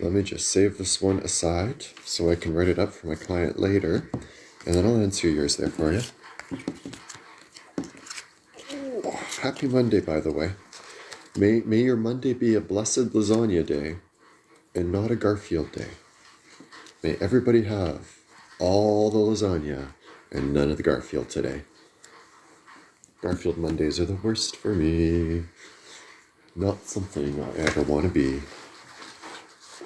Let me just save this one aside so I can write it up for my client later, and then I'll answer yours there for you. Happy Monday, by the way. May your Monday be a blessed lasagna day and not a Garfield day. May everybody have all the lasagna and none of the Garfield today. Garfield Mondays are the worst for me. Not something I ever want to be.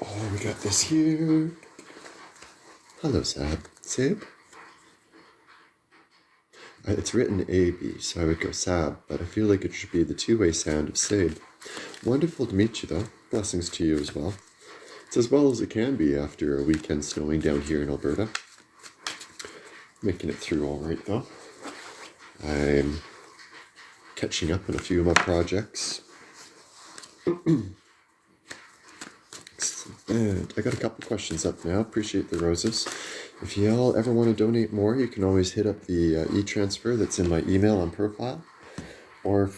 Oh, we got this here. Hello, Sab. Sab? It's written A-B, so I would go Sab, but I feel like it should be the two-way sound of Sabe. Wonderful to meet you, though. Blessings to you as well. It's as well as it can be after a weekend snowing down here in Alberta. Making it through all right, though. I'm catching up on a few of my projects. And I got a couple questions up now. Appreciate the roses. If y'all ever want to donate more, you can always hit up the e-transfer that's in my email on profile. Or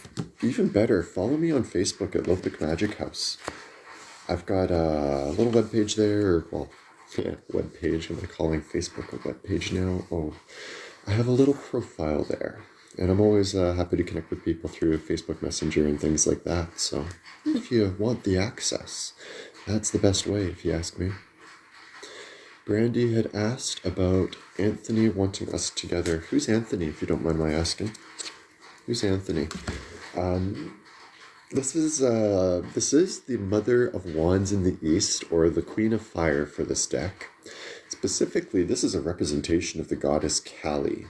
even better, follow me on Facebook at Lothic Magic House. I've got a little webpage there. Well, yeah, webpage. Am I calling Facebook a webpage now? Oh, I have a little profile there. And I'm always happy to connect with people through Facebook Messenger and things like that. So if you want the access, that's the best way, if you ask me. Brandy had asked about Anthony wanting us together. Who's Anthony, if you don't mind my asking? Who's Anthony? This is the Mother of Wands in the East, or the Queen of Fire for this deck. Specifically, this is a representation of the goddess Kali.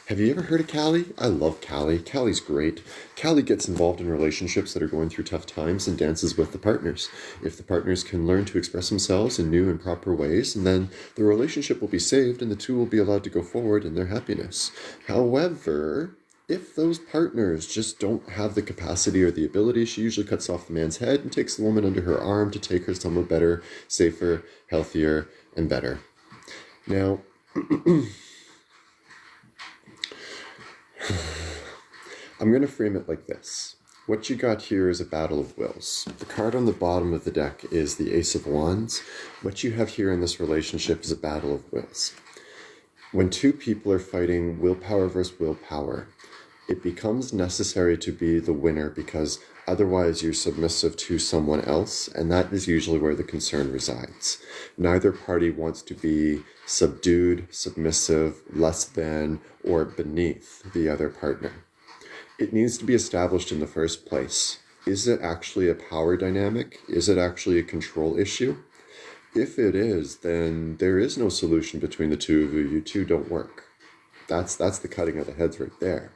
Have you ever heard of Kali? I love Kali. Kali's great. Kali gets involved in relationships that are going through tough times and dances with the partners. If the partners can learn to express themselves in new and proper ways, and then the relationship will be saved and the two will be allowed to go forward in their happiness. However, if those partners just don't have the capacity or the ability, she usually cuts off the man's head and takes the woman under her arm to take her somewhere better, safer, healthier, and better. Now, I'm going to frame it like this. What you got here is a battle of wills. The card on the bottom of the deck is the Ace of Wands. What you have here in this relationship is a battle of wills. When two people are fighting willpower versus willpower, it becomes necessary to be the winner because otherwise you're submissive to someone else, and that is usually where the concern resides. Neither party wants to be subdued, submissive, less than, or beneath the other partner. It needs to be established in the first place. Is it actually a power dynamic? Is it actually a control issue? If it is, then there is no solution between the two of you. You two don't work. That's the cutting of the heads right there.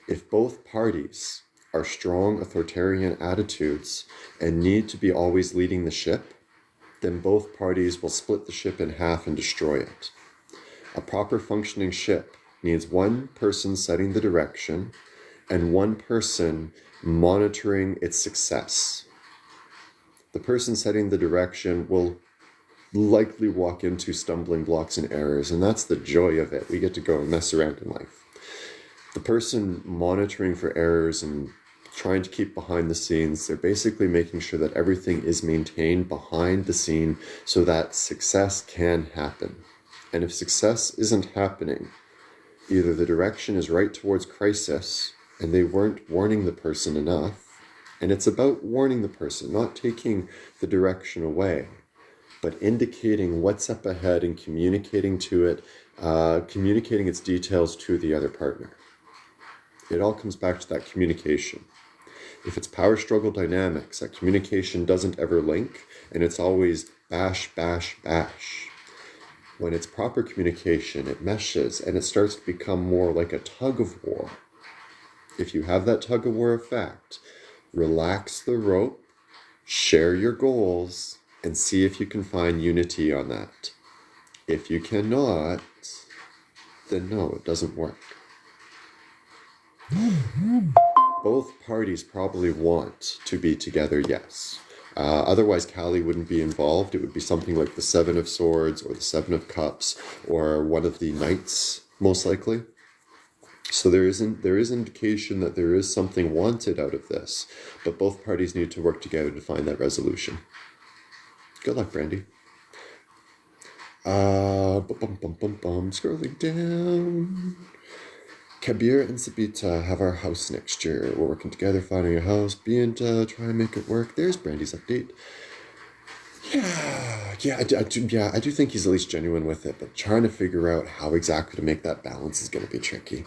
If both parties are strong authoritarian attitudes and need to be always leading the ship, then both parties will split the ship in half and destroy it. A proper functioning ship needs one person setting the direction and one person monitoring its success. The person setting the direction will likely walk into stumbling blocks and errors, and that's the joy of it. We get to go and mess around in life. The person monitoring for errors and trying to keep behind the scenes, they're basically making sure that everything is maintained behind the scene so that success can happen. And if success isn't happening, either the direction is right towards crisis and they weren't warning the person enough, and it's about warning the person, not taking the direction away, but indicating what's up ahead and communicating to it, communicating its details to the other partner. It all comes back to that communication. If it's power struggle dynamics, that communication doesn't ever link, and it's always bash, bash, bash. When it's proper communication, it meshes, and it starts to become more like a tug of war. If you have that tug of war effect, relax the rope, share your goals, and see if you can find unity on that. If you cannot, then no, it doesn't work. Both parties probably want to be together, yes. Otherwise, Kali wouldn't be involved. It would be something like the Seven of Swords or the Seven of Cups or one of the Knights, most likely. So there is indication that there is something wanted out of this, but both parties need to work together to find that resolution. Good luck, Brandy. Scrolling down. Kabir and Sabita have our house next year. We're working together, finding a house, being to try and make it work. There's Brandy's update. I do think he's at least genuine with it, but trying to figure out how exactly to make that balance is going to be tricky.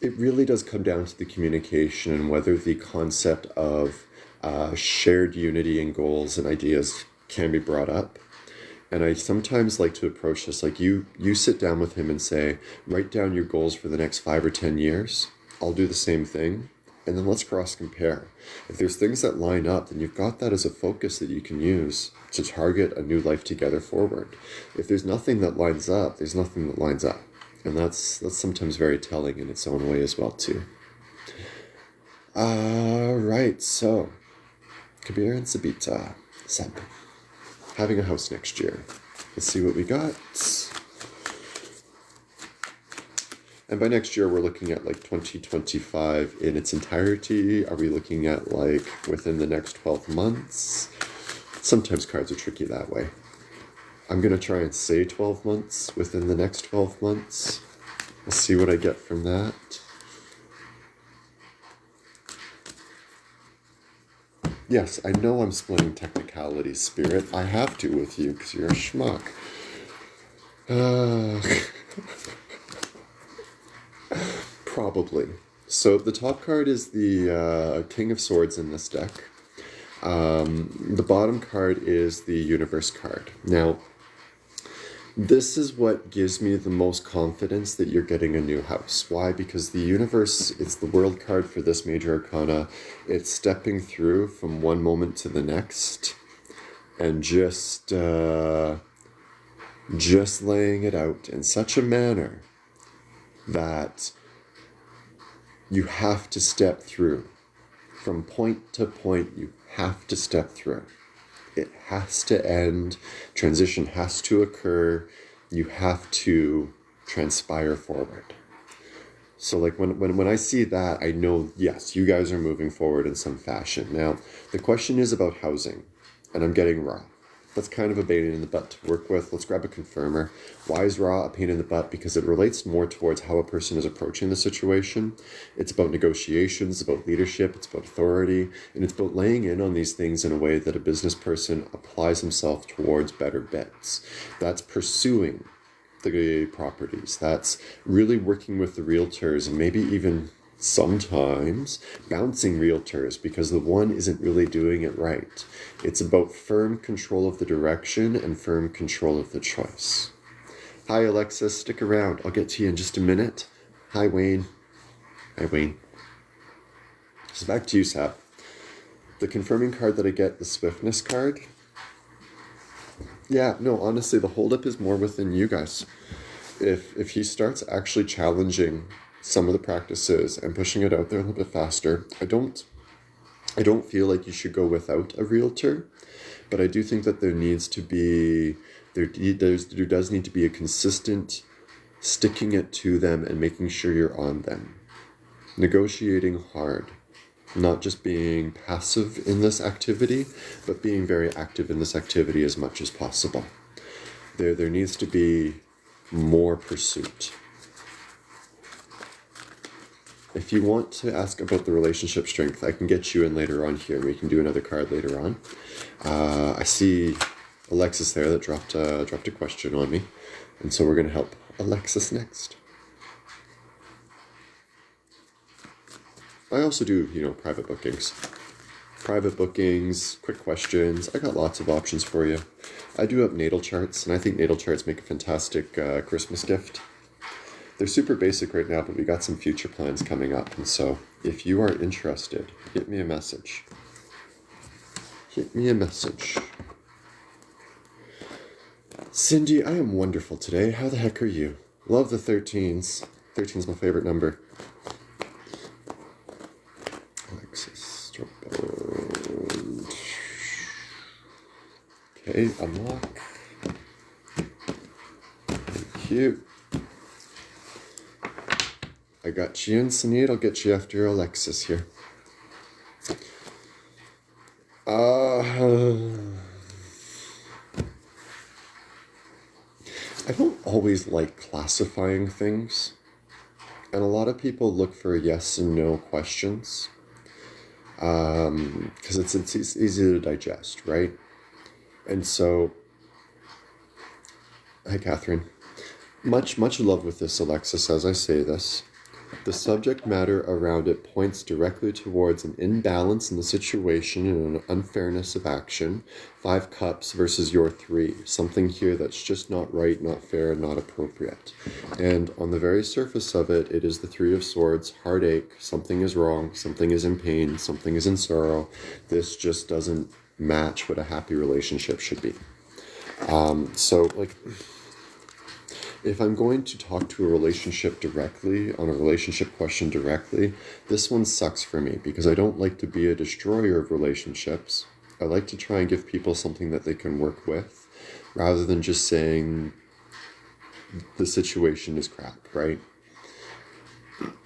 It really does come down to the communication and whether the concept of shared unity and goals and ideas can be brought up. And I sometimes like to approach this like you sit down with him and say, write down your goals for the next 5 or 10 years. I'll do the same thing. And then let's cross compare. If there's things that line up, then you've got that as a focus that you can use to target a new life together forward. If there's nothing that lines up, there's nothing that lines up. And that's sometimes very telling in its own way as well, too. Right, so Kabir and Sabita. Seb. Having a house next year. Let's see what we got. And by next year, we're looking at like 2025 in its entirety. Are we looking at like within the next 12 months? Sometimes cards are tricky that way. I'm going to try and say 12 months within the next 12 months. We'll see what I get from that. Yes, I know I'm splitting technicalities, Spirit. I have to with you because you're a schmuck. Probably. So the top card is the King of Swords in this deck. The bottom card is the Universe card. Now, this is what gives me the most confidence that you're getting a new house. Why? Because the Universe, it's the World card for this major arcana. It's stepping through from one moment to the next and just laying it out in such a manner that you have to step through. From point to point, you have to step through. It has to end. Transition has to occur. You have to transpire forward. So like when I see that, I know, yes, you guys are moving forward in some fashion. Now, the question is about housing, and I'm getting Ra. That's kind of a pain in the butt to work with. Let's grab a confirmer. Why is Ra a pain in the butt? Because it relates more towards how a person is approaching the situation. It's about negotiations, it's about leadership, it's about authority, and it's about laying in on these things in a way that a business person applies himself towards better bets. That's pursuing the properties. That's really working with the realtors and maybe even sometimes bouncing realtors because the one isn't really doing it right. It's about firm control of the direction and firm control of the choice. Hi, Alexis. Stick around. I'll get to you in just a minute. Hi, Wayne. Hi, Wayne. So back to you, Sab. The confirming card that I get, the Swiftness card. Yeah, no, honestly, the holdup is more within you guys. If he starts actually challenging some of the practices and pushing it out there a little bit faster, I don't feel like you should go without a realtor, but I do think that there needs to be there does need to be a consistent sticking it to them and making sure you're on them, negotiating hard, not just being passive in this activity, but being very active in this activity as much as possible. There needs to be more pursuit. If you want to ask about the relationship strength, I can get you in later on here. We can do another card later on. I see Alexis there that dropped a question on me, and so we're going to help Alexis next. I also do, private bookings. Private bookings, quick questions. I got lots of options for you. I do up natal charts, and I think natal charts make a fantastic Christmas gift. They're super basic right now, but we got some future plans coming up. And so if you are interested, hit me a message. Hit me a message. Cindy, I am wonderful today. How the heck are you? Love the 13s. 13's my favorite number. Alexis Strobel. Okay, unlock. Thank you. I got you in, Sinead. I'll get you after Alexis here. I don't always like classifying things, and a lot of people look for yes and no questions, because it's easy to digest, right? And so, hi, Catherine. Much love with this, Alexis, as I say this. The subject matter around it points directly towards an imbalance in the situation and an unfairness of action. 5 cups versus your 3. Something here that's just not right, not fair, not appropriate. And on the very surface of it, it is the 3 of Swords, heartache, something is wrong, something is in pain, something is in sorrow. This just doesn't match what a happy relationship should be. So, like, if I'm going to talk to a relationship directly, on a relationship question directly, this one sucks for me because I don't like to be a destroyer of relationships. I like to try and give people something that they can work with rather than just saying the situation is crap, right?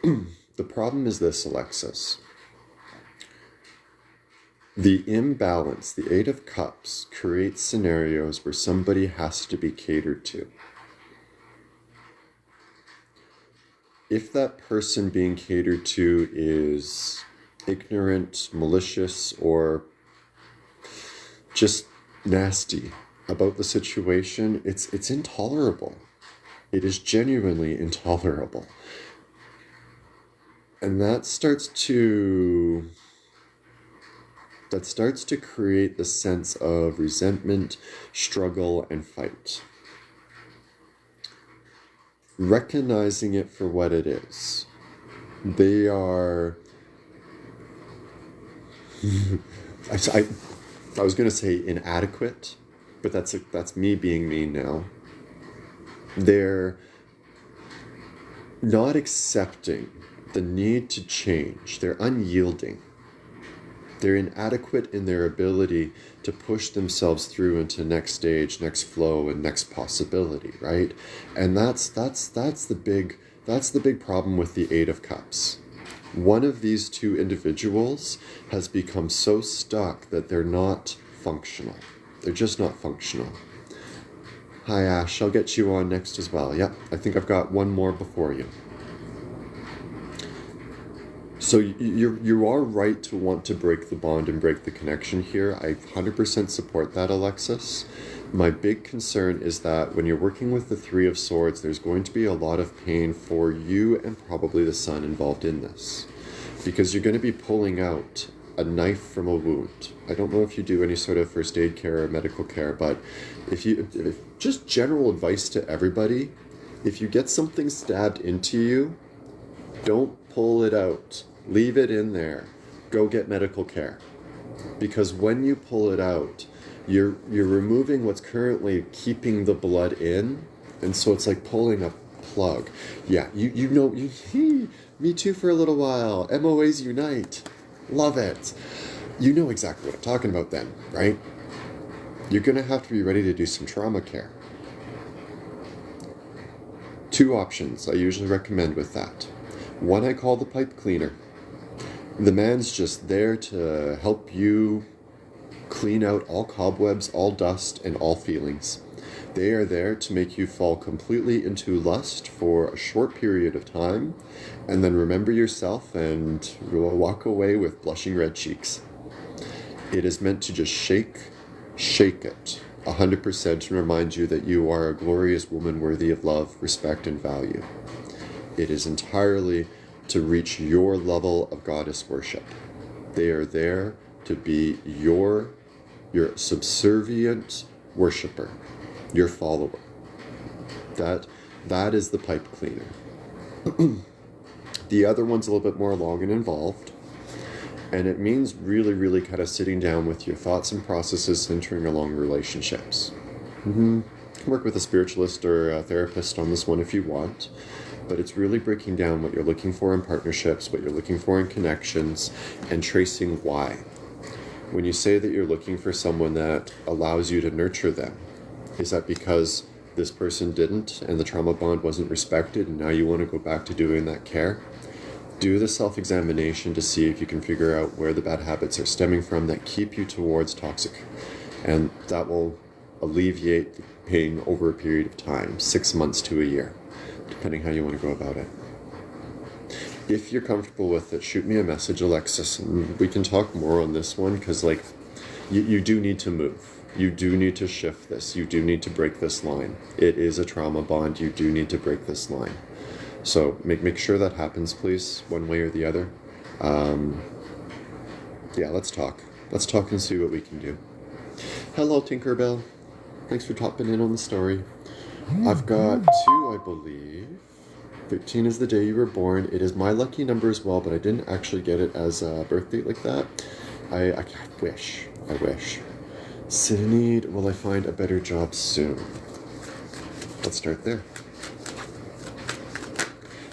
The problem is this, Alexis. The imbalance, the 8 of Cups, creates scenarios where somebody has to be catered to. If that person being catered to is ignorant, malicious, or just nasty about the situation, it's intolerable. It is genuinely intolerable. And that starts to create the sense of resentment, struggle, and fight. Recognizing it for what it is. They are... I was going to say inadequate, but that's me being mean now. They're not accepting the need to change. They're unyielding. They're inadequate in their ability to push themselves through into next stage, next flow, and next possibility, right? And that's the big problem with the 8 of Cups. One of these 2 individuals has become so stuck that they're not functional. They're just not functional. Hi, Ash. I'll get you on next as well. Yep, I think I've got one more before you. So you are right to want to break the bond and break the connection here. I 100% support that, Alexis. My big concern is that when you're working with the 3 of Swords, there's going to be a lot of pain for you and probably the Sun involved in this. Because you're going to be pulling out a knife from a wound. I don't know if you do any sort of first aid care or medical care, but if just general advice to everybody, if you get something stabbed into you, don't pull it out. Leave it in there. Go get medical care. Because when you pull it out, you're removing what's currently keeping the blood in, and so it's like pulling a plug. Yeah, you know, me too for a little while. MOAs unite. Love it. You know exactly what I'm talking about then, right? You're going to have to be ready to do some trauma care. 2 options I usually recommend with that. One I call the pipe cleaner. The man's just there to help you clean out all cobwebs, all dust, and all feelings. They are there to make you fall completely into lust for a short period of time, and then remember yourself and walk away with blushing red cheeks. It is meant to just shake it 100% and remind you that you are a glorious woman worthy of love, respect, and value. It is entirely to reach your level of goddess worship. They are there to be your subservient worshiper, your follower. That is the pipe cleaner. The other one's a little bit more long and involved, and it means really, really kind of sitting down with your thoughts and processes centering along relationships. You can work with a spiritualist or a therapist on this one if you want. But it's really breaking down what you're looking for in partnerships, what you're looking for in connections, and tracing why. When you say that you're looking for someone that allows you to nurture them, is that because this person didn't and the trauma bond wasn't respected, and now you want to go back to doing that care, do the self-examination to see if you can figure out where the bad habits are stemming from that keep you towards toxic. And that will alleviate the pain over a period of time, 6 months to a year, depending how you want to go about it. If you're comfortable with it, shoot me a message, Alexis, and we can talk more on this one, because like, you do need to move. You do need to shift this. You do need to break this line. It is a trauma bond. You do need to break this line. So make sure that happens, please, one way or the other. Yeah, let's talk. Let's talk and see what we can do. Hello, Tinkerbell. Thanks for topping in on the story. I've got 2, I believe. 13 is the day you were born. It is my lucky number as well, but I didn't actually get it as a birth date like that. I wish. Sinead, will I find a better job soon? Let's start there.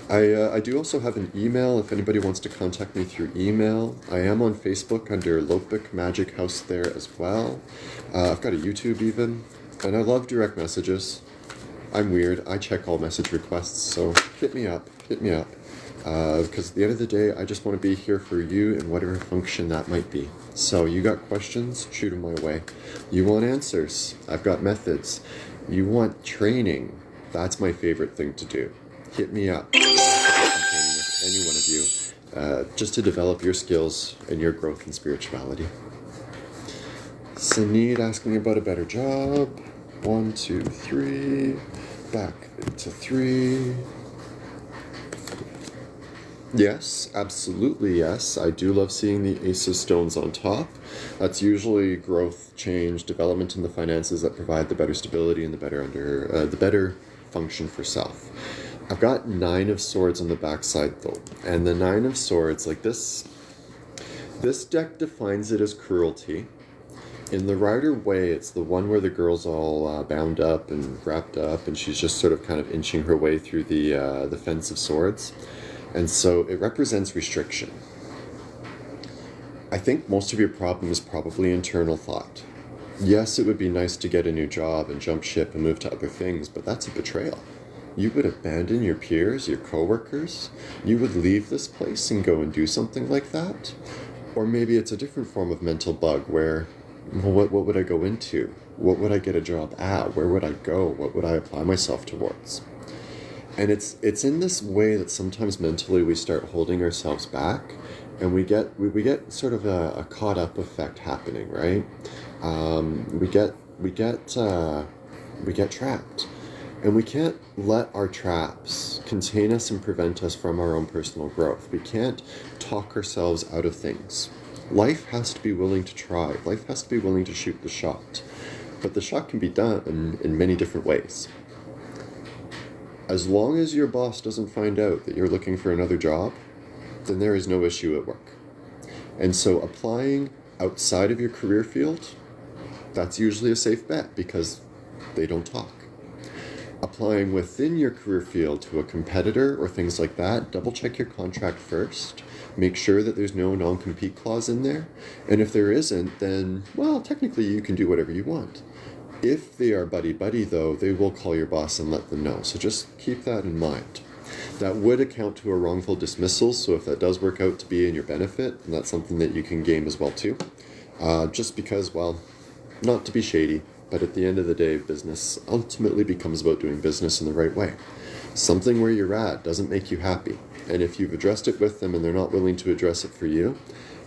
I do also have an email if anybody wants to contact me through email. I am on Facebook under Lopik Magic House there as well. I've got a YouTube even, and I love direct messages. I'm weird. I check all message requests, so hit me up. Because at the end of the day, I just want to be here for you in whatever function that might be. So you got questions? Shoot them my way. You want answers? I've got methods. You want training? That's my favorite thing to do. Hit me up. With any one of you, just to develop your skills and your growth in spirituality. Sinead asking about a better job. 1, 2, 3. Back to 3. Yes, absolutely yes. I do love seeing the Ace of Stones on top. That's usually growth, change, development in the finances that provide the better stability and the better function for self. I've got 9 of Swords on the backside though, and the 9 of Swords, like this deck defines it as cruelty. In the Rider Way, it's the one where the girl's all bound up and wrapped up, and she's just sort of kind of inching her way through the Fence of Swords. And so it represents restriction. I think most of your problem is probably internal thought. Yes, it would be nice to get a new job and jump ship and move to other things, but that's a betrayal. You would abandon your peers, your coworkers. You would leave this place and go and do something like that. Or maybe it's a different form of mental bug where, well, what would I go into? What would I get a job at? Where would I go? What would I apply myself towards? And it's in this way that sometimes mentally we start holding ourselves back, and we get sort of a caught up effect happening, right? We get trapped, and we can't let our traps contain us and prevent us from our own personal growth. We can't talk ourselves out of things. Life has to be willing to try. Life has to be willing to shoot the shot, but the shot can be done in many different ways. As long as your boss doesn't find out that you're looking for another job, then there is no issue at work. And so applying outside of your career field, that's usually a safe bet because they don't talk. Applying within your career field to a competitor or things like that, double check your contract first. Make sure that there's no non-compete clause in there. And if there isn't, then, well, technically you can do whatever you want. If they are buddy-buddy, though, they will call your boss and let them know. So just keep that in mind. That would account to a wrongful dismissal, so if that does work out to be in your benefit, then that's something that you can game as well, too. Just because, well, not to be shady, but at the end of the day, business ultimately becomes about doing business in the right way. Something where you're at doesn't make you happy. And if you've addressed it with them and they're not willing to address it for you,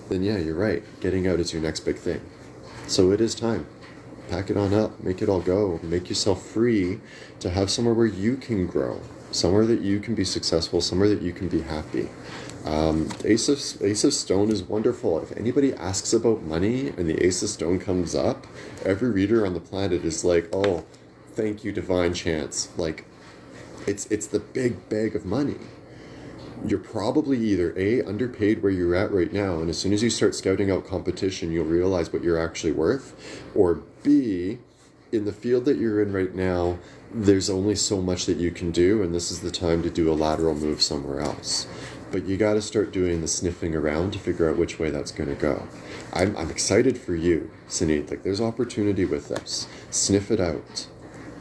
then yeah, you're right. Getting out is your next big thing. So it is time. Pack it on up, make it all go, make yourself free to have somewhere where you can grow, somewhere that you can be successful, somewhere that you can be happy. Ace of Stone is wonderful. If anybody asks about money and the Ace of Stone comes up, every reader on the planet is like, oh, thank you, divine chance. Like, it's the big bag of money. You're probably either A, underpaid where you're at right now, and as soon as you start scouting out competition, you'll realize what you're actually worth, or B, in the field that you're in right now, there's only so much that you can do, and this is the time to do a lateral move somewhere else. But you got to start doing the sniffing around to figure out which way that's going to go. I'm excited for you, Sinead. Like, there's opportunity with this. Sniff it out.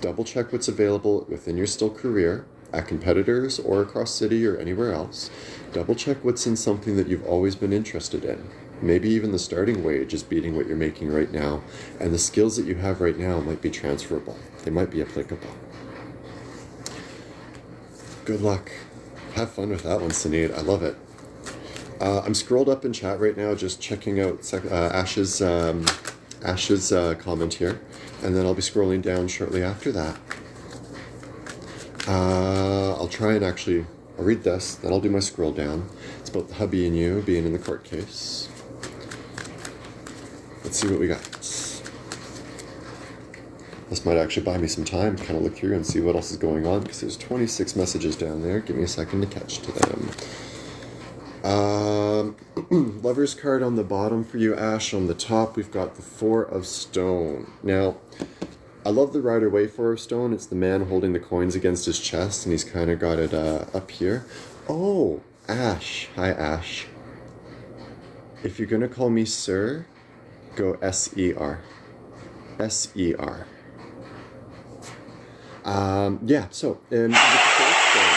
Double check what's available within your still career at competitors or across city or anywhere else. Double check what's in something that you've always been interested in. Maybe even the starting wage is beating what you're making right now, and the skills that you have right now might be transferable. They might be applicable. Good luck. Have fun with that one, Sinead. I love it. I'm scrolled up in chat right now, just checking out Ash's comment here, and then I'll be scrolling down shortly after that. I'll try and I'll read this, then I'll do my scroll down. It's about the hubby and you being in the court case. Let's see what we got. This might actually buy me some time to kind of look through and see what else is going on, because there's 26 messages down there. Give me a second to catch to them. Lover's card on the bottom for you, Ash. On the top, we've got the Four of Stone. Now, I love the Rider-Waite Four of Stone. It's the man holding the coins against his chest, and he's kind of got it up here. Oh, Ash. Hi, Ash. If you're going to call me sir, go S-E-R. S-E-R. Yeah, so, with the Four of Stone.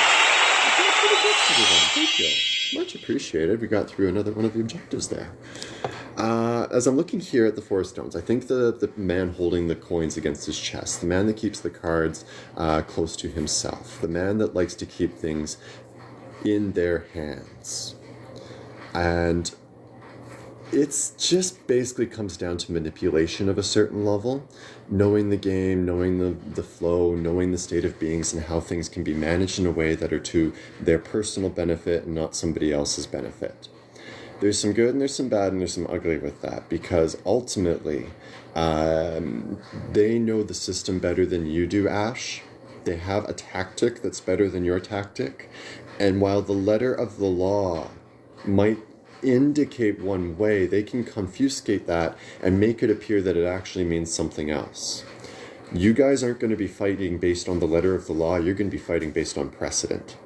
Thank you. Much appreciated. We got through another one of the objectives there. As I'm looking here at the Four of Stones, I think the man holding the coins against his chest, the man that keeps the cards close to himself, the man that likes to keep things in their hands. And it's just basically comes down to manipulation of a certain level, knowing the game, knowing the flow, knowing the state of beings and how things can be managed in a way that are to their personal benefit and not somebody else's benefit. There's some good and there's some bad and there's some ugly with that, because ultimately they know the system better than you do, Ash. They have a tactic that's better than your tactic. And while the letter of the law might indicate one way, they can confuscate that and make it appear that it actually means something else. You guys aren't going to be fighting based on the letter of the law. You're going to be fighting based on precedent.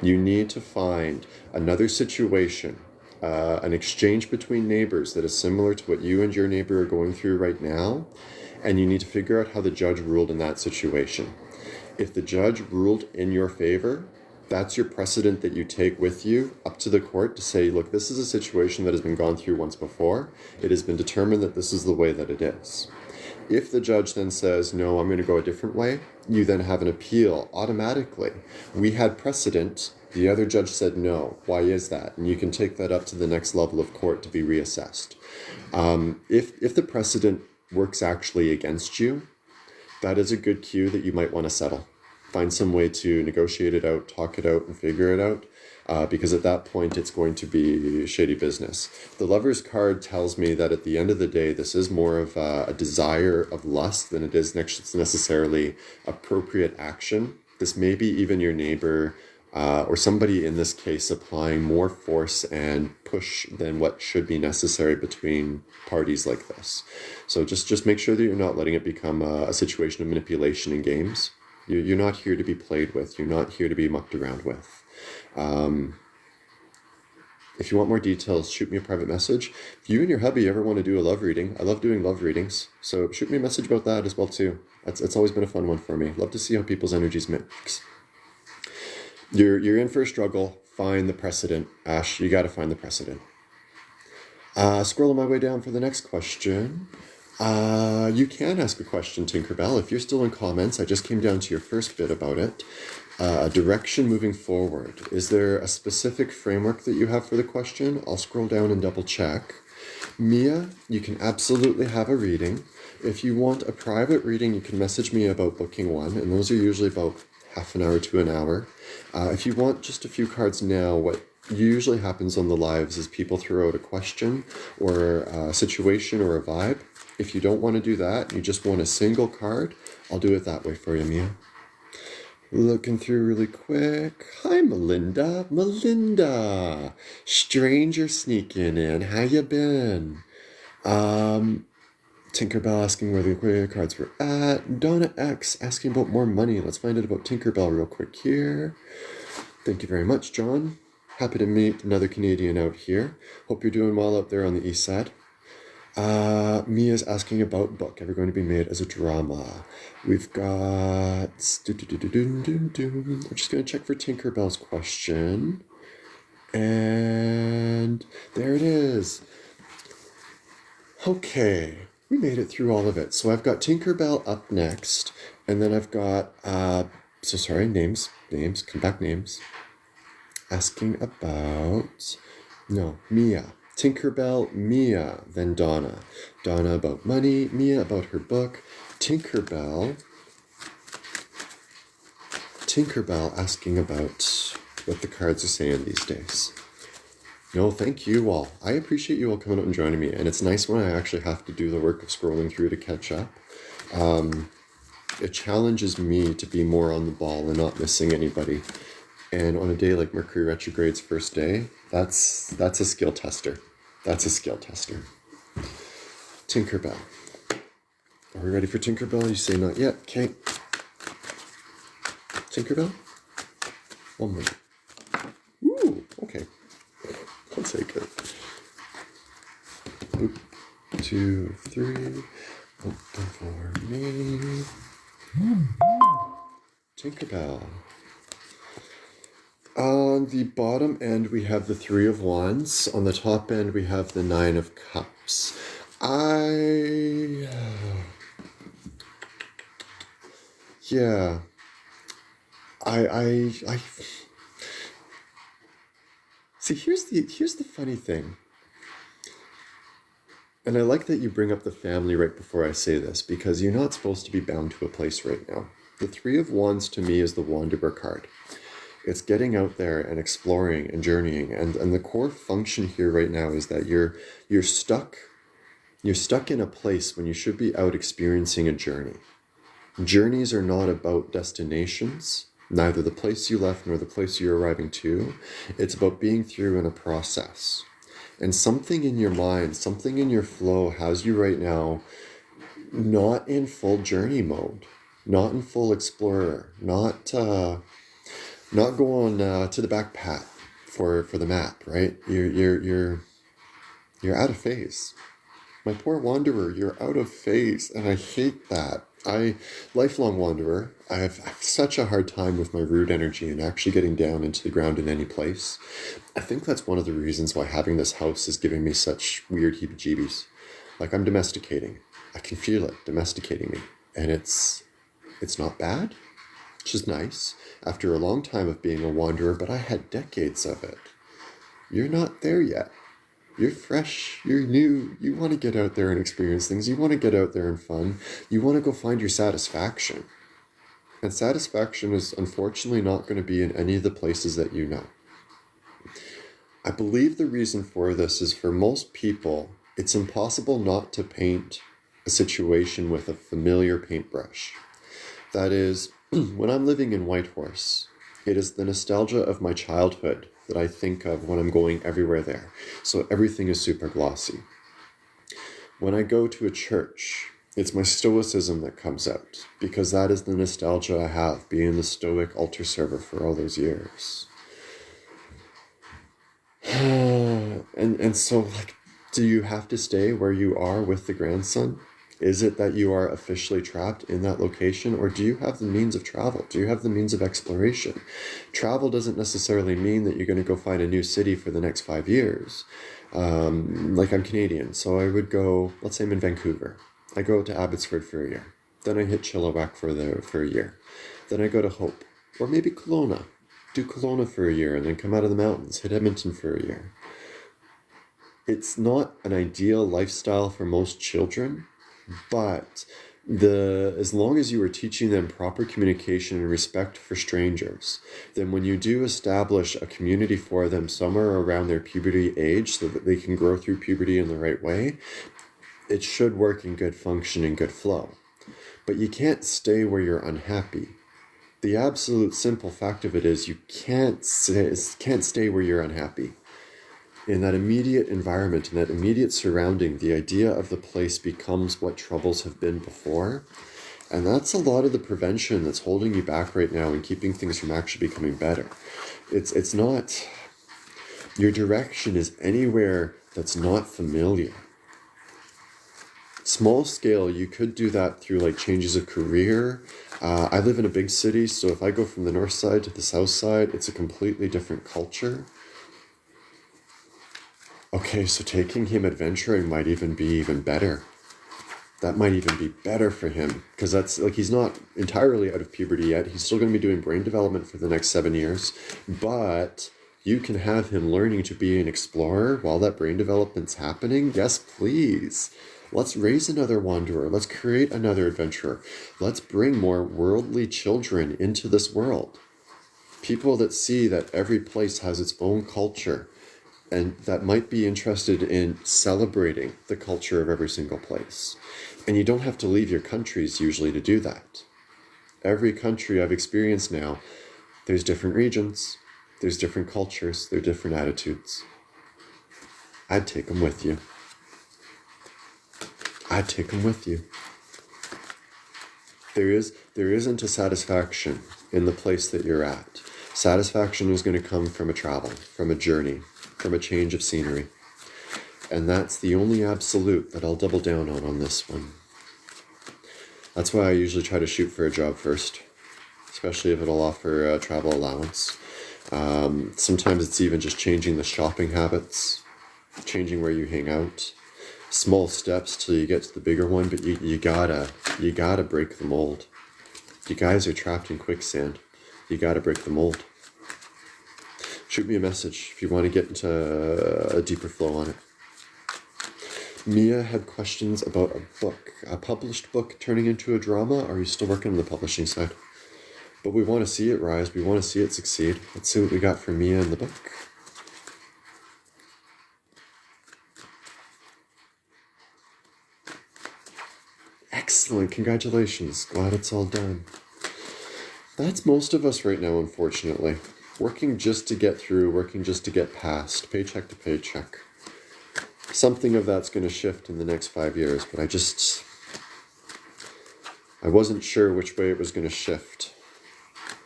You need to find another situation, an exchange between neighbors that is similar to what you and your neighbor are going through right now, and you need to figure out how the judge ruled in that situation. If the judge ruled in your favor, that's your precedent that you take with you up to the court to say, look, this is a situation that has been gone through once before. It has been determined that this is the way that it is. If the judge then says, no, I'm going to go a different way, you then have an appeal automatically. We had precedent. The other judge said no. Why is that? And you can take that up to the next level of court to be reassessed. If the precedent works actually against you, that is a good cue that you might want to settle. Find some way to negotiate it out, talk it out, and figure it out, because at that point it's going to be shady business. The Lover's card tells me that at the end of the day, this is more of a desire of lust than it is necessarily appropriate action. This may be even your neighbor or somebody in this case applying more force and push than what should be necessary between parties like this. So just make sure that you're not letting it become a situation of manipulation in games. You're not here to be played with. You're not here to be mucked around with. If you want more details, shoot me a private message. If you and your hubby ever want to do a love reading, I love doing love readings. So shoot me a message about that as well too. It's always been a fun one for me. Love to see how people's energies mix. You're in for a struggle. Find the precedent. Ash, you got to find the precedent. Scrolling my way down for the next question. You can ask a question, Tinkerbell. If you're still in comments, I just came down to your first bit about it. Direction moving forward. Is there a specific framework that you have for the question? I'll scroll down and double check. Mia, you can absolutely have a reading. If you want a private reading, you can message me about booking one, and those are usually about half an hour to an hour. If you want just a few cards now, what usually happens on the lives is people throw out a question or a situation or a vibe. If you don't want to do that, you just want a single card, I'll do it that way for you, Mia. Looking through really quick. Hi, Melinda. Melinda. Stranger sneaking in. How you been? Tinkerbell asking where the cards were at. Donna X asking about more money. Let's find out about Tinkerbell real quick here. Thank you very much, John. Happy to meet another Canadian out here. Hope you're doing well out there on the east side. Mia's asking about book ever going to be made as a drama. We've got... We're just going to check for Tinkerbell's question. And there it is. Okay, we made it through all of it. So I've got Tinkerbell up next. And then I've got... names. Come back, names. Asking about... No, Mia. Tinkerbell, Mia, then Donna. Donna about money, Mia about her book. Tinkerbell asking about what the cards are saying these days. No, thank you all. I appreciate you all coming out and joining me, and it's nice when I actually have to do the work of scrolling through to catch up. It challenges me to be more on the ball and not missing anybody. And on a day like Mercury retrograde's first day, that's a skill tester. That's a skill tester. Tinkerbell. Are we ready for Tinkerbell? You say not yet. Okay. Tinkerbell? 1 minute. Ooh, okay. I'll take it. 2, 3. Open for me. Tinkerbell. On the bottom end, we have the 3 of Wands. On the top end, we have the 9 of Cups. See, here's the funny thing. And I like that you bring up the family right before I say this, because you're not supposed to be bound to a place right now. The 3 of Wands to me is the Wanderer card. It's getting out there and exploring and journeying. And the core function here right now is that you're stuck in a place when you should be out experiencing a journey. Journeys are not about destinations, neither the place you left nor the place you're arriving to. It's about being through in a process. And something in your mind, something in your flow has you right now not in full journey mode, not in full explorer, not going to the back pat for the map, right? You're out of phase. My poor wanderer, you're out of phase, and I hate that. Lifelong wanderer, I have such a hard time with my root energy and actually getting down into the ground in any place. I think that's one of the reasons why having this house is giving me such weird heebie-jeebies. Like, I'm domesticating. I can feel it domesticating me, and it's not bad. Which is nice, after a long time of being a wanderer, but I had decades of it. You're not there yet. You're fresh, you're new, you want to get out there and experience things, you want to get out there and fun, you want to go find your satisfaction. And satisfaction is unfortunately not going to be in any of the places that you know. I believe the reason for this is for most people, it's impossible not to paint a situation with a familiar paintbrush. That is, when I'm living in Whitehorse, it is the nostalgia of my childhood that I think of when I'm going everywhere there. So everything is super glossy. When I go to a church, it's my stoicism that comes out, because that is the nostalgia I have, being the stoic altar server for all those years. And so, like, do you have to stay where you are with the grandson? Is it that you are officially trapped in that location, or do you have the means of travel? Do you have the means of exploration? Travel doesn't necessarily mean that you're going to go find a new city for the next 5 years. Like, I'm Canadian, so I would go, let's say I'm in Vancouver. I go to Abbotsford for a year. Then I hit Chilliwack for a year. Then I go to Hope, or maybe Kelowna. Do Kelowna for a year and then come out of the mountains, hit Edmonton for a year. It's not an ideal lifestyle for most children, but as long as you are teaching them proper communication and respect for strangers, then when you do establish a community for them somewhere around their puberty age so that they can grow through puberty in the right way, it should work in good function and good flow. But you can't stay where you're unhappy. The absolute simple fact of it is you can't stay where you're unhappy. In that immediate environment, in that immediate surrounding, the idea of the place becomes what troubles have been before. And that's a lot of the prevention that's holding you back right now and keeping things from actually becoming better. It's not, your direction is anywhere that's not familiar. Small scale, you could do that through like changes of career. I live in a big city, so if I go from the north side to the south side, it's a completely different culture. Okay, so taking him adventuring might even be even better. That might even be better for him, because that's like he's not entirely out of puberty yet. He's still going to be doing brain development for the next 7 years, but you can have him learning to be an explorer while that brain development's happening. Yes, please. Let's raise another wanderer. Let's create another adventurer. Let's bring more worldly children into this world. People that see that every place has its own culture and that might be interested in celebrating the culture of every single place. And you don't have to leave your countries usually to do that. Every country I've experienced now, there's different regions, there's different cultures, there are different attitudes. I'd take them with you. I'd take them with you. There isn't a satisfaction in the place that you're at. Satisfaction is going to come from a travel, from a journey, from a change of scenery. And that's the only absolute that I'll double down on this one. That's why I usually try to shoot for a job first, especially if it'll offer a travel allowance. Sometimes it's even just changing the shopping habits, changing where you hang out. Small steps till you get to the bigger one, but you gotta break the mold. You guys are trapped in quicksand. You gotta break the mold. Shoot me a message if you want to get into a deeper flow on it. Mia had questions about a book, a published book turning into a drama. Are you still working on the publishing side? But we want to see it rise. We want to see it succeed. Let's see what we got for Mia in the book. Excellent. Congratulations. Glad it's all done. That's most of us right now, unfortunately. Working just to get through, working just to get past, paycheck to paycheck. Something of that's going to shift in the next 5 years, but I wasn't sure which way it was going to shift.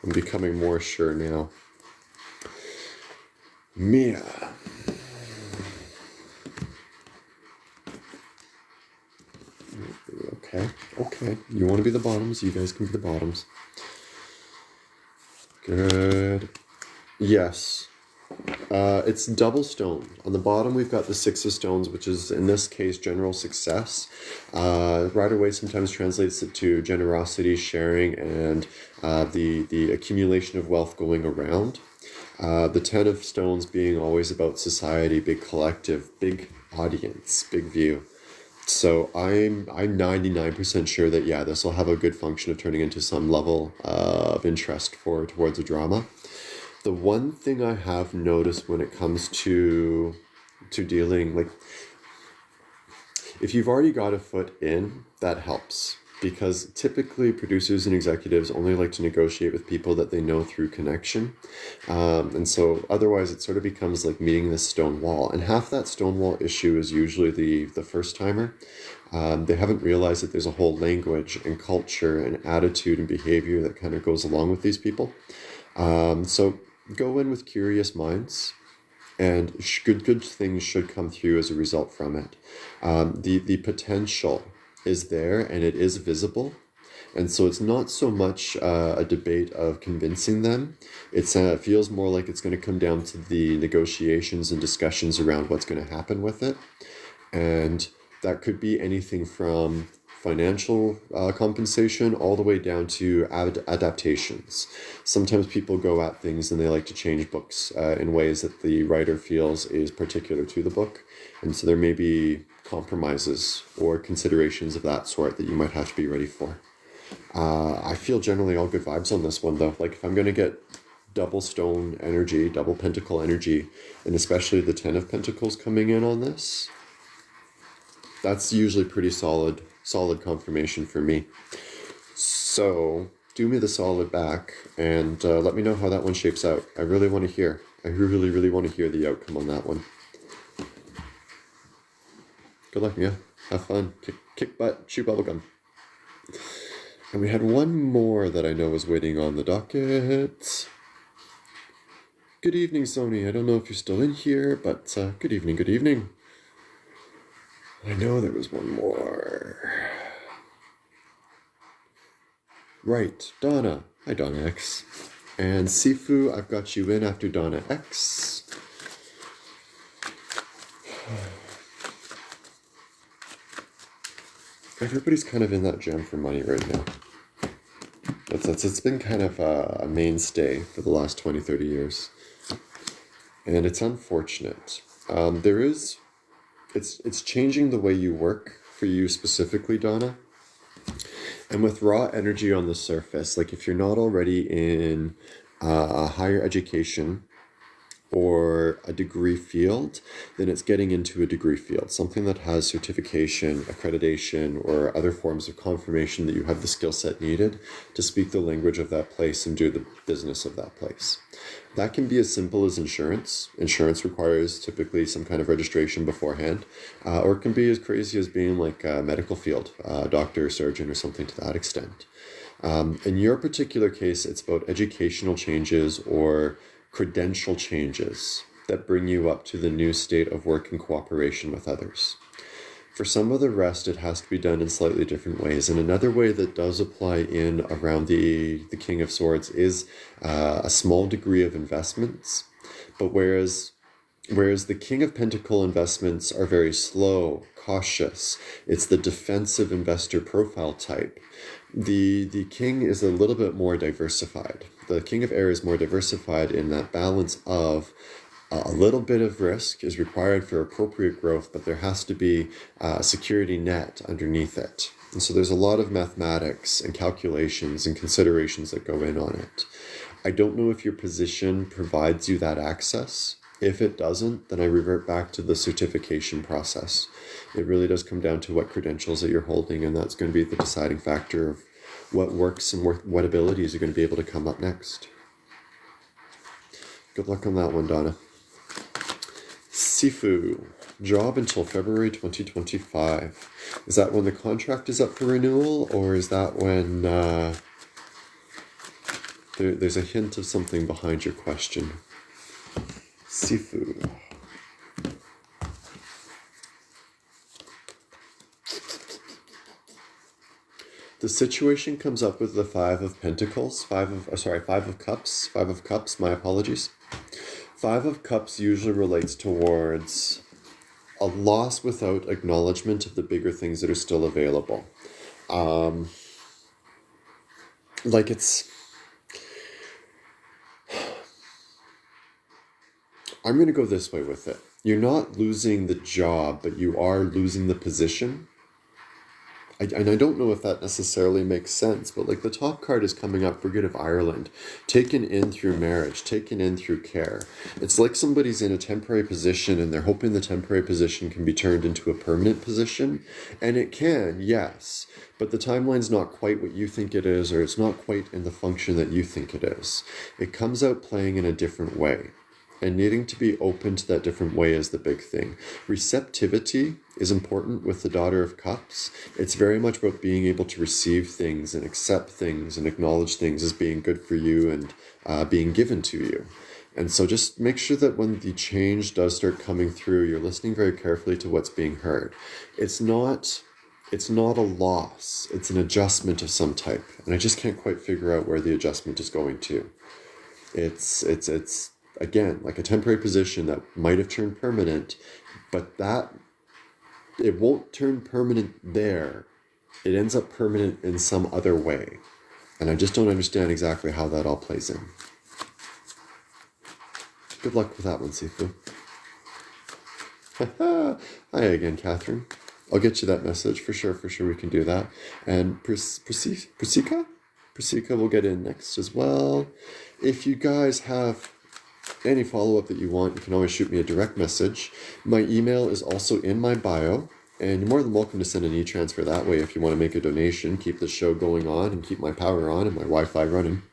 I'm becoming more sure now. Mia. Okay. You want to be the bottoms, you guys can be the bottoms. Good. Yes. It's double stone. On the bottom, we've got the Six of Stones, which is, in this case, general success. Rider-Waite sometimes translates it to generosity, sharing, and the accumulation of wealth going around. The Ten of Stones being always about society, big collective, big audience, big view. So I'm 99% sure that, yeah, this will have a good function of turning into some level of interest towards a drama. The one thing I have noticed when it comes to dealing, like, if you've already got a foot in, that helps. Because typically producers and executives only like to negotiate with people that they know through connection. And so otherwise it sort of becomes like meeting this stone wall. And half that stone wall issue is usually the first timer. They haven't realized that there's a whole language and culture and attitude and behavior that kind of goes along with these people. So go in with curious minds, and good things should come through as a result from it. The potential is there, and it is visible, and so it's not so much a debate of convincing them. It feels more like it's going to come down to the negotiations and discussions around what's going to happen with it, and that could be anything from financial compensation all the way down to adaptations. Sometimes people go at things and they like to change books in ways that the writer feels is particular to the book, and so there may be compromises or considerations of that sort that you might have to be ready for. I feel generally all good vibes on this one, though. Like, if I'm going to get double stone energy, double pentacle energy, and especially the 10 of Pentacles coming in on this, that's usually pretty solid confirmation for me. So do me the solid back and let me know how that one shapes out. I really want to hear. I really want to hear the outcome on that one. Good luck, Mia. Have fun. Kick butt, chew bubblegum. And we had one more that I know was waiting on the docket. Good evening, Sony. I don't know if you're still in here, but good evening. I know there was one more. Right, Donna. Hi, Donna X. And Sifu, I've got you in after Donna X. Everybody's kind of in that jam for money right now. It's been kind of a mainstay for the last 20, 30 years. And it's unfortunate. It's changing the way you work for you specifically, Donna. And with raw energy on the surface, like if you're not already in a higher education or a degree field, then it's getting into a degree field, something that has certification, accreditation, or other forms of confirmation that you have the skill set needed to speak the language of that place and do the business of that place. That can be as simple as insurance. Insurance requires typically some kind of registration beforehand, or it can be as crazy as being like a medical field, doctor, surgeon, or something to that extent. In your particular case, it's about educational changes or credential changes that bring you up to the new state of work in cooperation with others. For some of the rest, it has to be done in slightly different ways. And another way that does apply in around the King of Swords is a small degree of investments. But whereas the King of Pentacle investments are very slow, cautious, it's the defensive investor profile type. The King is a little bit more diversified. The King of Air is more diversified in that balance of a little bit of risk is required for appropriate growth, but there has to be a security net underneath it. And so there's a lot of mathematics and calculations and considerations that go in on it. I don't know if your position provides you that access. If it doesn't, then I revert back to the certification process. It really does come down to what credentials that you're holding, and that's going to be the deciding factor of what works and what abilities are going to be able to come up next. Good luck on that one, Donna. Sifu, job until February 2025. Is that when the contract is up for renewal, or is that when there's a hint of something behind your question? Sifu. The situation comes up with the Five of Pentacles, Five of Cups, my apologies. Five of Cups usually relates towards a loss without acknowledgement of the bigger things that are still available. Like it's... I'm going to go this way with it. You're not losing the job, but you are losing the position. And I don't know if that necessarily makes sense, but like the top card is coming up, Brigade of Ireland, taken in through marriage, taken in through care. It's like somebody's in a temporary position and they're hoping the temporary position can be turned into a permanent position. And it can, yes, but the timeline's not quite what you think it is, or it's not quite in the function that you think it is. It comes out playing in a different way. And needing to be open to that different way is the big thing. Receptivity is important with the Daughter of Cups. It's very much about being able to receive things and accept things and acknowledge things as being good for you and being given to you. And so just make sure that when the change does start coming through, you're listening very carefully to what's being heard. It's not a loss. It's an adjustment of some type. And I just can't quite figure out where the adjustment is going to. It's again, like a temporary position that might have turned permanent, but that it won't turn permanent there. It ends up permanent in some other way. And I just don't understand exactly how that all plays in. Good luck with that one, Sifu. Hi again, Catherine. I'll get you that message for sure we can do that. And Prisika will get in next as well. If you guys have any follow-up that you want, you can always shoot me a direct message. My email is also in my bio, and you're more than welcome to send an e-transfer that way if you want to make a donation, keep the show going on, and keep my power on and my Wi-Fi running.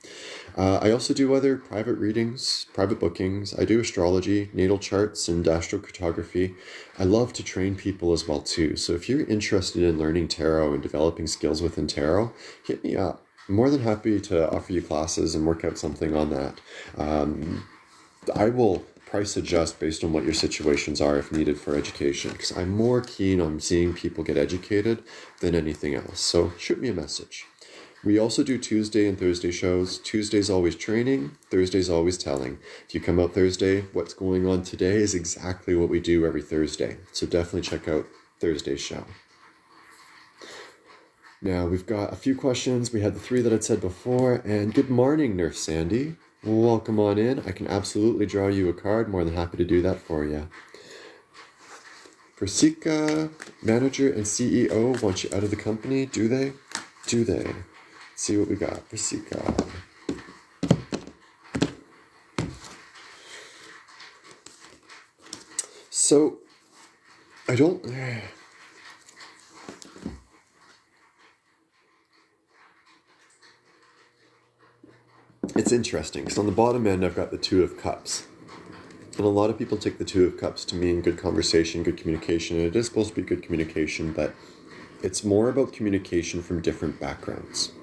I also do other private readings, private bookings. I do astrology, natal charts, and astrocartography. I love to train people as well too. So if you're interested in learning tarot and developing skills within tarot, hit me up. I'm more than happy to offer you classes and work out something on that. I will price adjust based on what your situations are if needed for education, because I'm more keen on seeing people get educated than anything else. So shoot me a message. We also do Tuesday and Thursday shows. Tuesday's always training, Thursday's always telling. If you come out Thursday, what's going on today is exactly what we do every Thursday. So definitely check out Thursday's show. Now we've got a few questions. We had the 3 that I'd said before, and good morning, Nurse Sandy. Welcome on in. I can absolutely draw you a card. More than happy to do that for you. Persika, manager and CEO want you out of the company. Do they? Do they? Let's see what we got. Persika. So, I don't... It's interesting, because on the bottom end, I've got the 2 of Cups. And a lot of people take the 2 of Cups to mean good conversation, good communication, and it is supposed to be good communication, but it's more about communication from different backgrounds.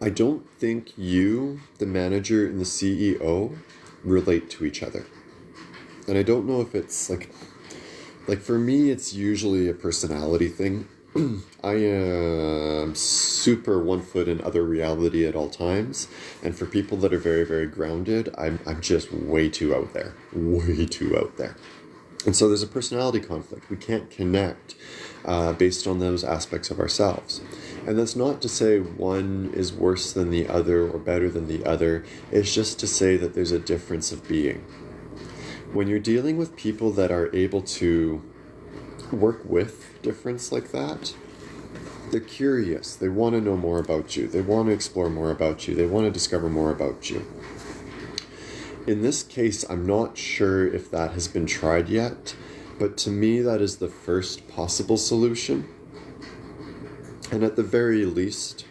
I don't think you, the manager, and the CEO relate to each other. And I don't know if it's like for me, it's usually a personality thing. I am super 1 foot in other reality at all times, and for people that are very, very grounded, I'm just way too out there, and so there's a personality conflict. We can't connect based on those aspects of ourselves, and that's not to say one is worse than the other or better than the other. It's just to say that there's a difference of being. When you're dealing with people that are able to work with difference like that, they're curious, they want to know more about you, they want to explore more about you, they want to discover more about you. In this case, I'm not sure if that has been tried yet, but to me that is the first possible solution. And at the very least,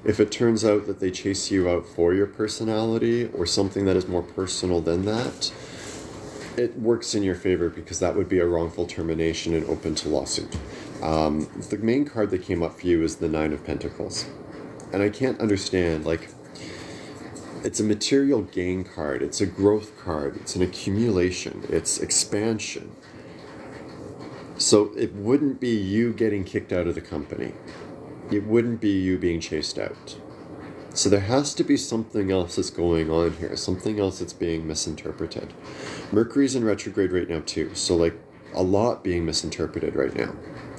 if it turns out that they chase you out for your personality or something that is more personal than that, it works in your favor, because that would be a wrongful termination and open to lawsuit. The main card that came up for you is the 9 of Pentacles. And I can't understand, it's a material gain card, it's a growth card, it's an accumulation, it's expansion. So it wouldn't be you getting kicked out of the company. It wouldn't be you being chased out. So there has to be something else that's going on here, something else that's being misinterpreted. Mercury's in retrograde right now too, so a lot being misinterpreted right now.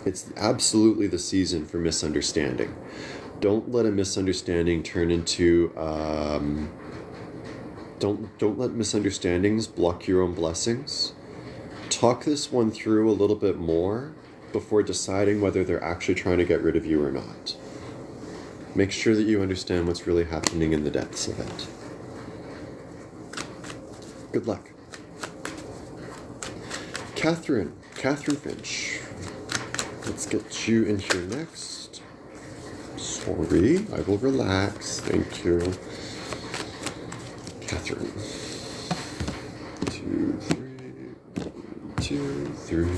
It's absolutely the season for misunderstanding. Don't let a misunderstanding turn into, don't let misunderstandings block your own blessings. Talk this one through a little bit more before deciding whether they're actually trying to get rid of you or not. Make sure that you understand what's really happening in the depths of it. Good luck. Catherine Finch. Let's get you in here next. Sorry, I will relax. Thank you. Catherine. 2, 3. 1, 2, 3.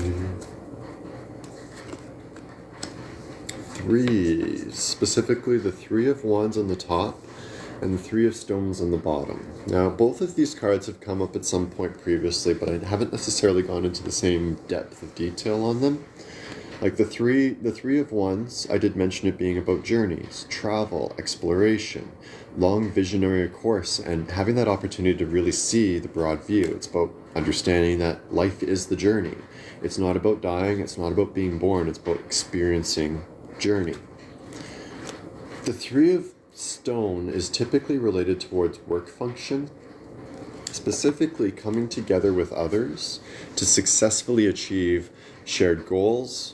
Threes, specifically the 3 of Wands on the top and the 3 of Stones on the bottom. Now, both of these cards have come up at some point previously, but I haven't necessarily gone into the same depth of detail on them. Like the three of Wands, I did mention it being about journeys, travel, exploration, long visionary course, and having that opportunity to really see the broad view. It's about understanding that life is the journey. It's not about dying, it's not about being born, it's about experiencing journey. The 3 of Stone is typically related towards work function, specifically coming together with others to successfully achieve shared goals,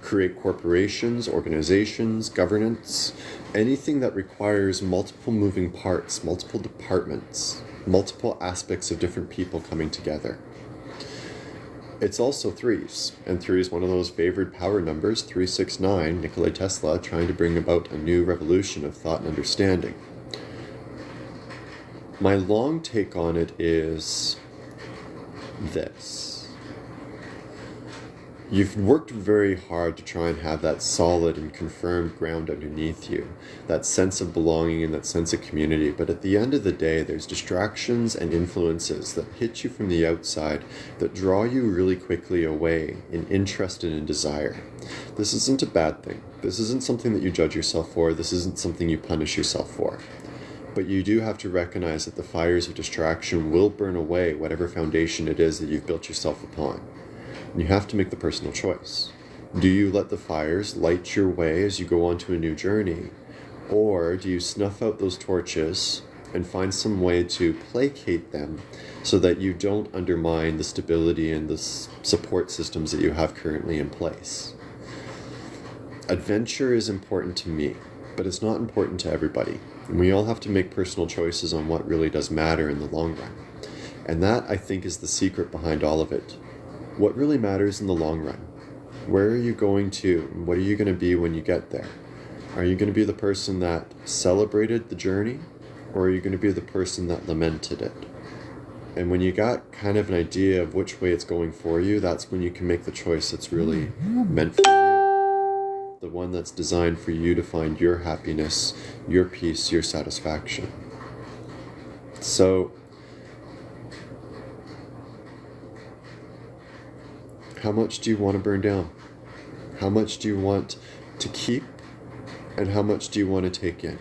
create corporations, organizations, governance, anything that requires multiple moving parts, multiple departments, multiple aspects of different people coming together. It's also 3s, and 3 is one of those favored power numbers, 369, Nikola Tesla, trying to bring about a new revolution of thought and understanding. My long take on it is this. You've worked very hard to try and have that solid and confirmed ground underneath you, that sense of belonging and that sense of community. But at the end of the day, there's distractions and influences that hit you from the outside that draw you really quickly away in interest and in desire. This isn't a bad thing. This isn't something that you judge yourself for. This isn't something you punish yourself for. But you do have to recognize that the fires of distraction will burn away whatever foundation it is that you've built yourself upon. You have to make the personal choice. Do you let the fires light your way as you go on to a new journey? Or do you snuff out those torches and find some way to placate them so that you don't undermine the stability and the support systems that you have currently in place? Adventure is important to me, but it's not important to everybody. And we all have to make personal choices on what really does matter in the long run. And that, I think, is the secret behind all of it. What really matters in the long run? Where are you going to? What are you going to be when you get there? Are you going to be the person that celebrated the journey? Or are you going to be the person that lamented it? And when you got kind of an idea of which way it's going for you, that's when you can make the choice that's really meant for you. The one that's designed for you to find your happiness, your peace, your satisfaction. So, how much do you want to burn down? How much do you want to keep? And how much do you want to take in?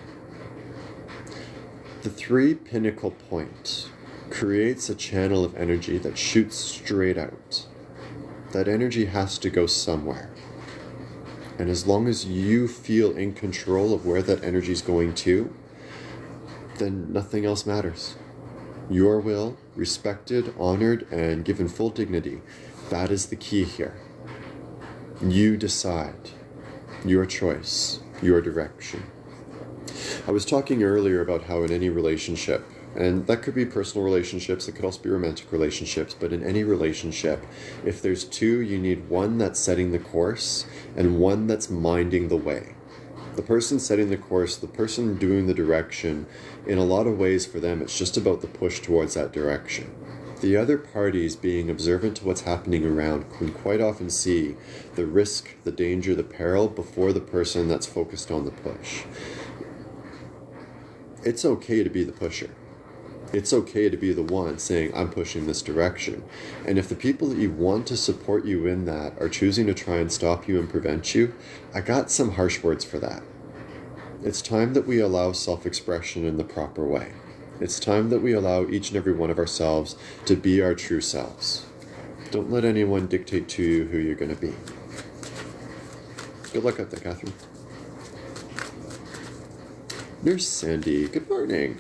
The 3 pinnacle point creates a channel of energy that shoots straight out. That energy has to go somewhere. And as long as you feel in control of where that energy is going to, then nothing else matters. Your will, respected, honored, and given full dignity. That is the key here. You decide. Your choice. Your direction. I was talking earlier about how in any relationship, and that could be personal relationships, it could also be romantic relationships, but in any relationship, if there's 2, you need one that's setting the course and one that's minding the way. The person setting the course, the person doing the direction, in a lot of ways for them, it's just about the push towards that direction. The other parties, being observant to what's happening around, can quite often see the risk, the danger, the peril before the person that's focused on the push. It's okay to be the pusher. It's okay to be the one saying, I'm pushing this direction. And if the people that you want to support you in that are choosing to try and stop you and prevent you, I got some harsh words for that. It's time that we allow self-expression in the proper way. It's time that we allow each and every one of ourselves to be our true selves. Don't let anyone dictate to you who you're going to be. Good luck out there, Catherine. Nurse Sandy, good morning.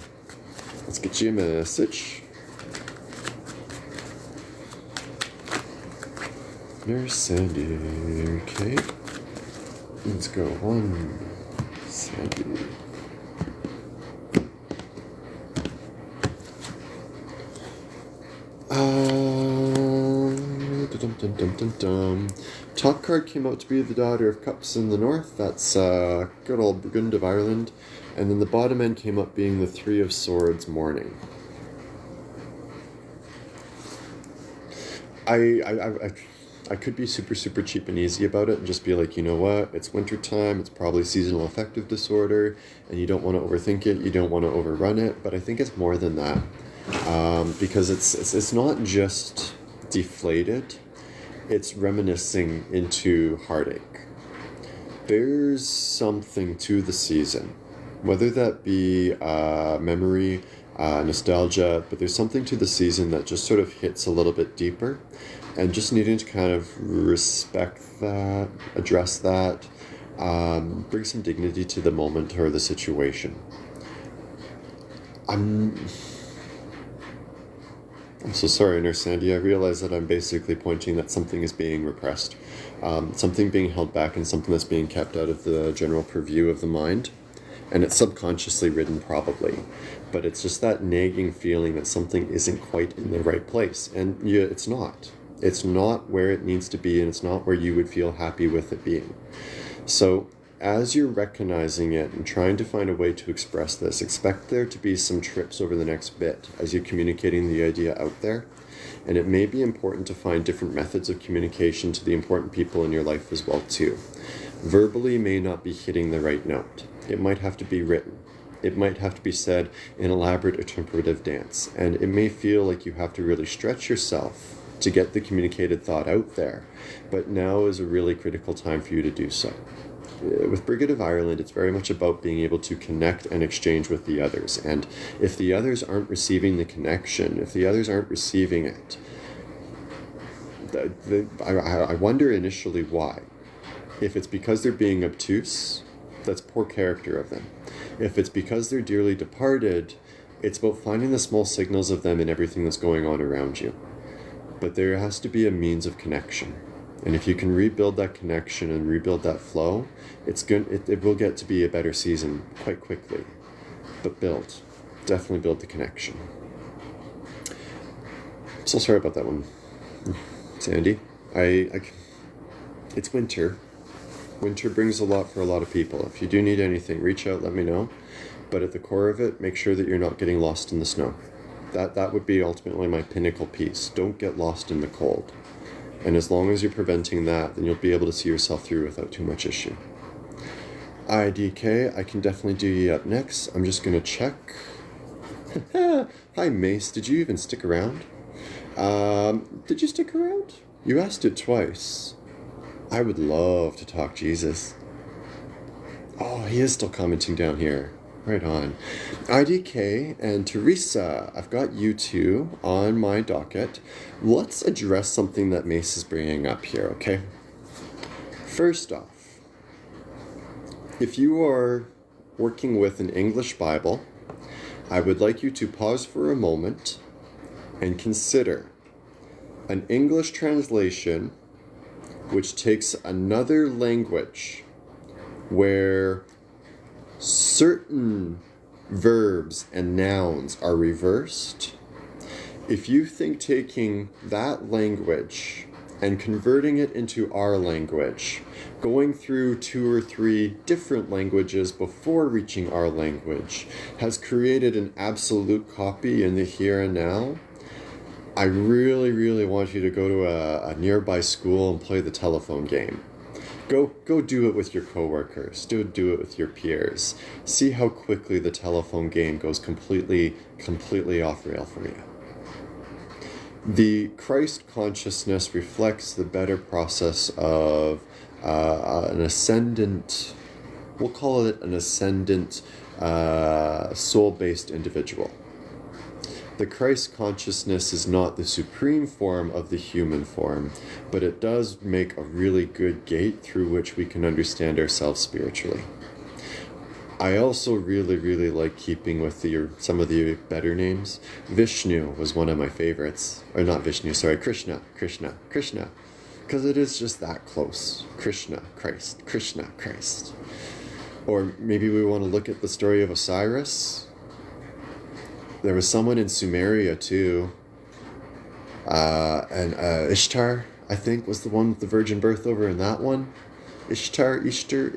Let's get you a message. Nurse Sandy, okay. Let's go on. Sandy. Top card came out to be the Daughter of Cups in the North. That's good old Burgund of Ireland. And then the bottom end came up being the 3 of Swords, Mourning. I could be super cheap and easy about it and just be like, you know what, it's winter time, it's probably seasonal affective disorder, and you don't want to overthink it, you don't want to overrun it, but I think it's more than that. Because it's not just deflated, it's reminiscing into heartache. There's something to the season, whether that be memory, nostalgia, but there's something to the season that just sort of hits a little bit deeper, and just needing to kind of respect that, address that, bring some dignity to the moment or the situation. I'm so sorry, Nurse Sandy. I realize that I'm basically pointing that something is being repressed, something being held back, and something that's being kept out of the general purview of the mind. And it's subconsciously written, probably. But it's just that nagging feeling that something isn't quite in the right place. And yeah, it's not. It's not where it needs to be, and it's not where you would feel happy with it being. So as you're recognizing it and trying to find a way to express this, expect there to be some trips over the next bit as you're communicating the idea out there. And it may be important to find different methods of communication to the important people in your life as well too. Verbally may not be hitting the right note. It might have to be written. It might have to be said in elaborate interpretive dance. And it may feel like you have to really stretch yourself to get the communicated thought out there. But now is a really critical time for you to do so. With Brigid of Ireland, it's very much about being able to connect and exchange with the others. And if the others aren't receiving the connection, if the others aren't receiving it, I wonder initially why. If it's because they're being obtuse, that's poor character of them. If it's because they're dearly departed, it's about finding the small signals of them in everything that's going on around you. But there has to be a means of connection. And if you can rebuild that connection and rebuild that flow, it will get to be a better season quite quickly. But definitely build the connection. So sorry about that one, Sandy. It's winter. Winter brings a lot for a lot of people. If you do need anything, reach out, let me know. But at the core of it, make sure that you're not getting lost in the snow. That would be ultimately my pinnacle piece. Don't get lost in the cold. And as long as you're preventing that, then you'll be able to see yourself through without too much issue. IDK, I can definitely do you up next. I'm just going to check. Hi, Mace. Did you even stick around? Did you stick around? You asked it twice. I would love to talk Jesus. Oh, he is still commenting down here. Right on. IDK and Teresa, I've got you two on my docket. Let's address something that Mace is bringing up here, okay? First off, if you are working with an English Bible, I would like you to pause for a moment and consider an English translation which takes another language where certain verbs and nouns are reversed. If you think taking that language and converting it into our language, going through 2 or 3 different languages before reaching our language, has created an absolute copy in the here and now, I really, really want you to go to a nearby school and play the telephone game. Go do it with your coworkers. Do it with your peers. See how quickly the telephone game goes completely off rail for you. The Christ consciousness reflects the better process of an ascendant, we'll call it an ascendant soul-based individual. The Christ consciousness is not the supreme form of the human form, but it does make a really good gate through which we can understand ourselves spiritually. I also really like keeping with some of the better names. Vishnu was one of my favorites. Or not Vishnu, sorry, Krishna. Because it is just that close. Krishna, Christ. Or maybe we want to look at the story of Osiris. There was someone in Sumeria too. And Ishtar, I think, was the one with the virgin birth over in that one. Ishtar, Easter.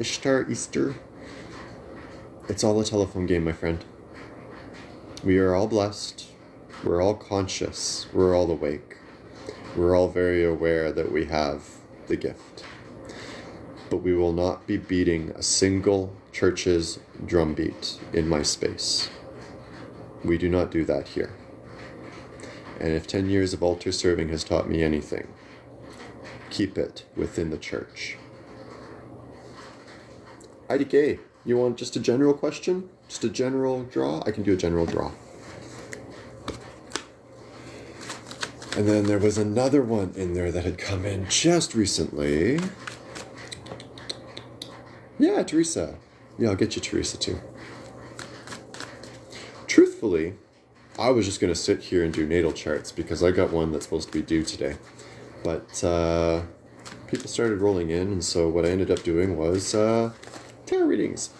It's all a telephone game, my friend. We are all blessed. We're all conscious. We're all awake. We're all very aware that we have the gift. But we will not be beating a single church's drumbeat in my space. We do not do that here. And if 10 years of altar serving has taught me anything, keep it within the church. IDK, you want just a general question? Just a general draw? I can do a general draw. And then there was another one in there that had come in just recently. Yeah, Teresa. Yeah, I'll get you Teresa too. Truthfully, I was just going to sit here and do natal charts because I got one that's supposed to be due today. But people started rolling in, and so what I ended up doing was tarot readings.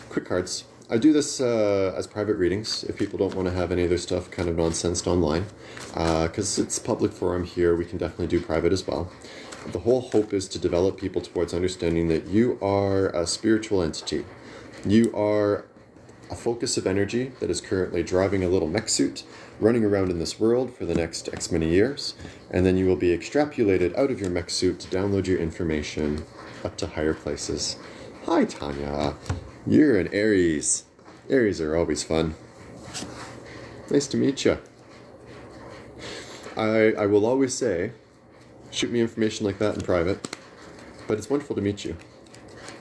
Quick cards. I do this as private readings if people don't want to have any of their stuff kind of nonsensed online. Because it's public forum here, we can definitely do private as well. The whole hope is to develop people towards understanding that you are a spiritual entity. You are a focus of energy that is currently driving a little mech suit, running around in this world for the next X many years, and then you will be extrapolated out of your mech suit to download your information up to higher places. Hi, Tanya. You're an Aries. Aries are always fun. Nice to meet you. I will always say, shoot me information like that in private, but it's wonderful to meet you.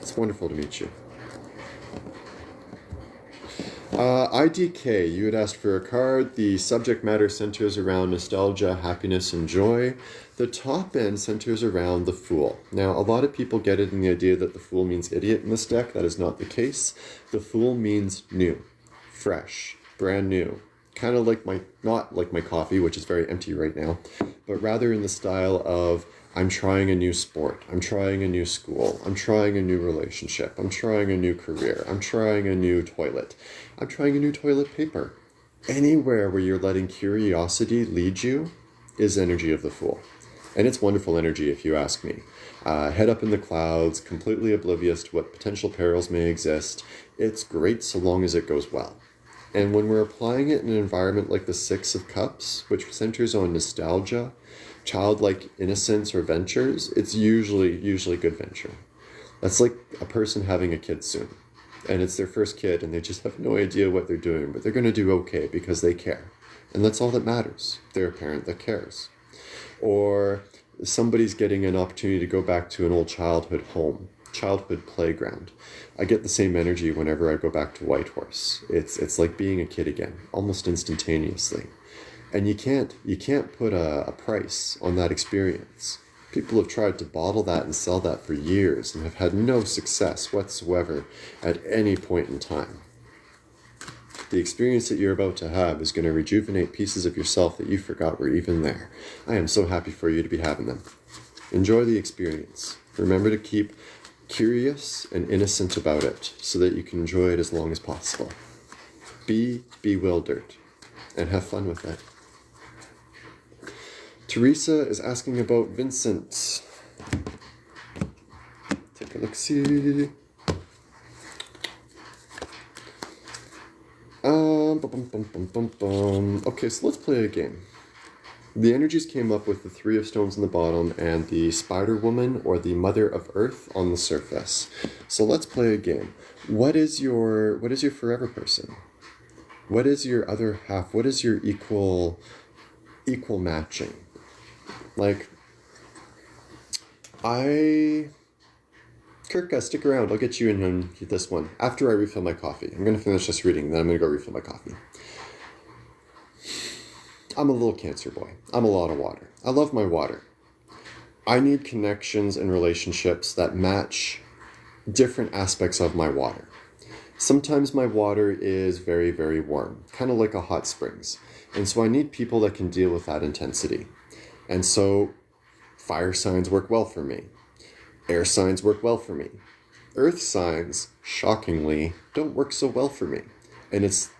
It's wonderful to meet you. IDK, you had asked for a card. The subject matter centers around nostalgia, happiness, and joy. The top end centers around the Fool. Now, a lot of people get it in the idea that the Fool means idiot in this deck. That is not the case. The Fool means new, fresh, brand new. Kind of like not like my coffee, which is very empty right now, but rather in the style of, I'm trying a new sport, I'm trying a new school, I'm trying a new relationship, I'm trying a new career, I'm trying a new toilet, I'm trying a new toilet paper. Anywhere where you're letting curiosity lead you is energy of the Fool. And it's wonderful energy if you ask me. Head up in the clouds, completely oblivious to what potential perils may exist. It's great so long as it goes well. And when we're applying it in an environment like the Six of Cups, which centers on nostalgia, childlike innocence or ventures, it's usually good venture. That's like a person having a kid soon, and it's their first kid and they just have no idea what they're doing, but they're going to do okay because they care. And that's all that matters. They're a parent that cares. Or somebody's getting an opportunity to go back to an old childhood home, childhood playground. I get the same energy whenever I go back to Whitehorse. It's like being a kid again, almost instantaneously. And you can't put a price on that experience. People have tried to bottle that and sell that for years and have had no success whatsoever at any point in time. The experience that you're about to have is going to rejuvenate pieces of yourself that you forgot were even there. I am so happy for you to be having them. Enjoy the experience. Remember to keep curious and innocent about it so that you can enjoy it as long as possible. Be bewildered and have fun with it. Teresa is asking about Vincent. Take a look-see. Okay, so let's play a game. The energies came up with the Three of Stones on the bottom and the Spider Woman or the Mother of Earth on the surface. So let's play a game. What is your forever person? What is your other half? What is your equal matching? Like, Kirk, stick around. I'll get you in on this one after I refill my coffee. I'm going to finish this reading, then I'm going to go refill my coffee. I'm a little Cancer boy. I'm a lot of water. I love my water. I need connections and relationships that match different aspects of my water. Sometimes my water is very, very warm, kind of like a hot springs. And so I need people that can deal with that intensity. And so fire signs work well for me. Air signs work well for me. Earth signs, shockingly, don't work so well for me. And it's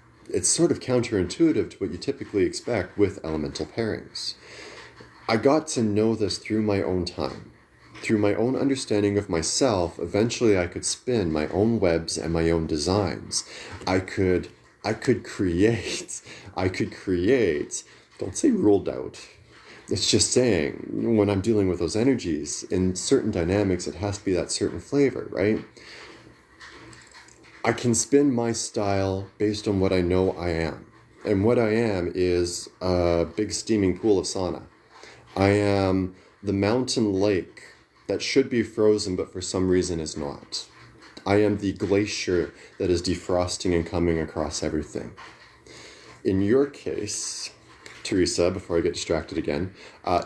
sort of counterintuitive to what you typically expect with elemental pairings. I got to know this through my own time. Through my own understanding of myself, eventually I could spin my own webs and my own designs. I could create, don't say ruled out. It's just saying, when I'm dealing with those energies, in certain dynamics, it has to be that certain flavor, right? I can spin my style based on what I know I am. And what I am is a big steaming pool of sauna. I am the mountain lake that should be frozen, but for some reason is not. I am the glacier that is defrosting and coming across everything. In your case, Teresa, before I get distracted again,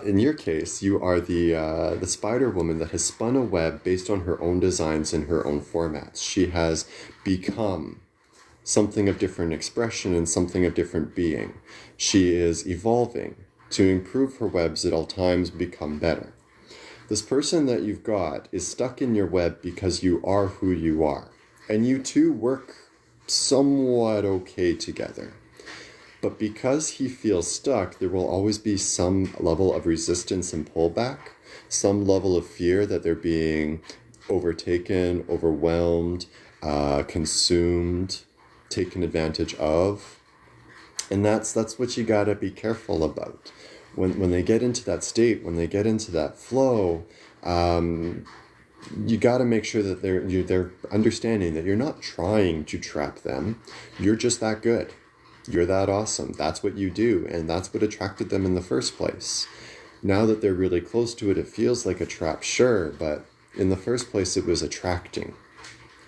in your case, you are the Spider Woman that has spun a web based on her own designs and her own formats. She has become something of different expression and something of different being. She is evolving to improve her webs at all times, become better. This person that you've got is stuck in your web because you are who you are. And you two work somewhat okay together. But because he feels stuck, there will always be some level of resistance and pullback, some level of fear that they're being overtaken, overwhelmed, consumed. taken advantage of. And that's what you gotta be careful about. When they get into that state, when they get into that flow, you got to make sure that they're understanding that you're not trying to trap them. You're just that good. You're that awesome. That's what you do, and that's what attracted them in the first place. Now that they're really close to it, it feels like a trap, sure, but in the first place, it was attracting.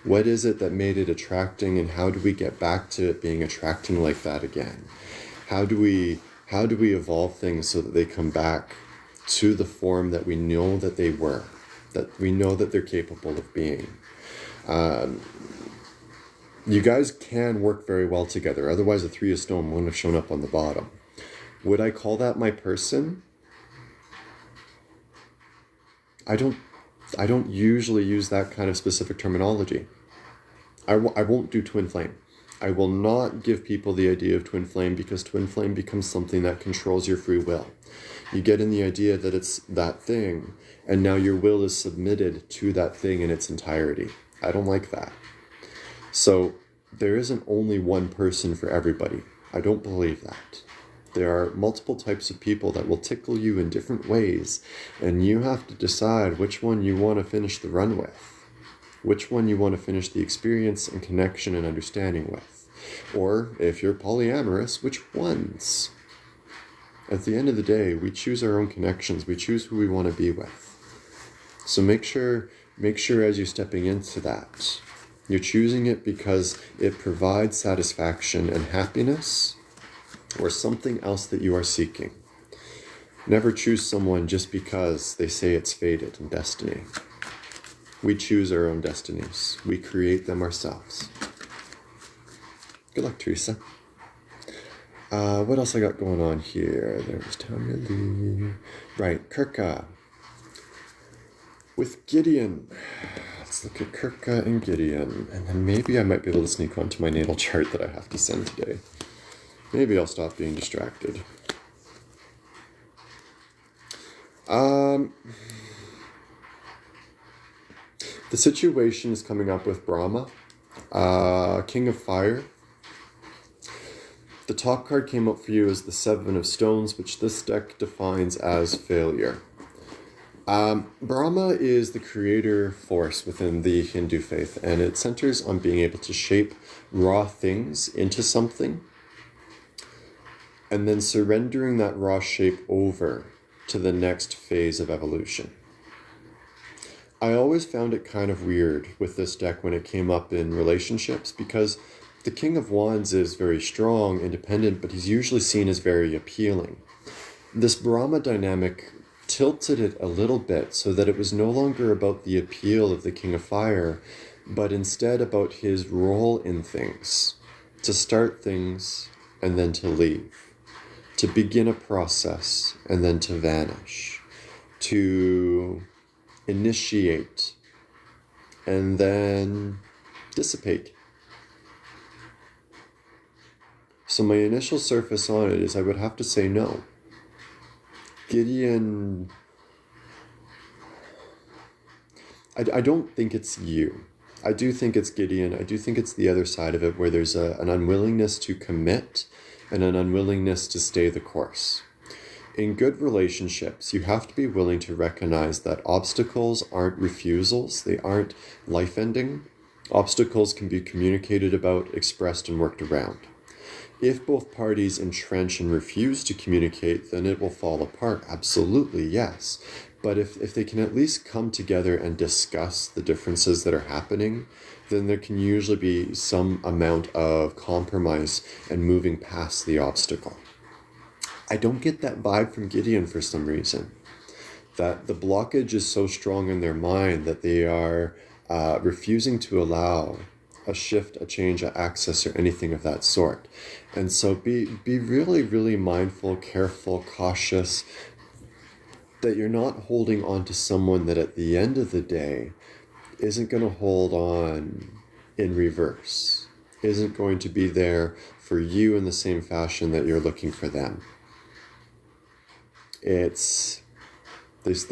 What is it that made it attracting, and how do we get back to it being attracting like that again? How do we evolve things so that they come back to the form that we know that they were, that we know that they're capable of being? You guys can work very well together. Otherwise, the Three of Stone wouldn't have shown up on the bottom. Would I call that my person? I don't usually use that kind of specific terminology. I won't do twin flame. I will not give people the idea of twin flame, because twin flame becomes something that controls your free will. You get in the idea that it's that thing, and now your will is submitted to that thing in its entirety. I don't like that. So there isn't only one person for everybody. I don't believe that. There are multiple types of people that will tickle you in different ways, and you have to decide which one you want to finish the run with, which one you want to finish the experience and connection and understanding with. Or, if you're polyamorous, which ones? At the end of the day, we choose our own connections. We choose who we want to be with. So make sure as you're stepping into that, you're choosing it because it provides satisfaction and happiness, or something else that you are seeking. Never choose someone just because they say it's fated and destiny. We choose our own destinies. We create them ourselves. Good luck, Teresa. What else I got going on here? There was Tanya Lee. Right, Kirka. With Gideon. Let's look at Kirka and Gideon. And then maybe I might be able to sneak onto my natal chart that I have to send today. Maybe I'll stop being distracted. The situation is coming up with Brahma, King of Fire. The top card came up for you as the Seven of Stones, which this deck defines as failure. Brahma is the creator force within the Hindu faith, and it centers on being able to shape raw things into something, and then surrendering that raw shape over to the next phase of evolution. I always found it kind of weird with this deck when it came up in relationships, because the King of Wands is very strong, independent, but he's usually seen as very appealing. This Brahma dynamic tilted it a little bit so that it was no longer about the appeal of the King of Fire, but instead about his role in things, to start things and then to leave, to begin a process and then to vanish, to initiate and then dissipate. So my initial surface on it is I would have to say no. Gideon, I don't think it's you. I do think it's Gideon. I do think it's the other side of it, where there's an unwillingness to commit and an unwillingness to stay the course. In good relationships, you have to be willing to recognize that obstacles aren't refusals. They aren't life-ending. Obstacles can be communicated about, expressed, and worked around. If both parties entrench and refuse to communicate, then it will fall apart. Absolutely, yes. But if they can at least come together and discuss the differences that are happening, then there can usually be some amount of compromise and moving past the obstacle. I don't get that vibe from Gideon for some reason. That the blockage is so strong in their mind that they are refusing to allow a shift, a change, an access, or anything of that sort. And so be really, really mindful, careful, cautious, that you're not holding on to someone that at the end of the day isn't going to hold on in reverse, isn't going to be there for you in the same fashion that you're looking for them. There's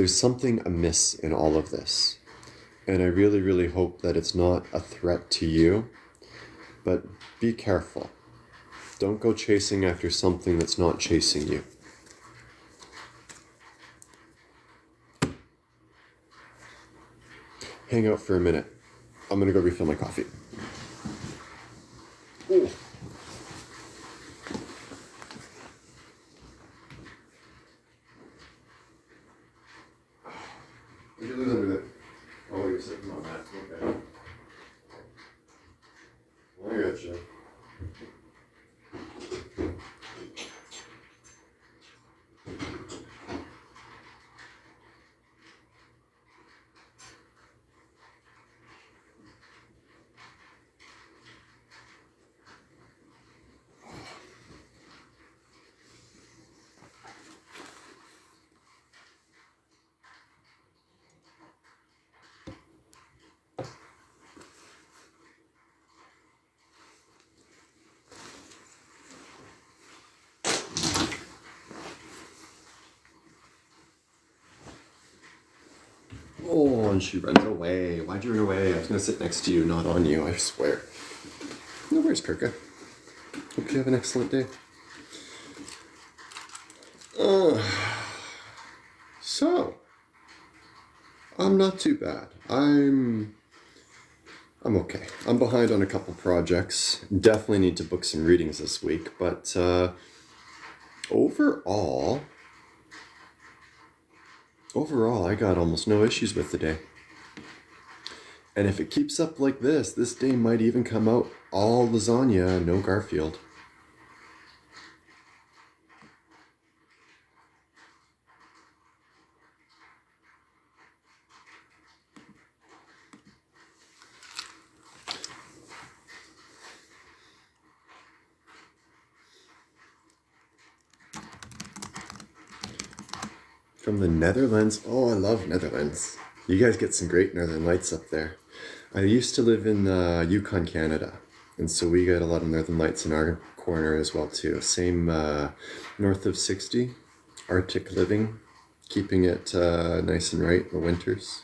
something amiss in all of this. And I really, really hope that it's not a threat to you, but be careful. Don't go chasing after something that's not chasing you. Hang out for a minute. I'm gonna go refill my coffee. Ooh. What did you lose under there? Oh, you're sitting on that. Okay. I gotcha. Oh, and she runs away. Why'd you run away? I was gonna sit next to you, not on you, I swear. No worries, Kirka. Hope you have an excellent day. So, I'm not too bad. I'm okay. I'm behind on a couple projects. Definitely need to book some readings this week, but overall, I got almost no issues with the day. And if it keeps up like this day might even come out all lasagna, no Garfield. From the Netherlands. Oh, I love Netherlands. You guys get some great Northern Lights up there. I used to live in Yukon, Canada, and so we get a lot of Northern Lights in our corner as well too. Same north of 60, Arctic living, keeping it nice and right in the winters.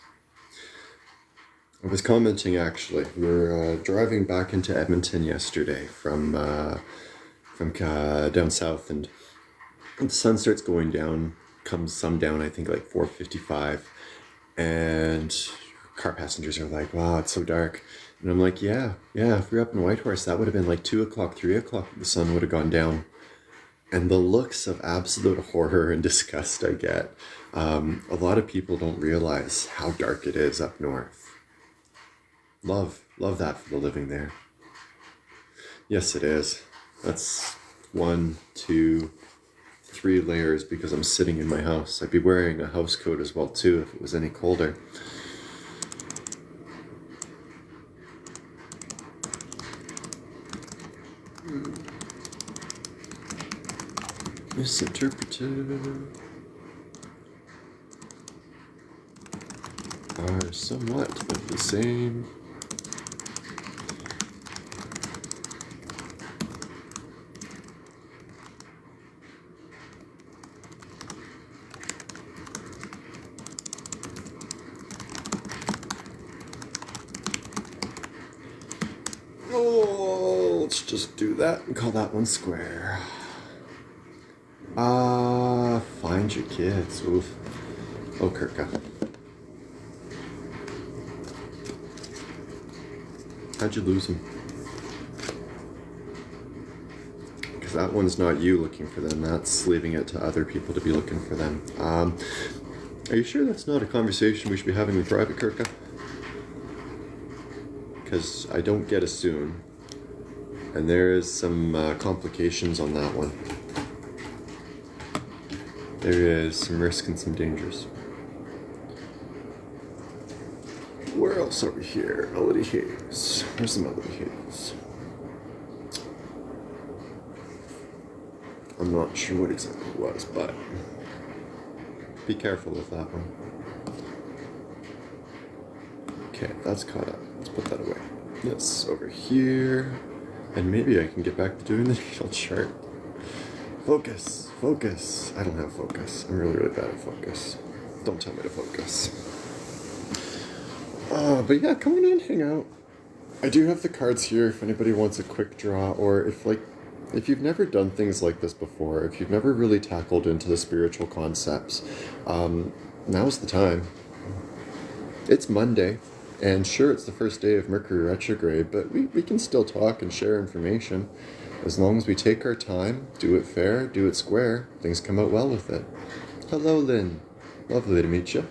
I was commenting actually. We were driving back into Edmonton yesterday from down south, and the sun starts going down. Comes sundown, I think like 4:55, and car passengers are like, wow, it's so dark. And I'm like, yeah, if we were up in Whitehorse, that would have been like 2 o'clock, 3 o'clock, the sun would have gone down. And the looks of absolute horror and disgust I get, a lot of people don't realize how dark it is up north. Love that for the living there. Yes, it is. That's 1, 2, 3 layers because I'm sitting in my house. I'd be wearing a house coat as well too if it was any colder. Misinterpreted are somewhat of the same. Oh, let's just do that and call that one square. Find your kids. Oof. Oh, Kirka. How'd you lose them? Because that one's not you looking for them. That's leaving it to other people to be looking for them. Are you sure that's not a conversation we should be having in private, Kirka? Because I don't get a soon. And there is some complications on that one. There is some risk and some dangers. Where else over here? Melody Hayes. Where's the Melody Hayes? I'm not sure what exactly it was, but be careful with that one. Okay, that's caught up. Let's put that away. Yes, over here. And maybe I can get back to doing the natal chart. Focus. I don't have focus. I'm really bad at focus. Don't tell me to focus. But yeah, come on in, hang out. I do have the cards here if anybody wants a quick draw, or if you've never done things like this before, if you've never really tackled into the spiritual concepts, now's the time. It's Monday, and sure, it's the first day of Mercury retrograde, but we can still talk and share information. As long as we take our time, do it fair, do it square, things come out well with it. Hello, Lynn. Lovely to meet you.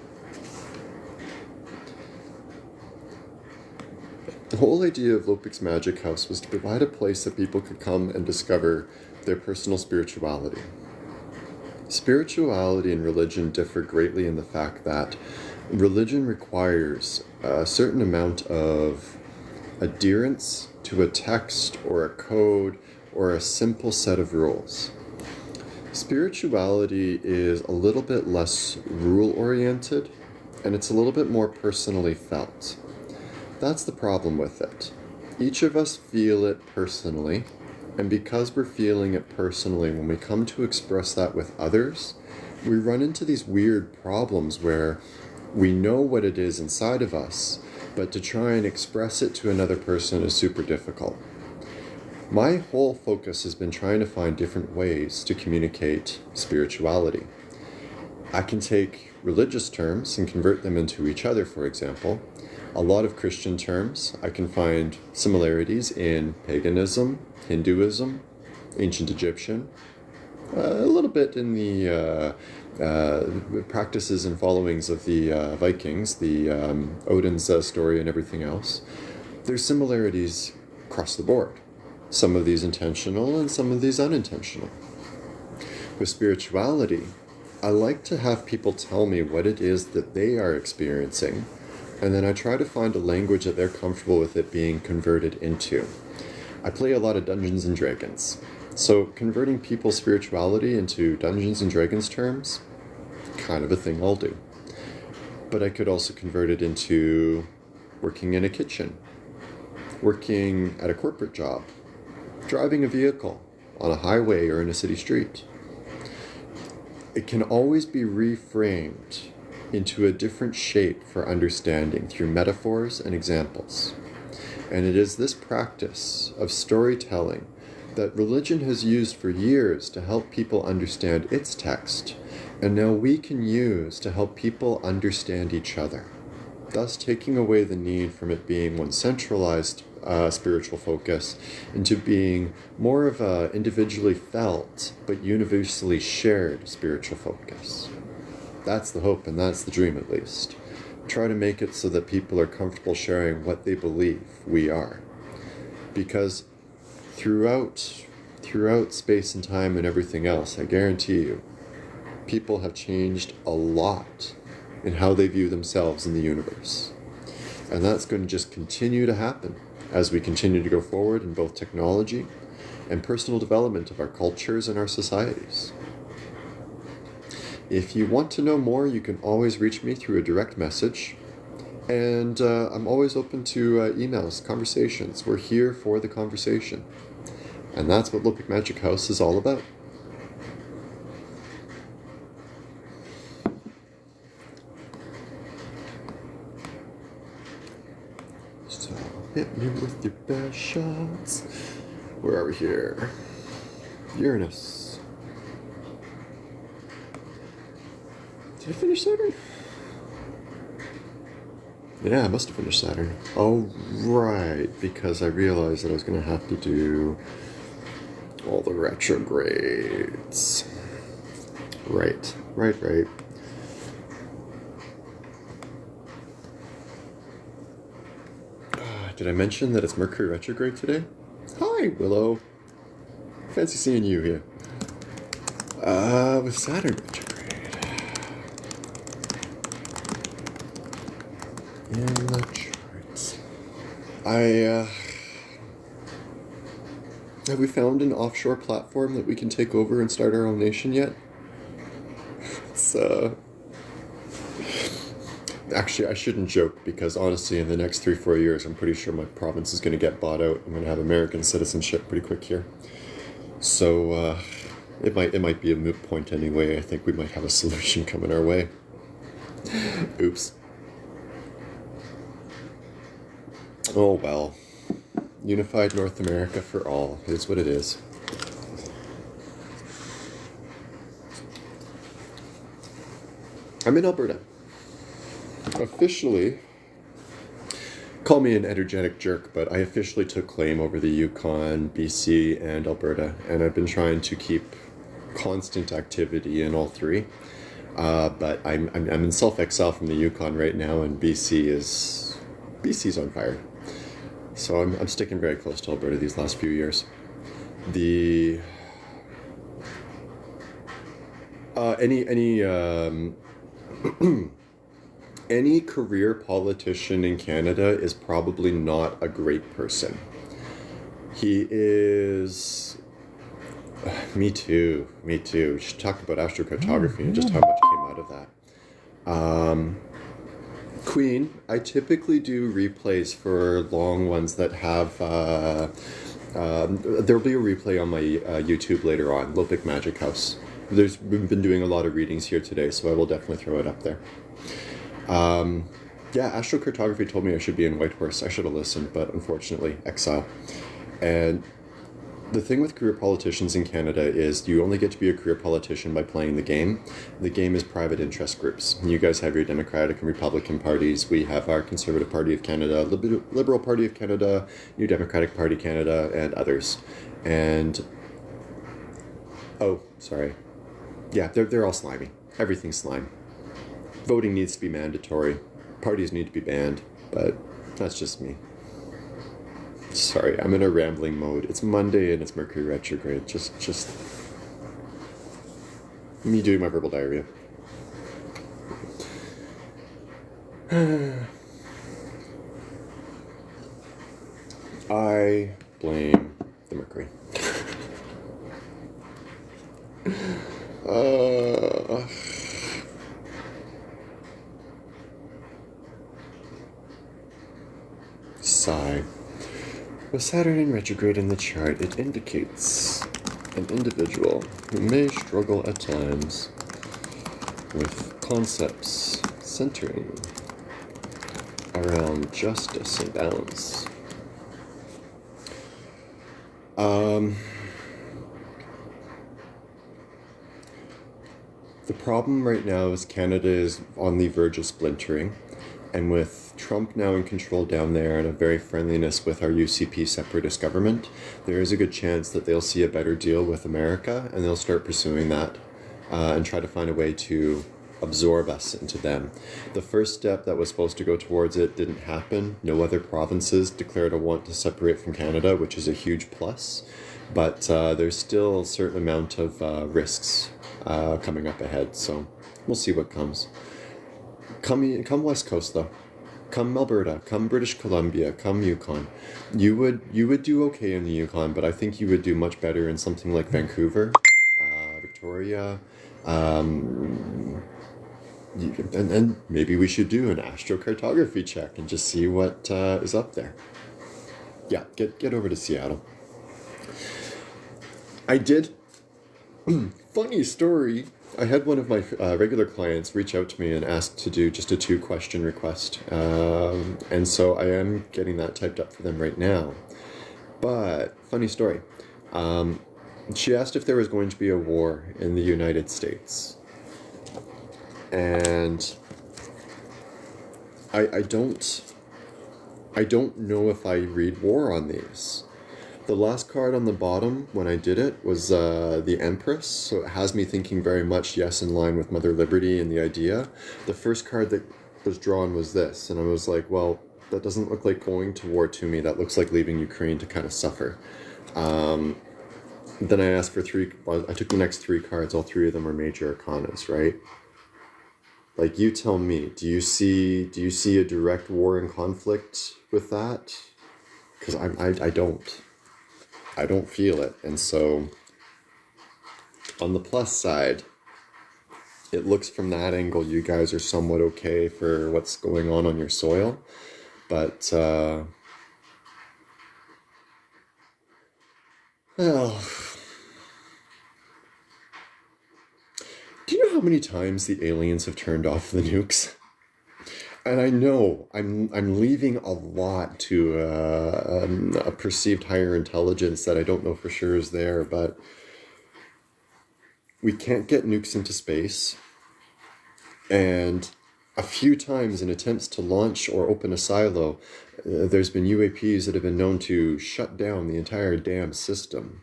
The whole idea of Lopik's Magic House was to provide a place that people could come and discover their personal spirituality. Spirituality and religion differ greatly in the fact that religion requires a certain amount of adherence to a text or a code or a simple set of rules. Spirituality is a little bit less rule-oriented, and it's a little bit more personally felt. That's the problem with it. Each of us feel it personally, and because we're feeling it personally, when we come to express that with others, we run into these weird problems where we know what it is inside of us, but to try and express it to another person is super difficult. My whole focus has been trying to find different ways to communicate spirituality. I can take religious terms and convert them into each other, for example. A lot of Christian terms, I can find similarities in paganism, Hinduism, ancient Egyptian, a little bit in the practices and followings of the Vikings, the Odin's story and everything else. There's similarities across the board. Some of these intentional and some of these unintentional. With spirituality, I like to have people tell me what it is that they are experiencing, and then I try to find a language that they're comfortable with it being converted into. I play a lot of Dungeons and Dragons, so converting people's spirituality into Dungeons and Dragons terms, kind of a thing I'll do. But I could also convert it into working in a kitchen, working at a corporate job, driving a vehicle on a highway or in a city street. It can always be reframed into a different shape for understanding through metaphors and examples. And it is this practice of storytelling that religion has used for years to help people understand its text, and now we can use to help people understand each other, thus taking away the need from it being one centralized spiritual focus into being more of a individually felt but universally shared spiritual focus. That's the hope, and that's the dream, at least. Try to make it so that people are comfortable sharing what they believe we are. Because throughout space and time and everything else, I guarantee you, people have changed a lot in how they view themselves in the universe. And that's going to just continue to happen as we continue to go forward in both technology and personal development of our cultures and our societies. If you want to know more, you can always reach me through a direct message. And I'm always open to emails, conversations. We're here for the conversation. And that's what Lopik Magic House is all about. So, hit me with your best shots. Where are we here? Uranus. Did I finish Saturn? Yeah, I must have finished Saturn. Oh, right, because I realized that I was going to have to do all the retrogrades. Right. Did I mention that it's Mercury retrograde today? Hi, Willow. Fancy seeing you here. With Saturn retrograde. In the charts. Have we found an offshore platform that we can take over and start our own nation yet? It's, actually, I shouldn't joke, because honestly, in the next 3-4 years, I'm pretty sure my province is going to get bought out. I'm going to have American citizenship pretty quick here. So, it might be a moot point anyway. I think we might have a solution coming our way. Oops. Oh well. Unified North America for all is what it is. I'm in Alberta. Officially, call me an energetic jerk, but I officially took claim over the Yukon, BC, and Alberta, and I've been trying to keep constant activity in all three. But I'm in self-exile from the Yukon right now, and BC's on fire. So I'm sticking very close to Alberta these last few years. The any career politician in Canada is probably not a great person. He is. Me too. Me too. We should talk about astrocartography and just how much came out of that. Queen, I typically do replays for long ones that have. There'll be a replay on my YouTube later on, Lopic Magic House. We've been doing a lot of readings here today, so I will definitely throw it up there. Yeah, astrocartography told me I should be in Whitehorse. I should have listened, but unfortunately, exile. And the thing with career politicians in Canada is you only get to be a career politician by playing the game. The game is private interest groups. You guys have your Democratic and Republican parties. We have our Conservative Party of Canada, Liberal Party of Canada, New Democratic Party Canada, and others. And, oh, sorry. Yeah, they're all slimy. Everything's slime. Voting needs to be mandatory. Parties need to be banned, but that's just me. Sorry, I'm in a rambling mode. It's Monday and it's Mercury retrograde. Just me doing my verbal diarrhea. I blame the Mercury. Sigh. With Saturn in retrograde in the chart, it indicates an individual who may struggle at times with concepts centering around justice and balance. The problem right now is Canada is on the verge of splintering, and with Trump now in control down there and a very friendliness with our UCP separatist government, there is a good chance that they'll see a better deal with America and they'll start pursuing that and try to find a way to absorb us into them. The first step that was supposed to go towards it didn't happen. No other provinces declared a want to separate from Canada, which is a huge plus, but there's still a certain amount of risks coming up ahead, so we'll see what comes. Come West Coast though. Come Alberta, come British Columbia, come Yukon. You would do okay in the Yukon, but I think you would do much better in something like Vancouver, Victoria, and maybe we should do an astrocartography check and just see what is up there. Yeah, get over to Seattle. I did. Funny story. I had one of my regular clients reach out to me and ask to do just a 2-question request. And so I am getting that typed up for them right now. But, funny story. She asked if there was going to be a war in the United States. And I don't know if I read war on these. The last card on the bottom, when I did it, was the Empress, so it has me thinking very much, yes, in line with Mother Liberty and the idea. The first card that was drawn was this, and I was like, well, that doesn't look like going to war to me, that looks like leaving Ukraine to kind of suffer. Then I asked for I took the next 3 cards, all 3 of them are major arcanas, right? Like, you tell me, do you see a direct war and conflict with that? Because I don't. I don't feel it. And so, on the plus side, it looks from that angle you guys are somewhat okay for what's going on your soil. But, well, do you know how many times the aliens have turned off the nukes? And I know I'm leaving a lot to a perceived higher intelligence that I don't know for sure is there, but we can't get nukes into space. And a few times in attempts to launch or open a silo, there's been UAPs that have been known to shut down the entire damn system.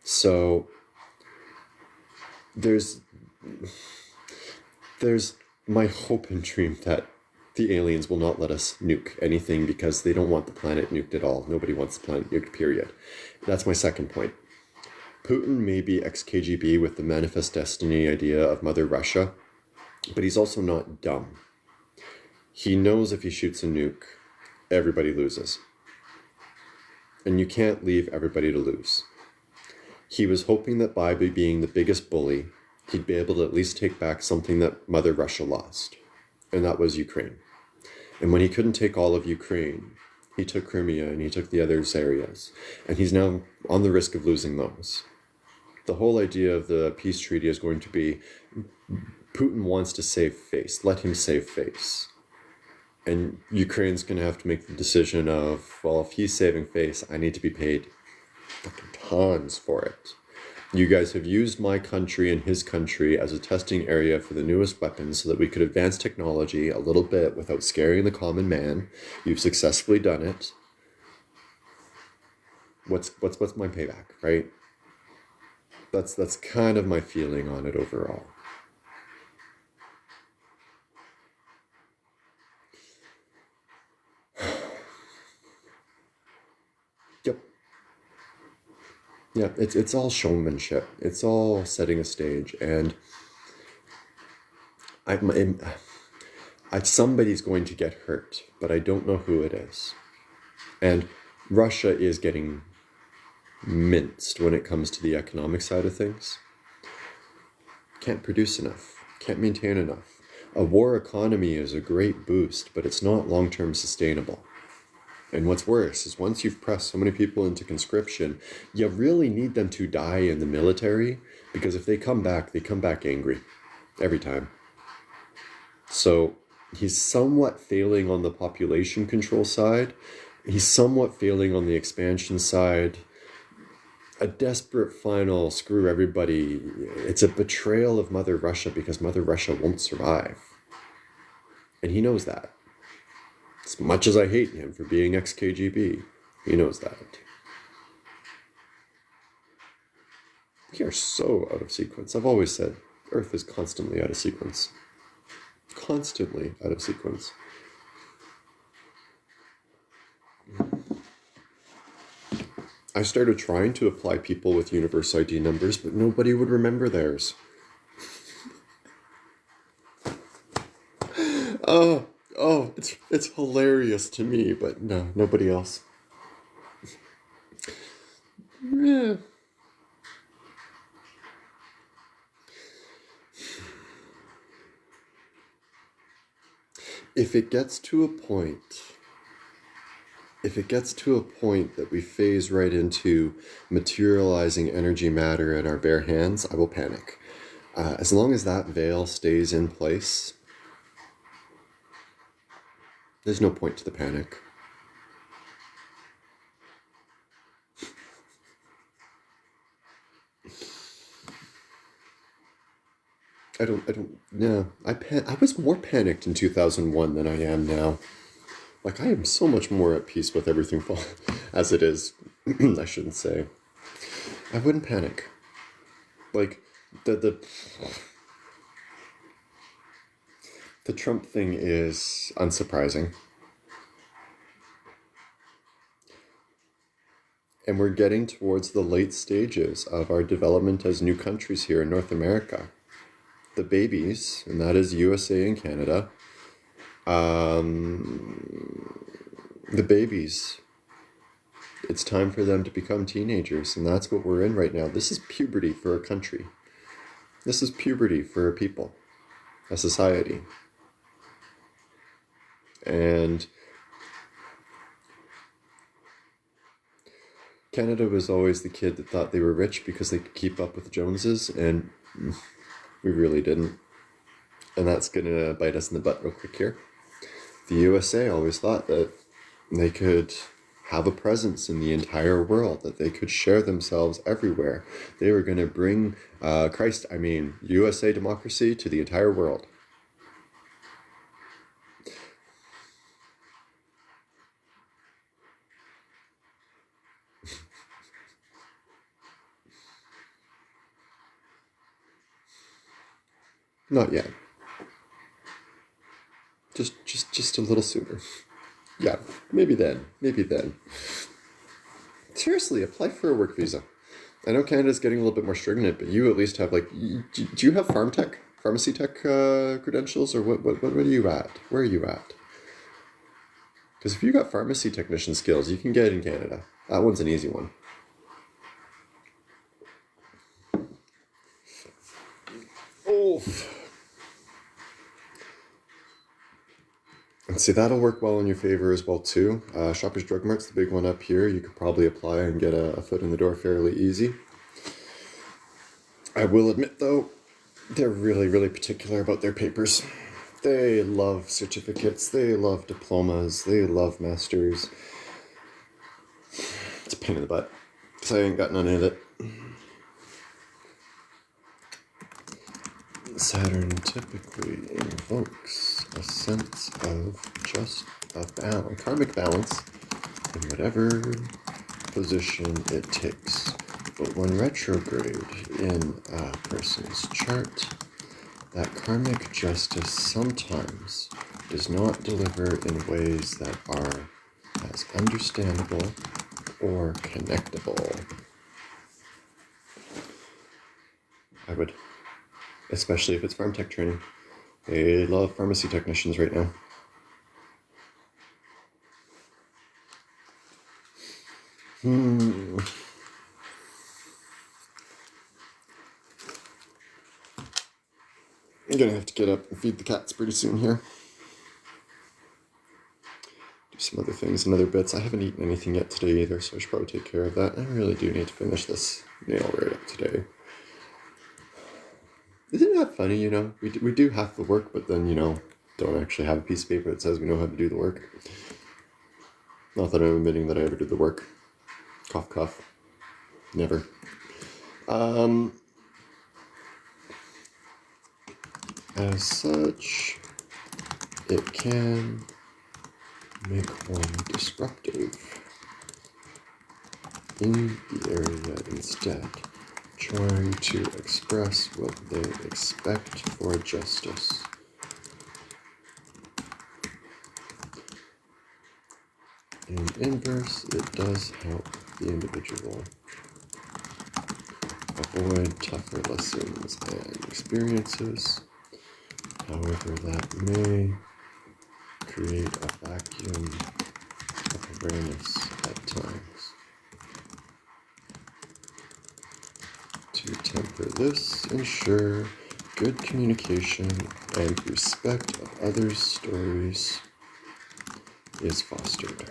So there's there's my hope and dream that the aliens will not let us nuke anything because they don't want the planet nuked at all. Nobody wants the planet nuked, period. That's my second point. Putin may be ex-KGB with the manifest destiny idea of Mother Russia, but he's also not dumb. He knows if he shoots a nuke, everybody loses. And you can't leave everybody to lose. He was hoping that by being the biggest bully, he'd be able to at least take back something that Mother Russia lost, and that was Ukraine. And when he couldn't take all of Ukraine, he took Crimea and he took the other areas, and he's now on the risk of losing those. The whole idea of the peace treaty is going to be Putin wants to save face, let him save face. And Ukraine's going to have to make the decision of, well, if he's saving face, I need to be paid fucking tons for it. You guys have used my country and his country as a testing area for the newest weapons so that we could advance technology a little bit without scaring the common man. You've successfully done it. What's my payback, right? That's kind of my feeling on it overall. Yep. Yeah, it's all showmanship. It's all setting a stage, and somebody's going to get hurt, but I don't know who it is. And Russia is getting minced when it comes to the economic side of things. Can't produce enough, can't maintain enough. A war economy is a great boost, but it's not long-term sustainable. And what's worse is once you've pressed so many people into conscription, you really need them to die in the military, because if they come back angry every time. So he's somewhat failing on the population control side. He's somewhat failing on the expansion side. A desperate final screw everybody. It's a betrayal of Mother Russia because Mother Russia won't survive. And he knows that. As much as I hate him for being ex-KGB, he knows that. We are so out of sequence. I've always said Earth is constantly out of sequence. Constantly out of sequence. I started trying to apply people with universe ID numbers, but nobody would remember theirs. Oh, it's hilarious to me, but no, nobody else. Yeah. If it gets to a point that we phase right into materializing energy matter in our bare hands, I will panic. As long as that veil stays in place, there's no point to the panic. I was more panicked in 2001 than I am now. Like, I am so much more at peace with everything as it is. I shouldn't say. I wouldn't panic. Like, the Trump thing is unsurprising. And we're getting towards the late stages of our development as new countries here in North America. The babies, and that is USA and Canada, the babies, it's time for them to become teenagers, and that's what we're in right now. This is puberty for a country. This is puberty for a people, a society. And Canada was always the kid that thought they were rich because they could keep up with the Joneses, and we really didn't. And that's going to bite us in the butt real quick here. The USA always thought that they could have a presence in the entire world, that they could share themselves everywhere. They were going to bring USA democracy to the entire world. Not yet. Just a little sooner. Yeah, maybe then. Seriously, apply for a work visa. I know Canada's getting a little bit more stringent, but you at least have do you have pharmacy tech credentials, or what are you at? Where are you at? Because if you got pharmacy technician skills, you can get in Canada. That one's an easy one. Oh. And see, that'll work well in your favor as well too. Shoppers Drug Mart's the big one up here. You could probably apply and get a foot in the door fairly easy. I will admit though, they're really, really particular about their papers. They love certificates, they love diplomas, they love masters. It's a pain in the butt, because I ain't got none of it. Saturn typically invokes a sense of karmic balance in whatever position it takes. But when retrograde in a person's chart, that karmic justice sometimes does not deliver in ways that are as understandable or connectable. I would. Especially if it's pharm tech training. They love pharmacy technicians right now. I'm gonna have to get up and feed the cats pretty soon here. Do some other things and other bits. I haven't eaten anything yet today either, so I should probably take care of that. I really do need to finish this nail right up today. Isn't that funny, We do half the work, but then, don't actually have a piece of paper that says we know how to do the work. Not that I'm admitting that I ever did the work. Cough, cough. Never. As such, it can make one disruptive in the area instead, trying to express what they expect for justice. In inverse, it does help the individual avoid tougher lessons and experiences. However, that may create a vacuum of awareness at times. To temper this, ensure good communication and respect of others' stories is fostered.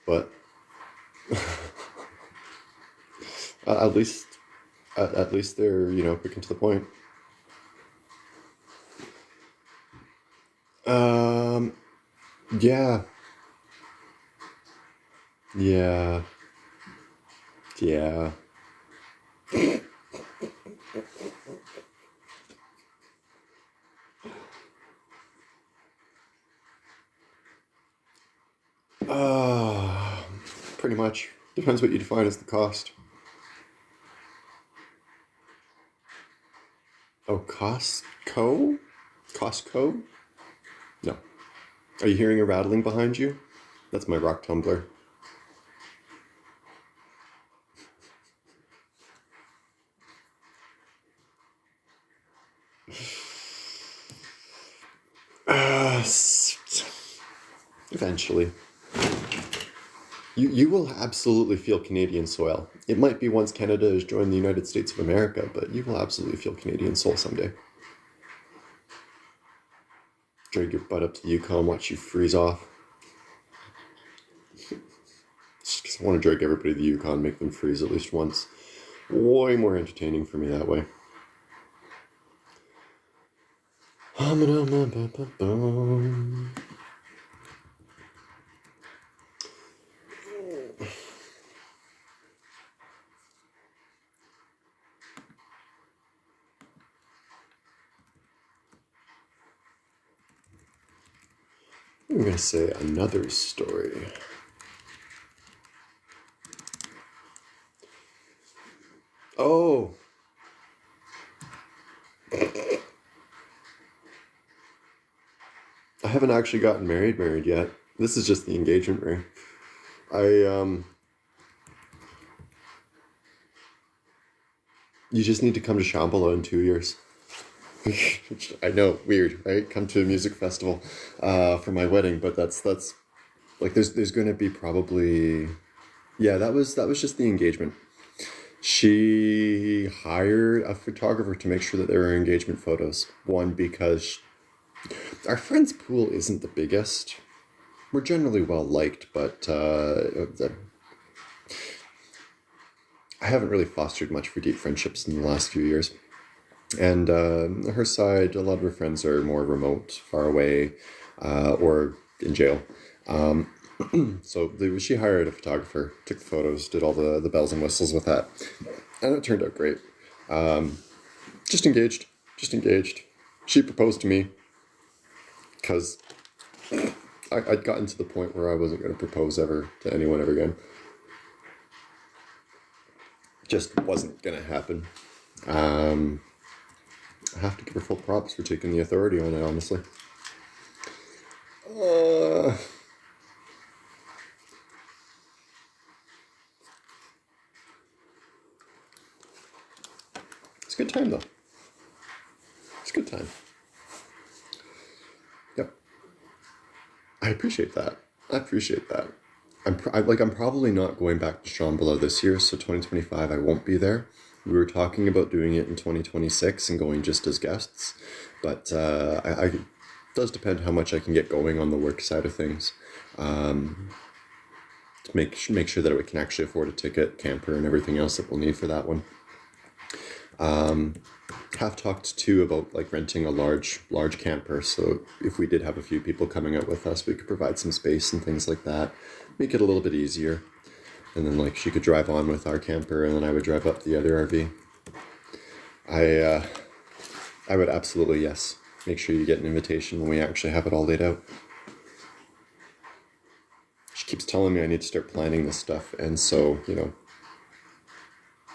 But at least they're quick to the point. Yeah. Pretty much. Depends what you define as the cost. Oh, Costco? Costco? No. Are you hearing a rattling behind you? That's my rock tumbler. Eventually. You will absolutely feel Canadian soil. It might be once Canada has joined the United States of America, but you will absolutely feel Canadian soil someday. Drag your butt up to the Yukon, watch you freeze off. Just 'cause I want to drag everybody to the Yukon, make them freeze at least once. Way more entertaining for me that way. I'm going to say another story. Oh. I haven't actually gotten married yet. This is just the engagement ring. You just need to come to Shambhala in 2 years. I know, weird, right? Come to a music festival for my wedding, but that's like there's going to be probably, yeah, that was just the engagement. She hired a photographer to make sure that there were engagement photos. One, because our friend's pool isn't the biggest. We're generally well liked, but I haven't really fostered much for deep friendships in the last few years. And her side, a lot of her friends are more remote, far away, or in jail. So she hired a photographer, took the photos, did all the bells and whistles with that. And it turned out great. Just engaged. She proposed to me because I'd gotten to the point where I wasn't going to propose ever to anyone ever again. Just wasn't going to happen. I have to give her full props for taking the authority on it, honestly. It's a good time, though. It's a good time. Yep. I appreciate that. I'm probably not going back to Shambhala this year, so 2025 I won't be there. We were talking about doing it in 2026 and going just as guests, but it does depend how much I can get going on the work side of things. To make sure that we can actually afford a ticket, camper, and everything else that we'll need for that one. Have talked too about like renting a large camper, so if we did have a few people coming out with us, we could provide some space and things like that, make it a little bit easier. And then like she could drive on with our camper and then I would drive up the other RV. I would absolutely, yes, make sure you get an invitation when we actually have it all laid out. She keeps telling me I need to start planning this stuff, and so,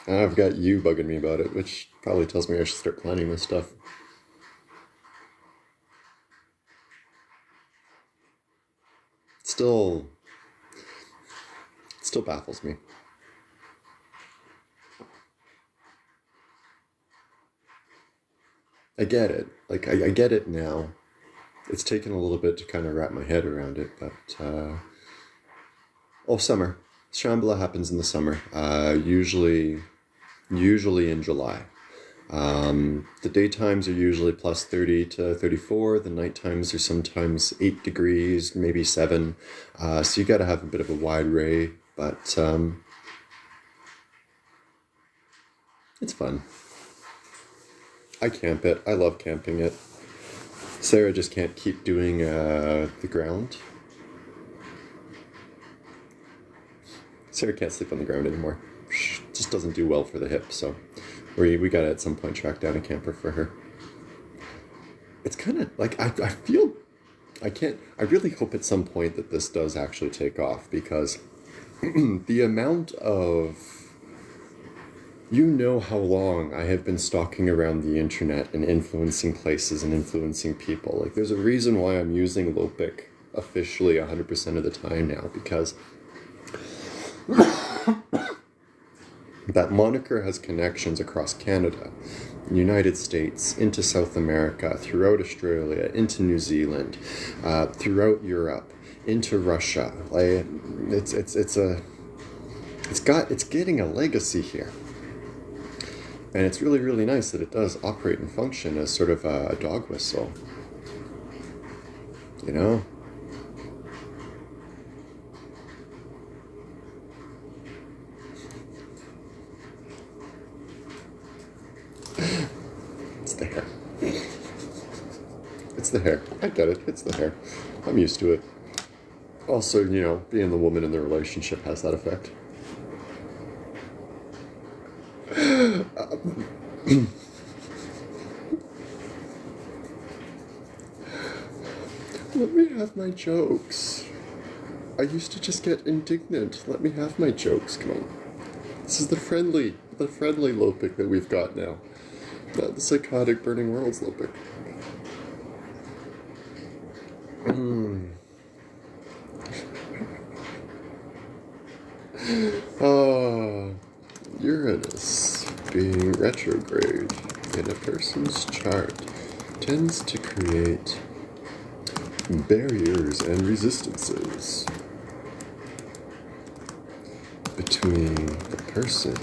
I've got you bugging me about it, which probably tells me I should start planning this stuff. Still baffles me. I get it. Like, I get it now. It's taken a little bit to kind of wrap my head around it, but, summer. Shambhala happens in the summer, usually in July. The daytimes are usually plus 30 to 34. The night times are sometimes 8 degrees, maybe 7. So you got to have a bit of a wide array, but it's fun. I camp it. I love camping it. Sarah just can't keep doing the ground. Sarah can't sleep on the ground anymore. Just doesn't do well for the hip, so we gotta at some point track down a camper for her. It's kind of like I really hope at some point that this does actually take off, because the amount of, how long I have been stalking around the internet and influencing places and influencing people. Like, there's a reason why I'm using Lopic officially 100% of the time now, because that moniker has connections across Canada, United States, into South America, throughout Australia, into New Zealand, throughout Europe, into Russia. Like, it's getting a legacy here. And it's really, really nice that it does operate and function as sort of a dog whistle. It's there. It's the hair. I get it. It's the hair. I'm used to it. Also, you know, being the woman in the relationship has that effect. Let me have my jokes. I used to just get indignant. Let me have my jokes. Come on. This is the friendly Lopik that we've got now. Not the psychotic Burning Worlds Lopik. Uranus being retrograde in a person's chart tends to create barriers and resistances between the person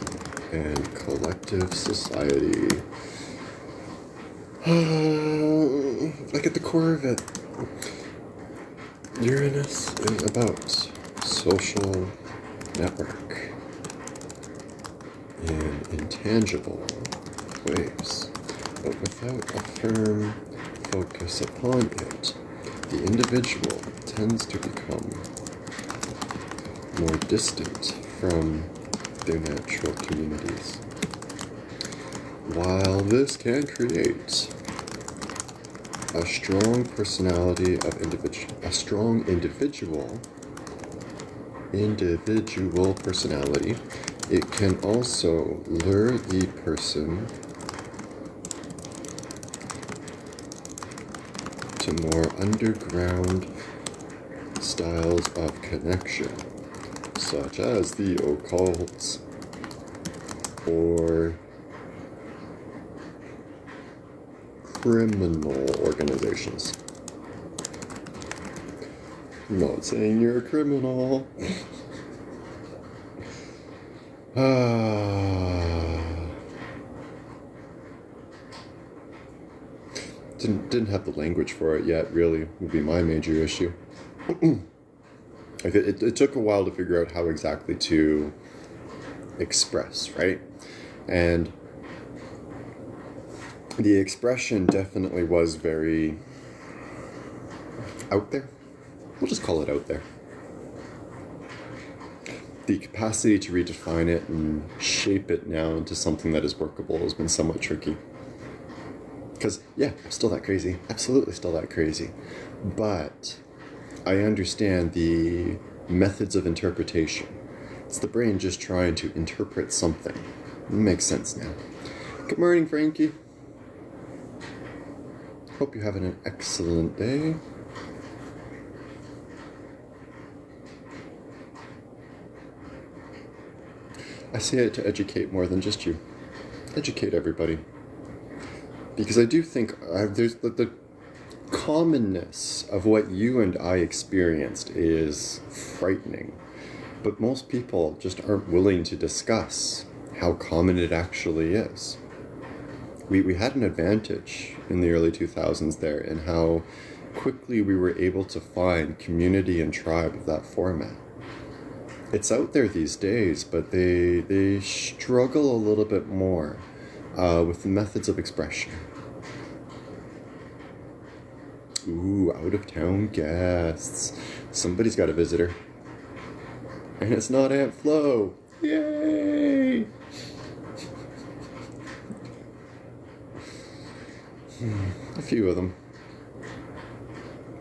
and collective society. Like at the core of it, Uranus is about social network in intangible ways, but without a firm focus upon it, the individual tends to become more distant from their natural communities. While this can create a strong personality of a strong individual personality, it can also lure the person to more underground styles of connection, such as the occult or criminal organizations. I'm not saying you're a criminal. Didn't have the language for it yet, really, would be my major issue. Like it took a while to figure out how exactly to express, right? And the expression definitely was very out there. We'll just call it out there. The capacity to redefine it and shape it now into something that is workable has been somewhat tricky. Because, yeah, I'm still that crazy. Absolutely still that crazy. But I understand the methods of interpretation. It's the brain just trying to interpret something. It makes sense now. Good morning, Frankie. Hope you're having an excellent day. I say it to educate more than just you. Educate everybody. Because I do think there's the commonness of what you and I experienced is frightening. But most people just aren't willing to discuss how common it actually is. We had an advantage in the early 2000s there in how quickly we were able to find community and tribe of that format. It's out there these days, but they struggle a little bit more with the methods of expression. Ooh, out-of-town guests. Somebody's got a visitor. And it's not Aunt Flo. Yay! A few of them.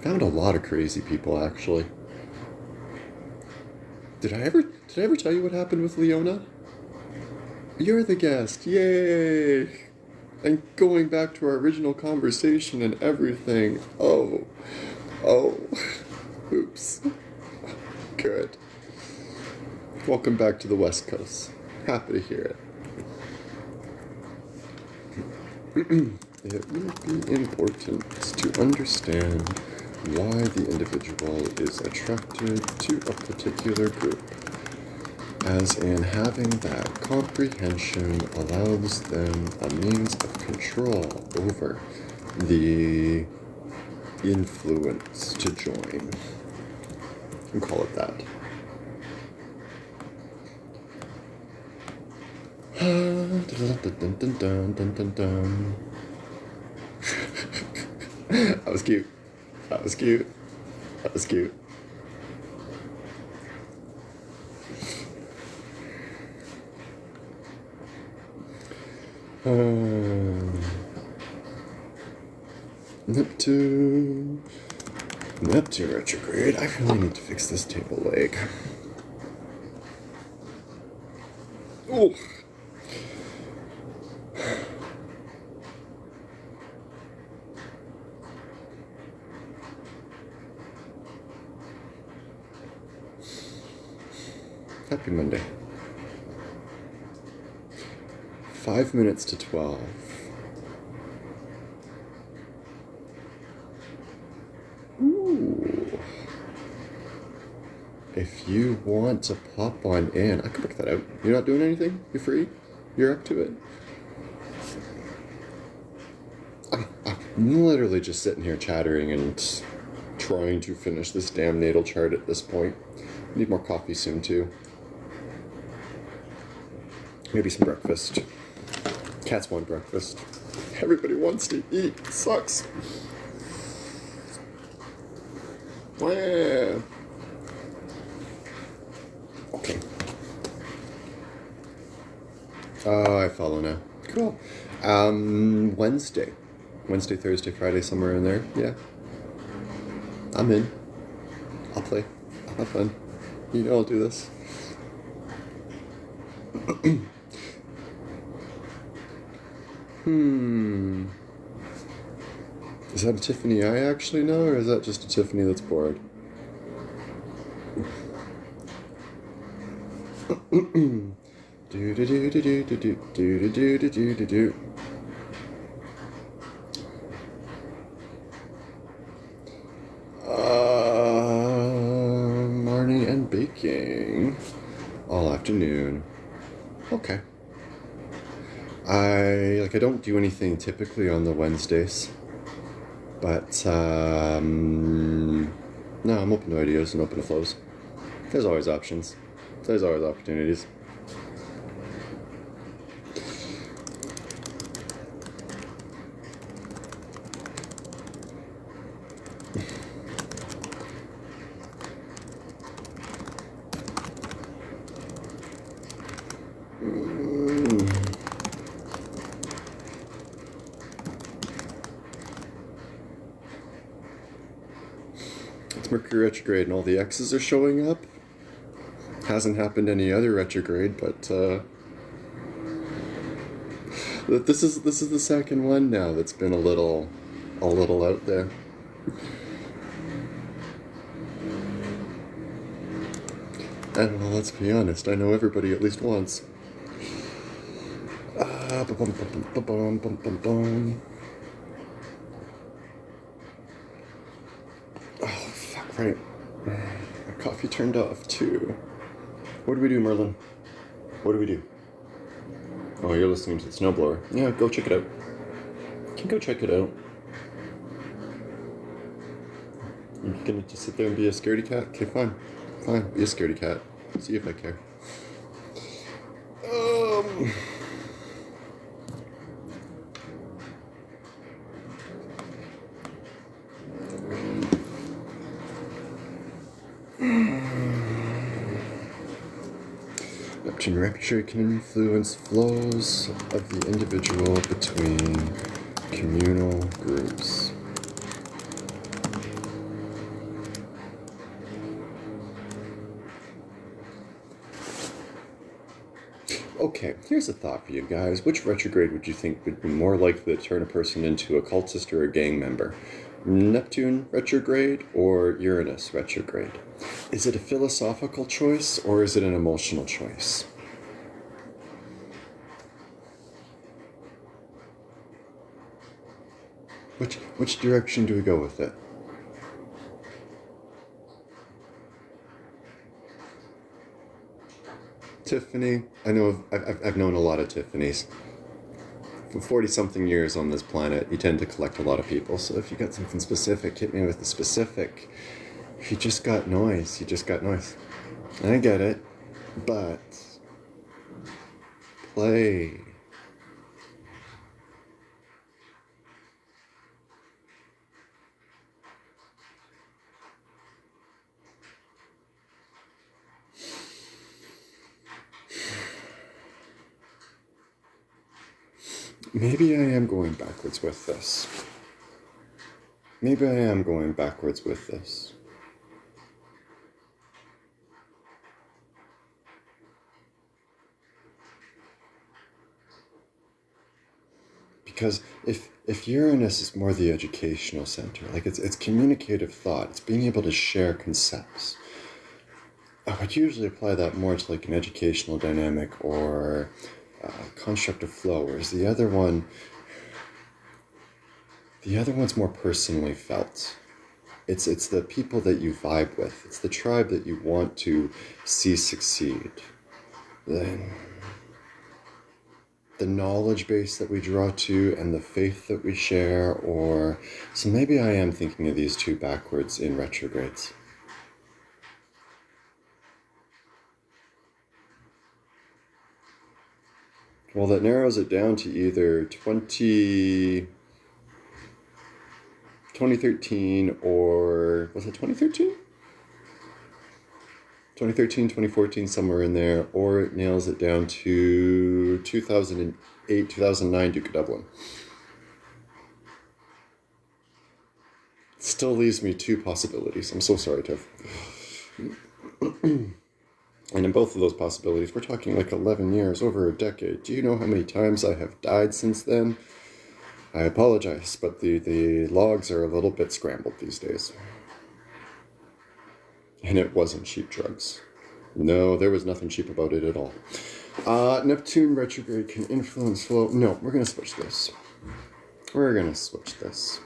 Found a lot of crazy people, actually. Did I ever tell you what happened with Leona? You're the guest. Yay! And going back to our original conversation and everything. Oh. Oops. Good. Welcome back to the West Coast. Happy to hear it. It will be important to understand why the individual is attracted to a particular group, as in having that comprehension allows them a means of control over the influence to join. We'll call it that. Dun, dun, dun, dun, dun, dun, dun. That was cute. That was cute. That was cute. Neptune. Neptune retrograde. I really need to fix this table leg. Oh. Happy Monday. 5 minutes to 12. Ooh. If you want to pop on in, I can work that out. You're not doing anything? You're free? You're up to it? I'm literally just sitting here chattering and trying to finish this damn natal chart at this point. Need more coffee soon too. Maybe some breakfast. Cats want breakfast. Everybody wants to eat. It sucks. Wow. Okay. Oh, I follow now. Cool. Wednesday. Wednesday, Thursday, Friday, somewhere in there. Yeah. I'm in. I'll play. I'll have fun. You know I'll do this. Is that a Tiffany I actually know, or is that just a Tiffany that's bored? Do do do do do do do do do do do do do. Morning and baking all afternoon. Okay. I don't do anything typically on the Wednesdays, but no, I'm open to ideas and open to flows. There's always options. There's always opportunities. It's Mercury retrograde and all the X's are showing up. Hasn't happened any other retrograde, but this is the second one now that's been a little out there. I don't know, let's be honest, I know everybody at least once. Oh, fuck, right. My coffee turned off, too. What do we do, Merlin? What do we do? Oh, you're listening to the snowblower. Yeah, go check it out. You can go check it out. You're gonna just sit there and be a scaredy cat? Okay, fine. Fine, be a scaredy cat. See if I care. Neptune retrograde can influence flows of the individual between communal groups. Okay, here's a thought for you guys. Which retrograde would you think would be more likely to turn a person into a cultist or a gang member? Neptune retrograde or Uranus retrograde? Is it a philosophical choice or is it an emotional choice? Which direction do we go with it? Tiffany, I know I've known a lot of Tiffany's. For 40-something years on this planet, you tend to collect a lot of people. So if you got something specific, hit me with the specific. If you just got noise, you just got noise. I get it, but play. maybe I am going backwards with this. Maybe I am going backwards with this. Because if Uranus is more the educational center, like it's communicative thought, it's being able to share concepts. I would usually apply that more to like an educational dynamic or construct of flow, whereas the other one's more personally felt. It's the people that you vibe with. It's the tribe that you want to see succeed. Then the knowledge base that we draw to and the faith that we share, or so maybe I am thinking of these two backwards in retrogrades. Well, that narrows it down to either 2013 or, was it 2013? 2013, 2014, somewhere in there, or it nails it down to 2008, 2009 Duke of Dublin. Still leaves me two possibilities. I'm so sorry, Tiff. And in both of those possibilities, we're talking like 11 years, over a decade. Do you know how many times I have died since then? I apologize, but the logs are a little bit scrambled these days. And it wasn't cheap drugs. No, there was nothing cheap about it at all. Neptune retrograde can influence flow. No, we're going to switch this. We're going to switch this.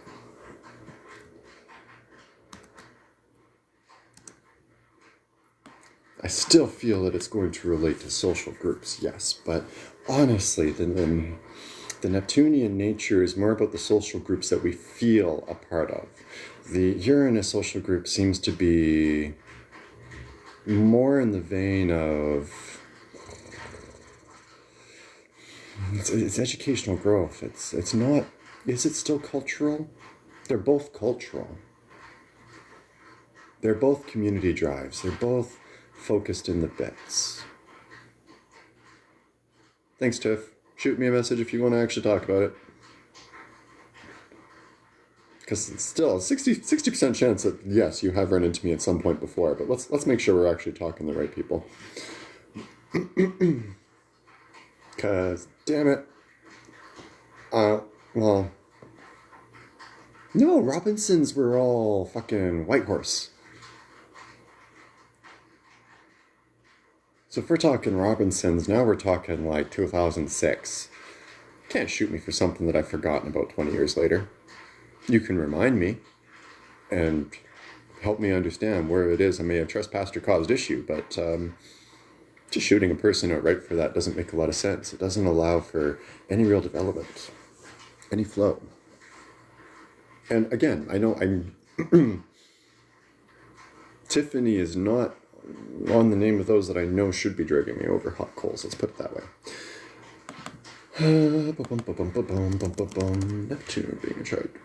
I still feel that it's going to relate to social groups, yes, but honestly, the Neptunian nature is more about the social groups that we feel a part of. The Uranus social group seems to be more in the vein of it's educational growth. It's not. Is it still cultural? They're both cultural. They're both community drives. They're both focused in the bits. Thanks, Tiff. Shoot me a message if you want to actually talk about it. Because it's still a 60% chance that, yes, you have run into me at some point before, but let's make sure we're actually talking to the right people. Because, damn it. Well, no, Robinsons were all fucking Whitehorse. So if we're talking Robinsons, now we're talking like 2006. Can't shoot me for something that I've forgotten about 20 years later. You can remind me and help me understand where it is I may have trespassed or caused issue, but just shooting a person outright for that doesn't make a lot of sense. It doesn't allow for any real development, any flow. And again, I know Tiffany is not on the name of those that I know should be dragging me over hot coals. Let's put it that way. Neptune being attracted.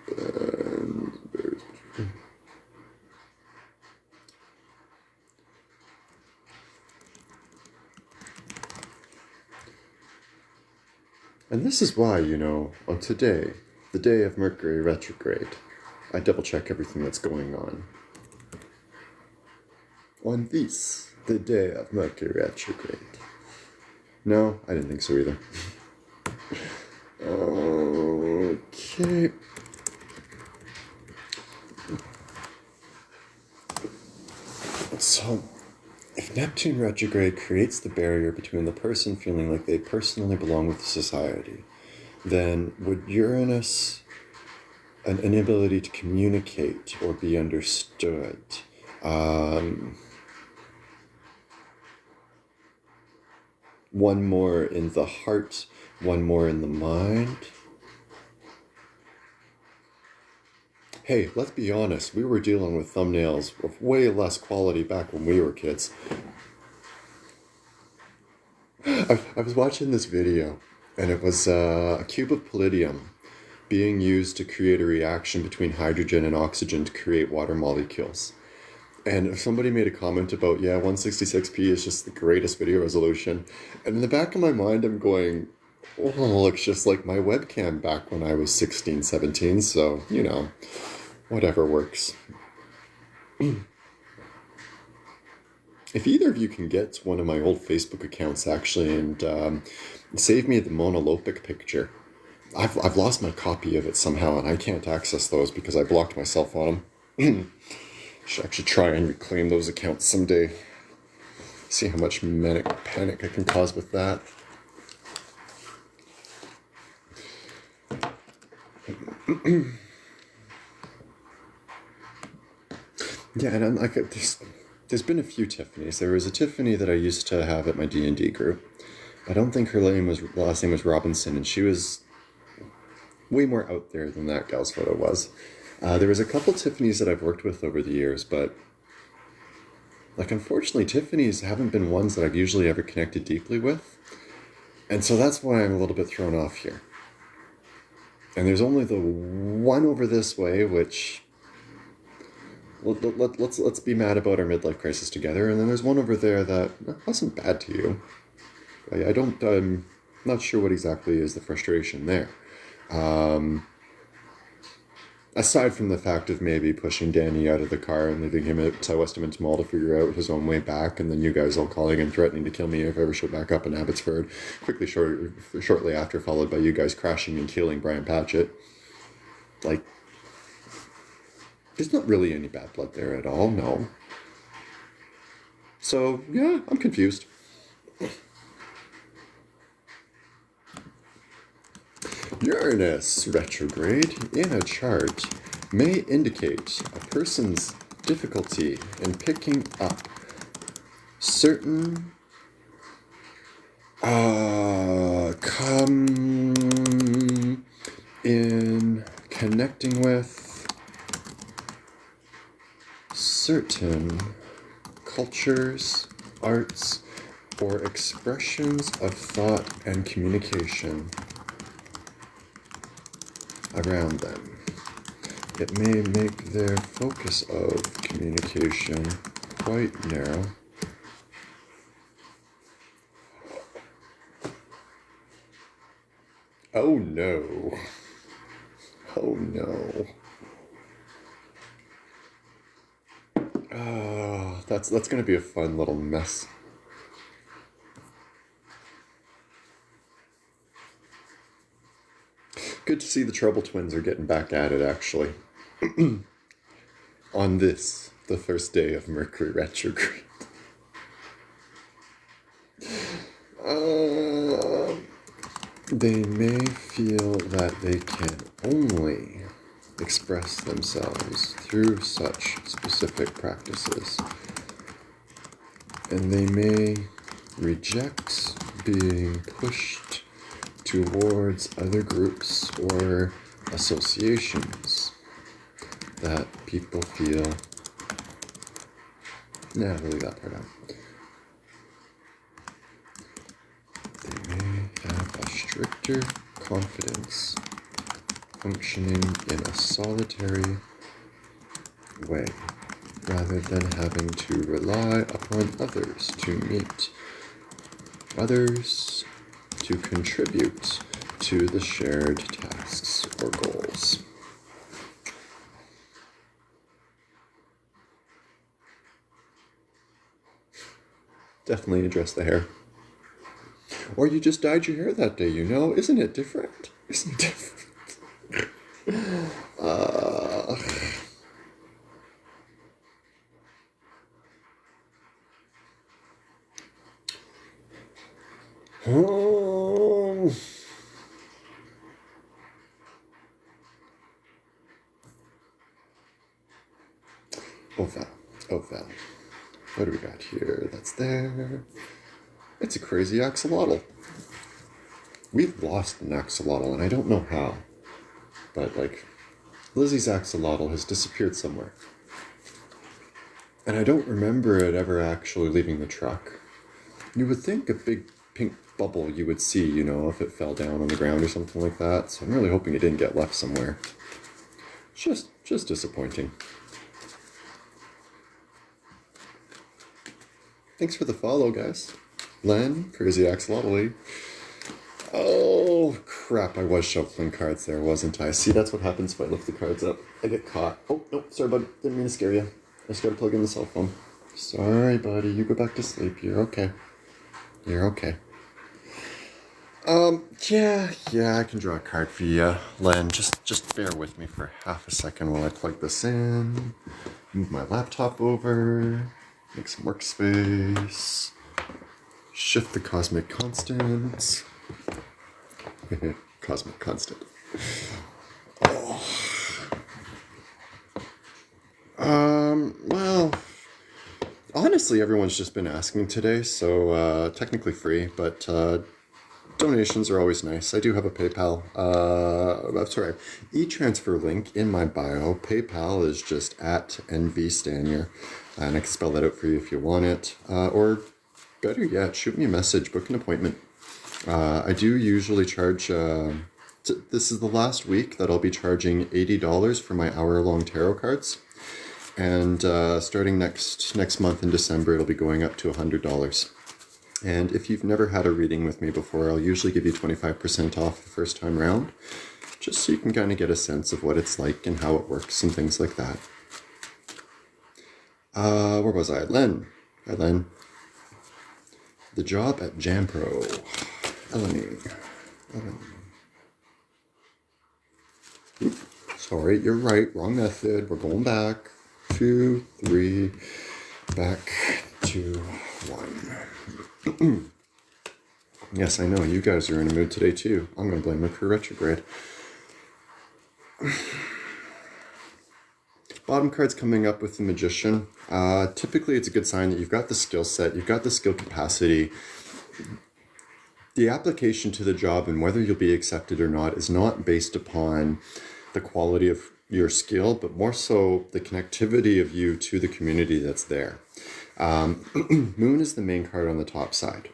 And this is why, on today, the day of Mercury retrograde, I double check everything that's going on. On this, the day of Mercury retrograde. No, I didn't think so either. Okay. So, if Neptune retrograde creates the barrier between the person feeling like they personally belong with society, then would Uranus, an inability to communicate or be understood, one more in the heart, one more in the mind. Hey, let's be honest, we were dealing with thumbnails of way less quality back when we were kids. I was watching this video, and it was a cube of palladium being used to create a reaction between hydrogen and oxygen to create water molecules. And somebody made a comment about, 166p is just the greatest video resolution. And in the back of my mind, I'm going, Well, looks just like my webcam back when I was 16, 17, so, you know, whatever works. If either of you can get to one of my old Facebook accounts, actually, and save me the Mona Lopic picture. I've lost my copy of it somehow, and I can't access those because I blocked myself on them. Should actually try and reclaim those accounts someday. See how much manic panic I can cause with that. Yeah, and I'm like, there's been a few Tiffany's. There was a Tiffany that I used to have at my D&D group. I don't think her last name was Robinson, and she was way more out there than that gal's photo was. There was a couple Tiffany's that I've worked with over the years, but like, unfortunately, Tiffany's haven't been ones that I've usually ever connected deeply with. And so that's why I'm a little bit thrown off here. And there's only the one over this way, which let's be mad about our midlife crisis together. And then there's one over there that wasn't bad to you. I'm not sure what exactly is the frustration there. Aside from the fact of maybe pushing Danny out of the car and leaving him at Westminster Mall to figure out his own way back, and then you guys all calling and threatening to kill me if I ever showed back up in Abbotsford, shortly after, followed by you guys crashing and killing Brian Patchett. Like, there's not really any bad blood there at all, no. So, yeah, I'm confused. Uranus retrograde in a chart may indicate a person's difficulty in picking up certain in connecting with certain cultures, arts, or expressions of thought and communication around them. It may make their focus of communication quite narrow. Oh no. Oh no. That's going to be a fun little mess. Good to see the Trouble Twins are getting back at it, actually. On this, the first day of Mercury retrograde. They may feel that they can only express themselves through such specific practices, and they may reject being pushed towards other groups or associations that people feel. Nah, leave that part out. They may have a stricter confidence functioning in a solitary way, rather than having to rely upon others to meet others to contribute to the shared tasks or goals. Definitely address the hair. Or you just dyed your hair that day, you know? Isn't it different? Isn't it different? Oval. What do we got here? That's there. It's a crazy axolotl. We've lost an axolotl, and I don't know how. But, like, Lizzie's axolotl has disappeared somewhere. And I don't remember it ever actually leaving the truck. You would think a big pink bubble you would see, you know, if it fell down on the ground or something like that. So I'm really hoping it didn't get left somewhere. Just disappointing. Thanks for the follow, guys. Len, Crazy Axolotl. Oh, crap. I was shuffling cards there, wasn't I? See, that's what happens if I lift the cards up. I get caught. Oh, no. Sorry, bud. Didn't mean to scare you. I just gotta plug in the cell phone. Sorry, buddy. You go back to sleep. You're okay. You're okay. Yeah, I can draw a card for you, Len. Just bear with me for half a second while I plug this in. Move my laptop over. Make some workspace. Shift the cosmic constants. Cosmic constant. Well, honestly, everyone's just been asking today, so technically free, but donations are always nice. I do have a PayPal, sorry, e-transfer link in my bio. PayPal is just at NVStanier, and I can spell that out for you if you want it. Or better yet, shoot me a message, book an appointment. I do usually charge, this is the last week that I'll be charging $80 for my hour-long tarot cards. And starting next month in December, it'll be going up to $100. And if you've never had a reading with me before, I'll usually give you 25% off the first time round, just so you can kind of get a sense of what it's like and how it works and things like that. Where was I? Len. Hi, Len. The job at Jampro. Eleni. Sorry, you're right. Wrong method. We're going back. 2, 3, back to 1. Yes, I know. You guys are in a mood today, too. I'm going to blame Mercury retrograde. Bottom card's coming up with the Magician. Typically, it's a good sign that you've got the skill set, you've got the skill capacity. The application to the job and whether you'll be accepted or not is not based upon the quality of your skill, but more so the connectivity of you to the community that's there. Moon is the main card on the top side.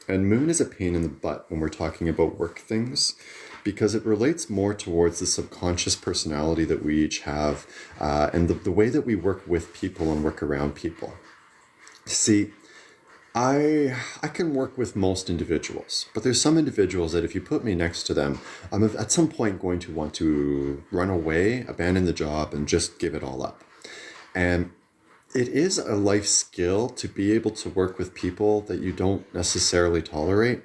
And Moon is a pain in the butt when we're talking about work things, because it relates more towards the subconscious personality that we each have, and the way that we work with people and work around people. See, I can work with most individuals, but there's some individuals that if you put me next to them, I'm at some point going to want to run away, abandon the job, and just give it all up. And it is a life skill to be able to work with people that you don't necessarily tolerate,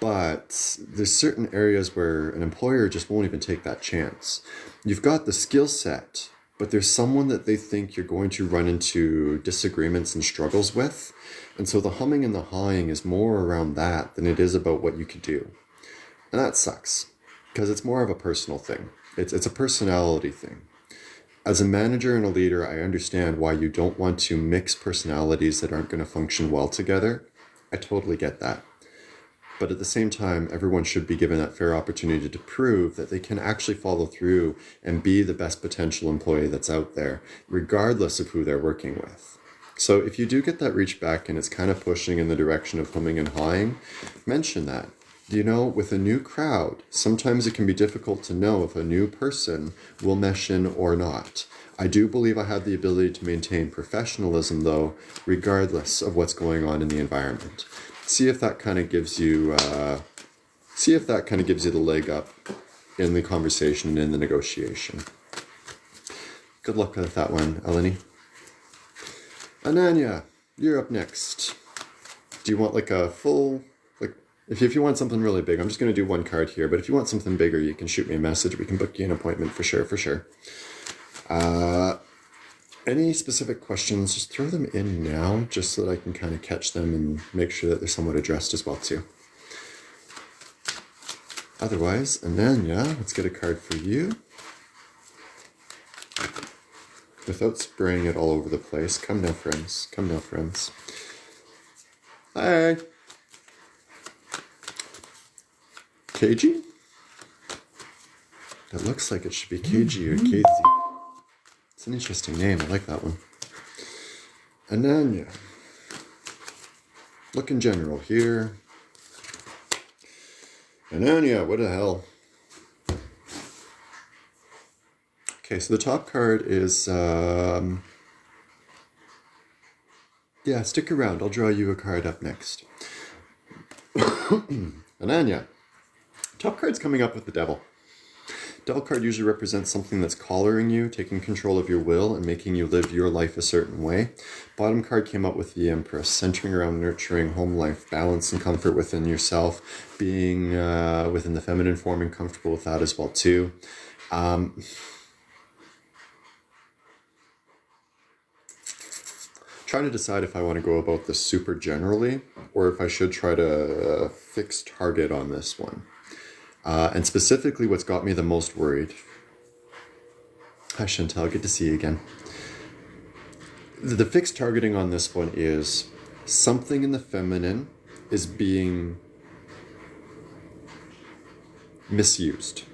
but there's certain areas where an employer just won't even take that chance. You've got the skill set, but there's someone that they think you're going to run into disagreements and struggles with. And so the humming and the hawing is more around that than it is about what you could do. And that sucks, because it's more of a personal thing. It's a personality thing. As a manager and a leader, I understand why you don't want to mix personalities that aren't going to function well together. I totally get that. But at the same time, everyone should be given that fair opportunity to prove that they can actually follow through and be the best potential employee that's out there, regardless of who they're working with. So if you do get that reach back and it's kind of pushing in the direction of humming and hawing, mention that. You know, with a new crowd, sometimes it can be difficult to know if a new person will mesh in or not. I do believe I have the ability to maintain professionalism, though, regardless of what's going on in the environment. See if that kind of gives you, the leg up in the conversation and in the negotiation. Good luck with that one, Eleni. Ananya, you're up next. Do you want like a full, like, if you want something really big, I'm just going to do one card here, but if you want something bigger, you can shoot me a message. We can book you an appointment for sure. Any specific questions, just throw them in now, just so that I can kind of catch them and make sure that they're somewhat addressed as well, too. Otherwise, Ananya, let's get a card for you. Without spraying it all over the place. Come now, friends. Come now, friends. Hi. KG? That looks like it should be KG or KZ. It's an interesting name. I like that one. Ananya. Look in general here. Ananya, what the hell? Okay, so the top card is, yeah, stick around. I'll draw you a card up next. Ananya, Top card's coming up with the Devil. Devil card usually represents something that's collaring you, taking control of your will, and making you live your life a certain way. Bottom card came up with the Empress, centering around nurturing home life, balance and comfort within yourself, being within the feminine form and comfortable with that as well too. Trying to decide if I want to go about this super generally or if I should try to fix target on this one. And specifically what's got me the most worried. Hi Chantel, good to see you again. The fixed targeting on this one is something in the feminine is being misused.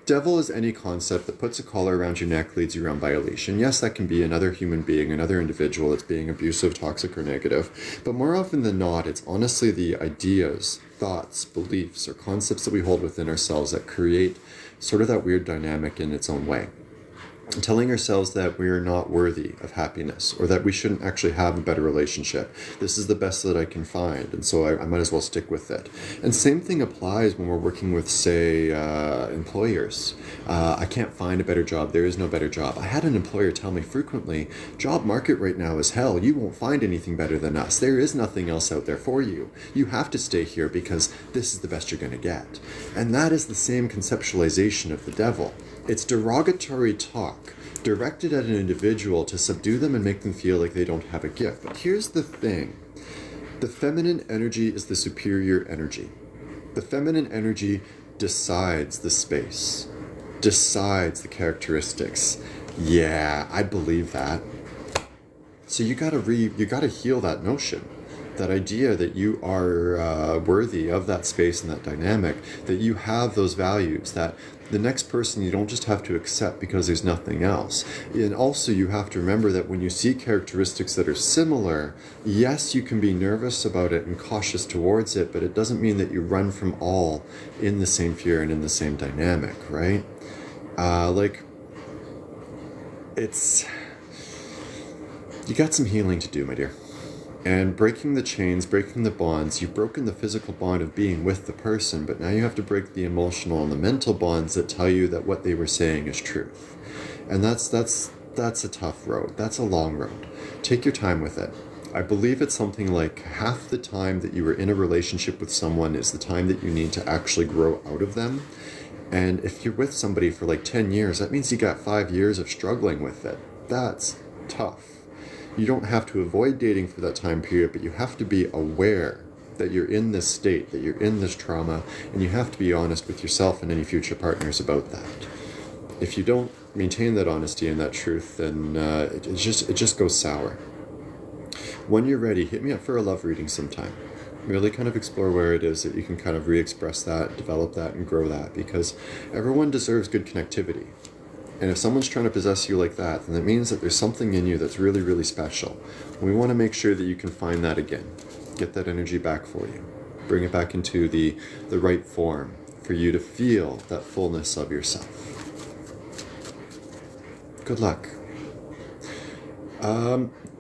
Devil is any concept that puts a collar around your neck, leads you around violation. Yes, that can be another human being, another individual that's being abusive, toxic, or negative. But more often than not, it's honestly the ideas, thoughts, beliefs, or concepts that we hold within ourselves that create sort of that weird dynamic in its own way. Telling ourselves that we are not worthy of happiness or that we shouldn't actually have a better relationship. This is the best that I can find, and so I might as well stick with it. And same thing applies when we're working with, say, employers. I can't find a better job. There is no better job. I had an employer tell me frequently, job market right now is hell. You won't find anything better than us. There is nothing else out there for you. You have to stay here because this is the best you're going to get. And that is the same conceptualization of the devil. It's derogatory talk directed at an individual to subdue them and make them feel like they don't have a gift. But here's the thing. The feminine energy is the superior energy. The feminine energy decides the space, decides the characteristics. Yeah, I believe that. So you gotta heal that notion. That idea that you are worthy of that space and that dynamic, that you have those values, that the next person you don't just have to accept because there's nothing else. And also you have to remember that when you see characteristics that are similar, yes, you can be nervous about it and cautious towards it, but it doesn't mean that you run from all in the same fear and in the same dynamic, right? You got some healing to do, my dear. And breaking the chains, breaking the bonds, you've broken the physical bond of being with the person, but now you have to break the emotional and the mental bonds that tell you that what they were saying is truth. And that's a tough road. That's a long road. Take your time with it. I believe it's something like half the time that you were in a relationship with someone is the time that you need to actually grow out of them. And if you're with somebody for like 10 years, that means you got 5 years of struggling with it. That's tough. You don't have to avoid dating for that time period, but you have to be aware that you're in this state, that you're in this trauma, and you have to be honest with yourself and any future partners about that. If you don't maintain that honesty and that truth, then it just goes sour. When you're ready, hit me up for a love reading sometime. Really kind of explore where it is that you can kind of re-express that, develop that, and grow that, because everyone deserves good connectivity. And if someone's trying to possess you like that, then it means that there's something in you that's really, really special. We want to make sure that you can find that again. Get that energy back for you. Bring it back into the right form for you to feel that fullness of yourself. Good luck.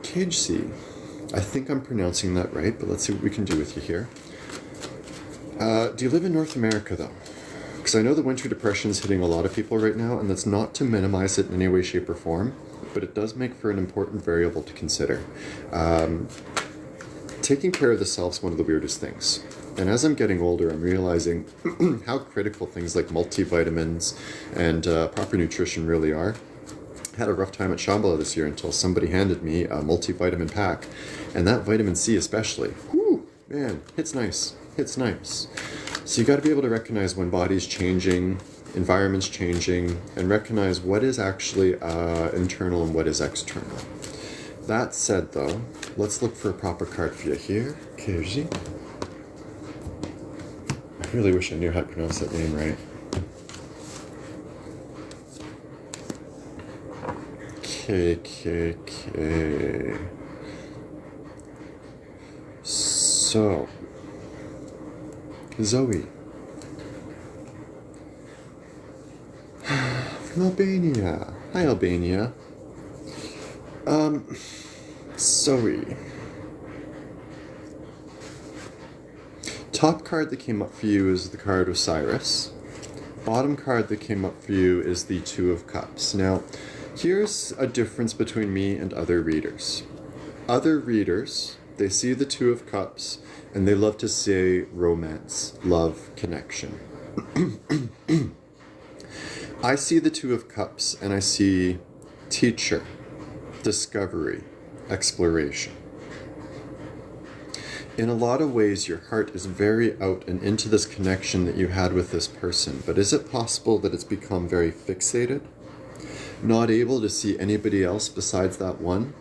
Cage C. I think I'm pronouncing that right, but let's see what we can do with you here. Do you live in North America, though? Because I know the winter depression is hitting a lot of people right now, and that's not to minimize it in any way, shape, or form, but it does make for an important variable to consider. Taking care of the self is one of the weirdest things. And as I'm getting older, I'm realizing how critical things like multivitamins and proper nutrition really are. I had a rough time at Shambhala this year until somebody handed me a multivitamin pack, and that vitamin C especially. Whew, man, it's nice. It's nice. So you got to be able to recognize when body's changing, environment's changing, and recognize what is actually internal and what is external. That said, though, let's look for a proper card for you here. Kirji. I really wish I knew how to pronounce that name right. KKK. So, Zoe. From Albania. Hi, Albania. Zoe. top card that came up for you is the card Osiris. Bottom card that came up for you is the Two of Cups. Now, here's a difference between me and other readers. Other readers, they see the Two of Cups and they love to say romance, love, connection. I see the Two of Cups and I see teacher, discovery, exploration. In a lot of ways, your heart is very out and into this connection that you had with this person, but is it possible that it's become very fixated? Not able to see anybody else besides that one?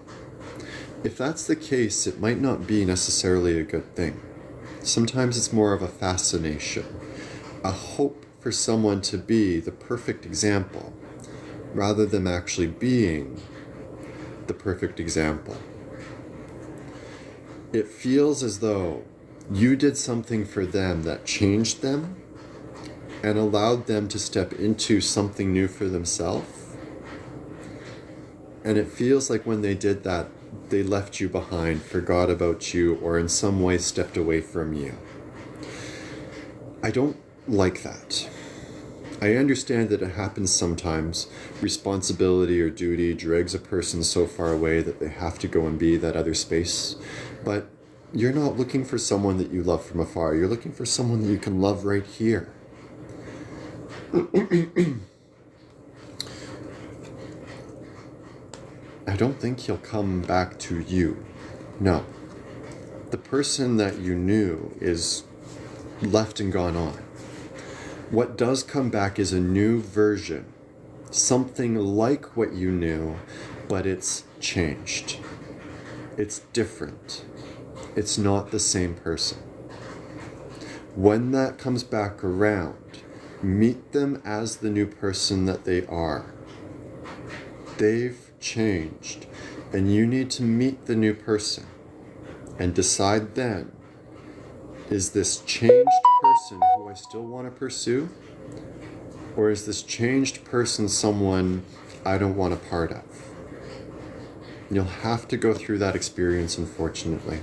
If that's the case, it might not be necessarily a good thing. Sometimes it's more of a fascination, a hope for someone to be the perfect example, rather than actually being the perfect example. It feels as though you did something for them that changed them and allowed them to step into something new for themselves. And it feels like when they did that, they left you behind, forgot about you, or in some way stepped away from you. I don't like that. I understand that it happens sometimes. Responsibility or duty drags a person so far away that they have to go and be that other space. But you're not looking for someone that you love from afar. You're looking for someone that you can love right here. I don't think he'll come back to you. No. The person that you knew is left and gone on. What does come back is a new version. Something like what you knew, but it's changed. It's different. It's not the same person. When that comes back around, meet them as the new person that they are. They've changed, and you need to meet the new person and decide then, is this changed person who I still want to pursue, or is this changed person someone I don't want a part of? You'll have to go through that experience, unfortunately.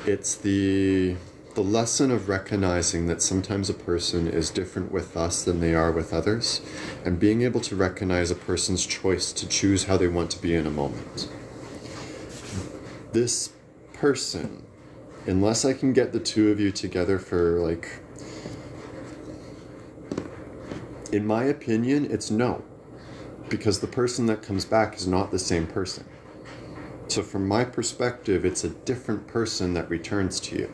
It's the lesson of recognizing that sometimes a person is different with us than they are with others, and being able to recognize a person's choice to choose how they want to be in a moment. This person, unless I can get the two of you together for in my opinion, it's no. Because the person that comes back is not the same person. So from my perspective, it's a different person that returns to you.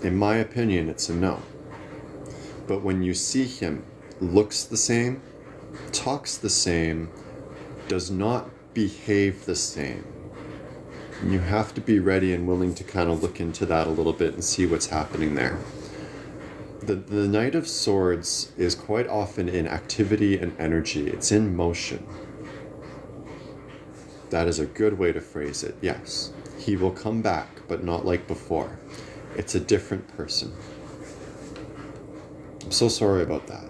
In my opinion, it's a no. But when you see him, looks the same, talks the same, does not behave the same, you have to be ready and willing to kind of look into that a little bit and see what's happening there. The Knight of Swords is quite often in activity and energy. It's in motion. That is a good way to phrase it, yes. He will come back, but not like before. It's a different person. I'm so sorry about that.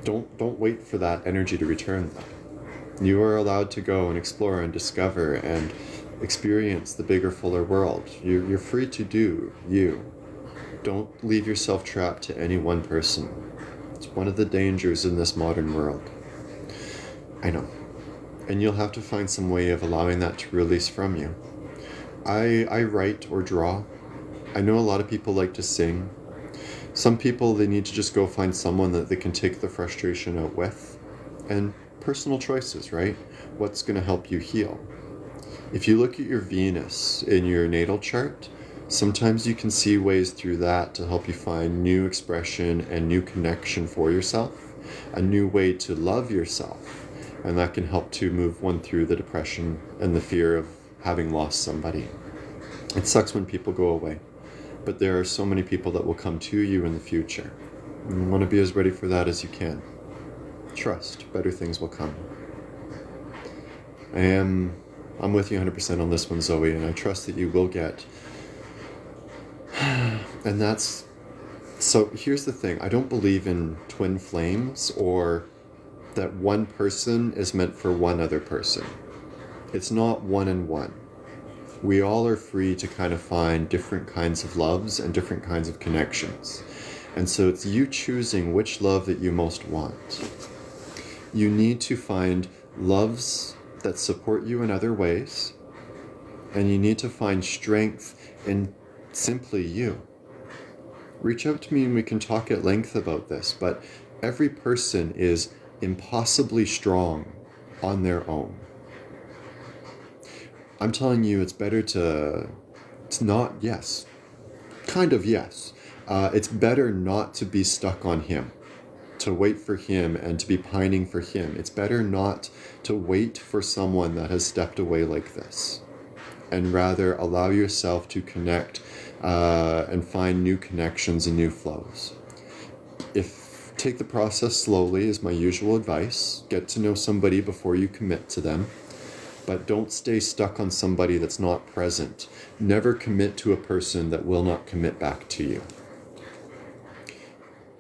Don't wait for that energy to return, though. You are allowed to go and explore and discover and experience the bigger, fuller world. You're free to do you. Don't leave yourself trapped to any one person. It's one of the dangers in this modern world. I know. And you'll have to find some way of allowing that to release from you. I write or draw. I know a lot of people like to sing. Some people, they need to just go find someone that they can take the frustration out with. And personal choices, right? What's going to help you heal? If you look at your Venus in your natal chart, sometimes you can see ways through that to help you find new expression and new connection for yourself, a new way to love yourself. And that can help to move one through the depression and the fear of having lost somebody. It sucks when people go away, but there are so many people that will come to you in the future. And you want to be as ready for that as you can. Trust, better things will come. I'm with you 100% on this one, Zoe, and I trust that you will get. And that's, so here's the thing. I don't believe in twin flames or that one person is meant for one other person. It's not one and one. We all are free to kind of find different kinds of loves and different kinds of connections. And so it's you choosing which love that you most want. You need to find loves that support you in other ways, and you need to find strength in simply you. Reach out to me and we can talk at length about this, but every person is impossibly strong on their own. I'm telling you, it's better it's not, yes, kind of yes. It's better not to be stuck on him, to wait for him and to be pining for him. It's better not to wait for someone that has stepped away like this, and rather allow yourself to connect and find new connections and new flows. Take the process slowly is my usual advice. Get to know somebody before you commit to them, but don't stay stuck on somebody that's not present. Never commit to a person that will not commit back to you.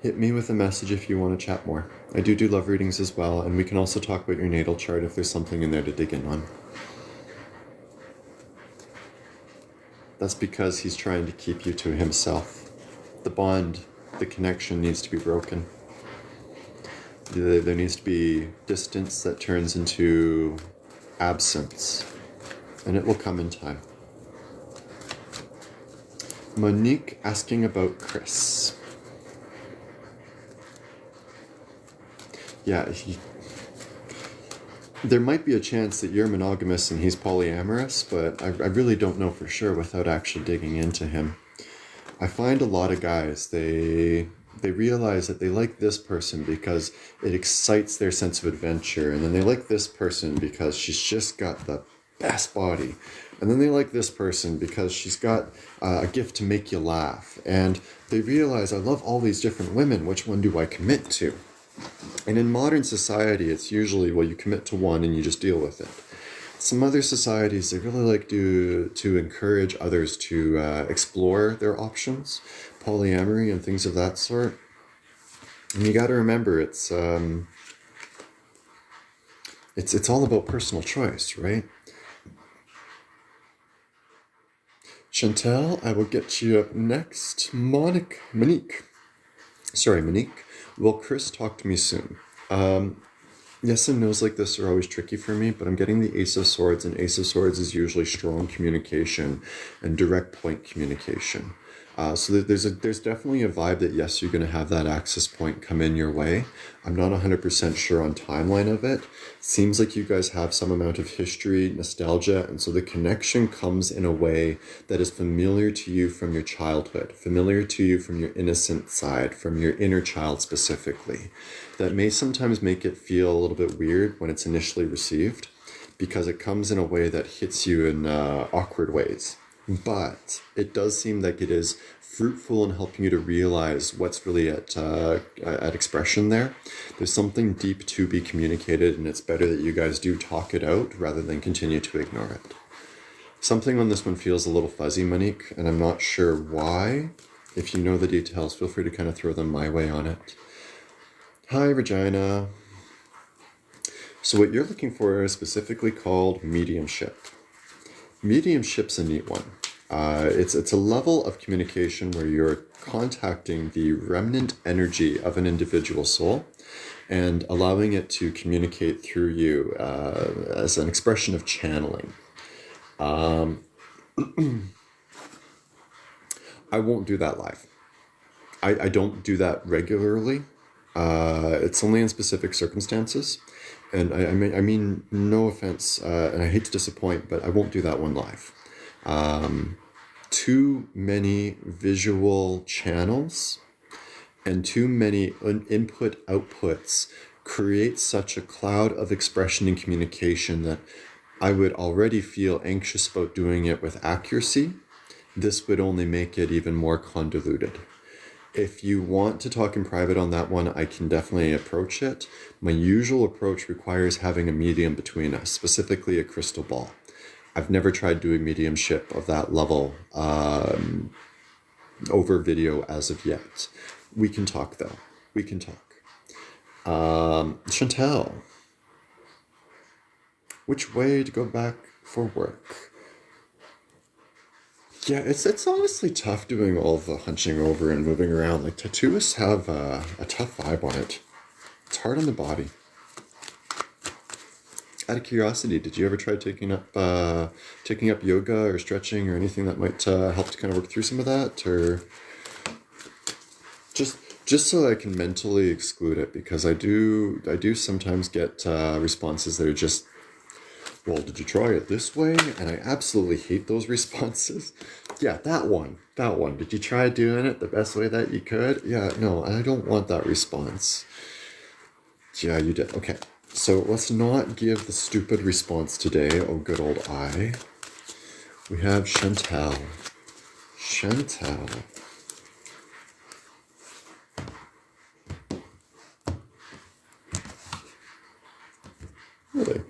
Hit me with a message if you want to chat more. I do love readings as well, and we can also talk about your natal chart if there's something in there to dig in on. That's because he's trying to keep you to himself. The bond, the connection needs to be broken. There needs to be distance that turns into absence, and it will come in time. Monique asking about Chris. Yeah, there might be a chance that you're monogamous and he's polyamorous, but I really don't know for sure without actually digging into him. I find a lot of guys, they realize that they like this person because it excites their sense of adventure, and then they like this person because she's just got the best body, and then they like this person because she's got a gift to make you laugh, and they realize, I love all these different women, which one do I commit to? And in modern society, it's usually, well, you commit to one and you just deal with it. Some other societies, they really like to encourage others to explore their options, polyamory and things of that sort. And you got to remember, it's all about personal choice, right? Chantel, I will get you up next. Monique. Will Chris talk to me soon? Yes and no's like this are always tricky for me, but I'm getting the Ace of Swords, and Ace of Swords is usually strong communication and direct point communication. So there's definitely a vibe that yes, you're going to have that access point come in your way. I'm not 100% sure on timeline of it. Seems like you guys have some amount of history, nostalgia, and so the connection comes in a way that is familiar to you from your childhood, familiar to you from your innocent side, from your inner child specifically. That may sometimes make it feel a little bit weird when it's initially received, because it comes in a way that hits you in awkward ways. But it does seem like it is fruitful in helping you to realize what's really at expression there. There's something deep to be communicated, and it's better that you guys do talk it out rather than continue to ignore it. Something on this one feels a little fuzzy, Monique, and I'm not sure why. If you know the details, feel free to kind of throw them my way on it. Hi, Regina. So what you're looking for is specifically called mediumship. Mediumship's a neat one. It's a level of communication where you're contacting the remnant energy of an individual soul and allowing it to communicate through you as an expression of channeling. I won't do that live. I don't do that regularly. It's only in specific circumstances. And I mean, no offense, and I hate to disappoint, but I won't do that one live. Too many visual channels and too many input-outputs create such a cloud of expression and communication that I would already feel anxious about doing it with accuracy. This would only make it even more convoluted. If you want to talk in private on that one, I can definitely approach it. My usual approach requires having a medium between us, specifically a crystal ball. I've never tried doing mediumship of that level over video as of yet. We can talk though. We can talk. Chantel, which way to go back for work? Yeah, it's honestly tough doing all the hunching over and moving around. Like tattooists have a tough vibe on it. It's hard on the body. Out of curiosity, did you ever try taking up yoga or stretching or anything that might help to kind of work through some of that, or just just so I can mentally exclude it because I do sometimes get responses that are just, well, did you try it this way? And I absolutely hate those responses. Yeah, that one. Did you try doing it the best way that you could? Yeah, no, I don't want that response. Yeah, you did. Okay. So let's not give the stupid response today. Oh, good old I. We have Chantel. Chantel. Really?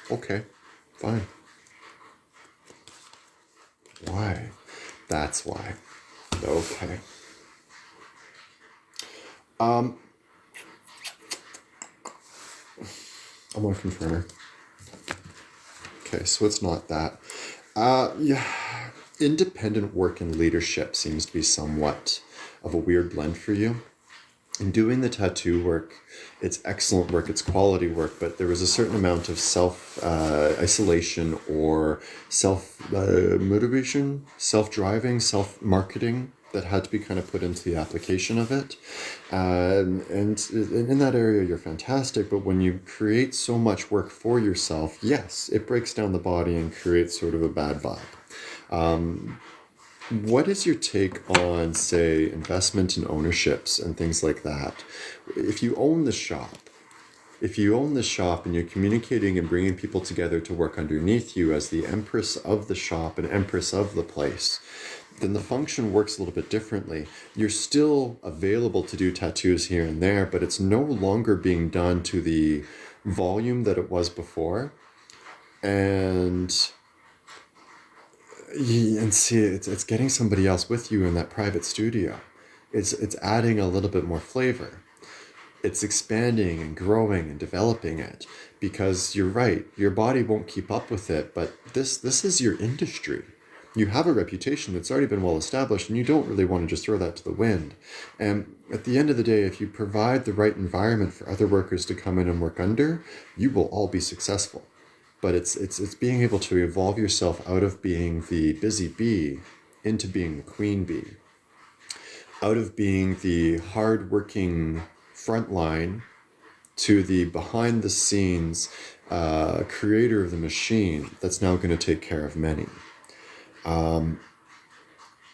Okay. Fine. Why? That's why. Okay. Um, I'm one confirmer. Okay, so it's not that. Yeah, independent work and leadership seems to be somewhat of a weird blend for you. In doing the tattoo work, it's excellent work, it's quality work, but there was a certain amount of self isolation or self motivation, self driving, self marketing that had to be kind of put into the application of it. And in that area, you're fantastic, but when you create so much work for yourself, yes, it breaks down the body and creates sort of a bad vibe. What is your take on, say, investment and ownerships and things like that? If you own the shop, if you own the shop and you're communicating and bringing people together to work underneath you as the empress of the shop and empress of the place, then the function works a little bit differently. You're still available to do tattoos here and there, but it's no longer being done to the volume that it was before. And and see, it's getting somebody else with you in that private studio. It's adding a little bit more flavor. It's expanding and growing and developing it because you're right, your body won't keep up with it, but this is your industry. You have a reputation that's already been well established and you don't really want to just throw that to the wind. And at the end of the day, if you provide the right environment for other workers to come in and work under, you will all be successful. But it's being able to evolve yourself out of being the busy bee into being the queen bee, out of being the hardworking frontline to the behind the scenes creator of the machine that's now going to take care of many.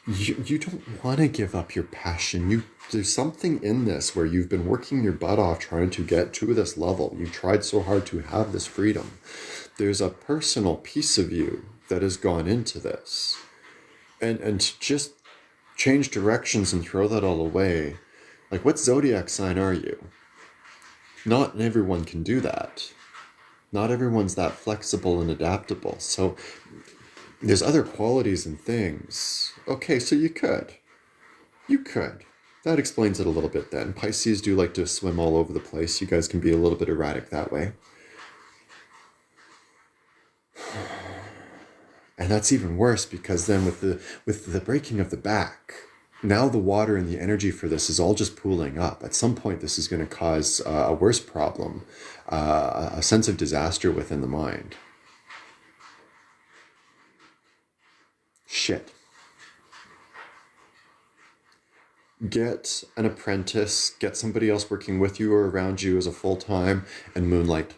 You don't want to give up your passion. There's something in this where you've been working your butt off trying to get to this level. You've tried so hard to have this freedom. There's a personal piece of you that has gone into this. And to just change directions and throw that all away. Like, what zodiac sign are you? Not everyone can do that. Not everyone's that flexible and adaptable. So there's other qualities and things. Okay, so you could. You could. That explains it a little bit then. Pisces do like to swim all over the place. You guys can be a little bit erratic that way. And that's even worse because then with the breaking of the back, now the water and the energy for this is all just pooling up. At some point, this is going to cause a worse problem, a sense of disaster within the mind. Shit. Get an apprentice, get somebody else working with you or around you as a full-time, and moonlight.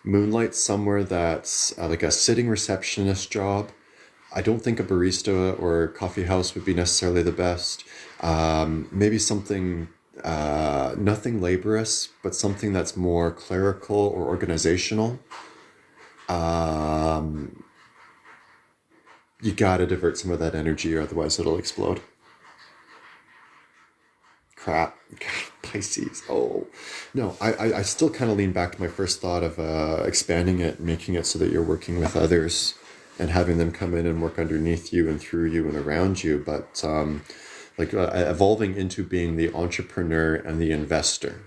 Moonlight somewhere that's like a sitting receptionist job. I don't think a barista or coffee house would be necessarily the best. Maybe something, nothing laborious, but something that's more clerical or organizational. You gotta divert some of that energy or otherwise it'll explode. Crap. Pisces. Oh, no, I still kind of lean back to my first thought of expanding it, making it so that you're working with others and having them come in and work underneath you and through you and around you. But evolving into being the entrepreneur and the investor.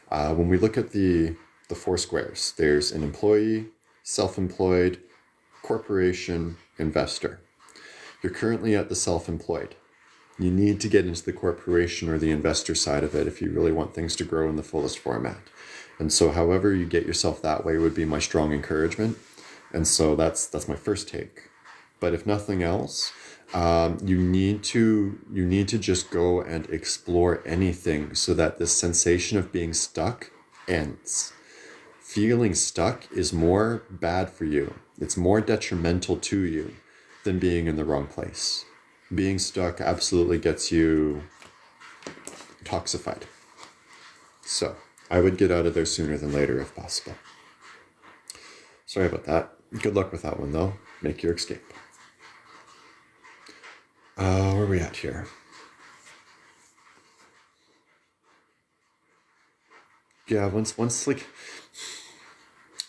When we look at the four squares, there's an employee, self-employed, corporation, investor. You're currently at the self-employed. You need to get into the corporation or the investor side of it if you really want things to grow in the fullest format. And so however you get yourself that way would be my strong encouragement. And so that's my first take. But if nothing else, you need to just go and explore anything so that this sensation of being stuck ends. Feeling stuck is more bad for you. It's more detrimental to you than being in the wrong place. Being stuck absolutely gets you toxified. So I would get out of there sooner than later if possible. Sorry about that. Good luck with that one though. Make your escape. Where are we at here? Yeah, once like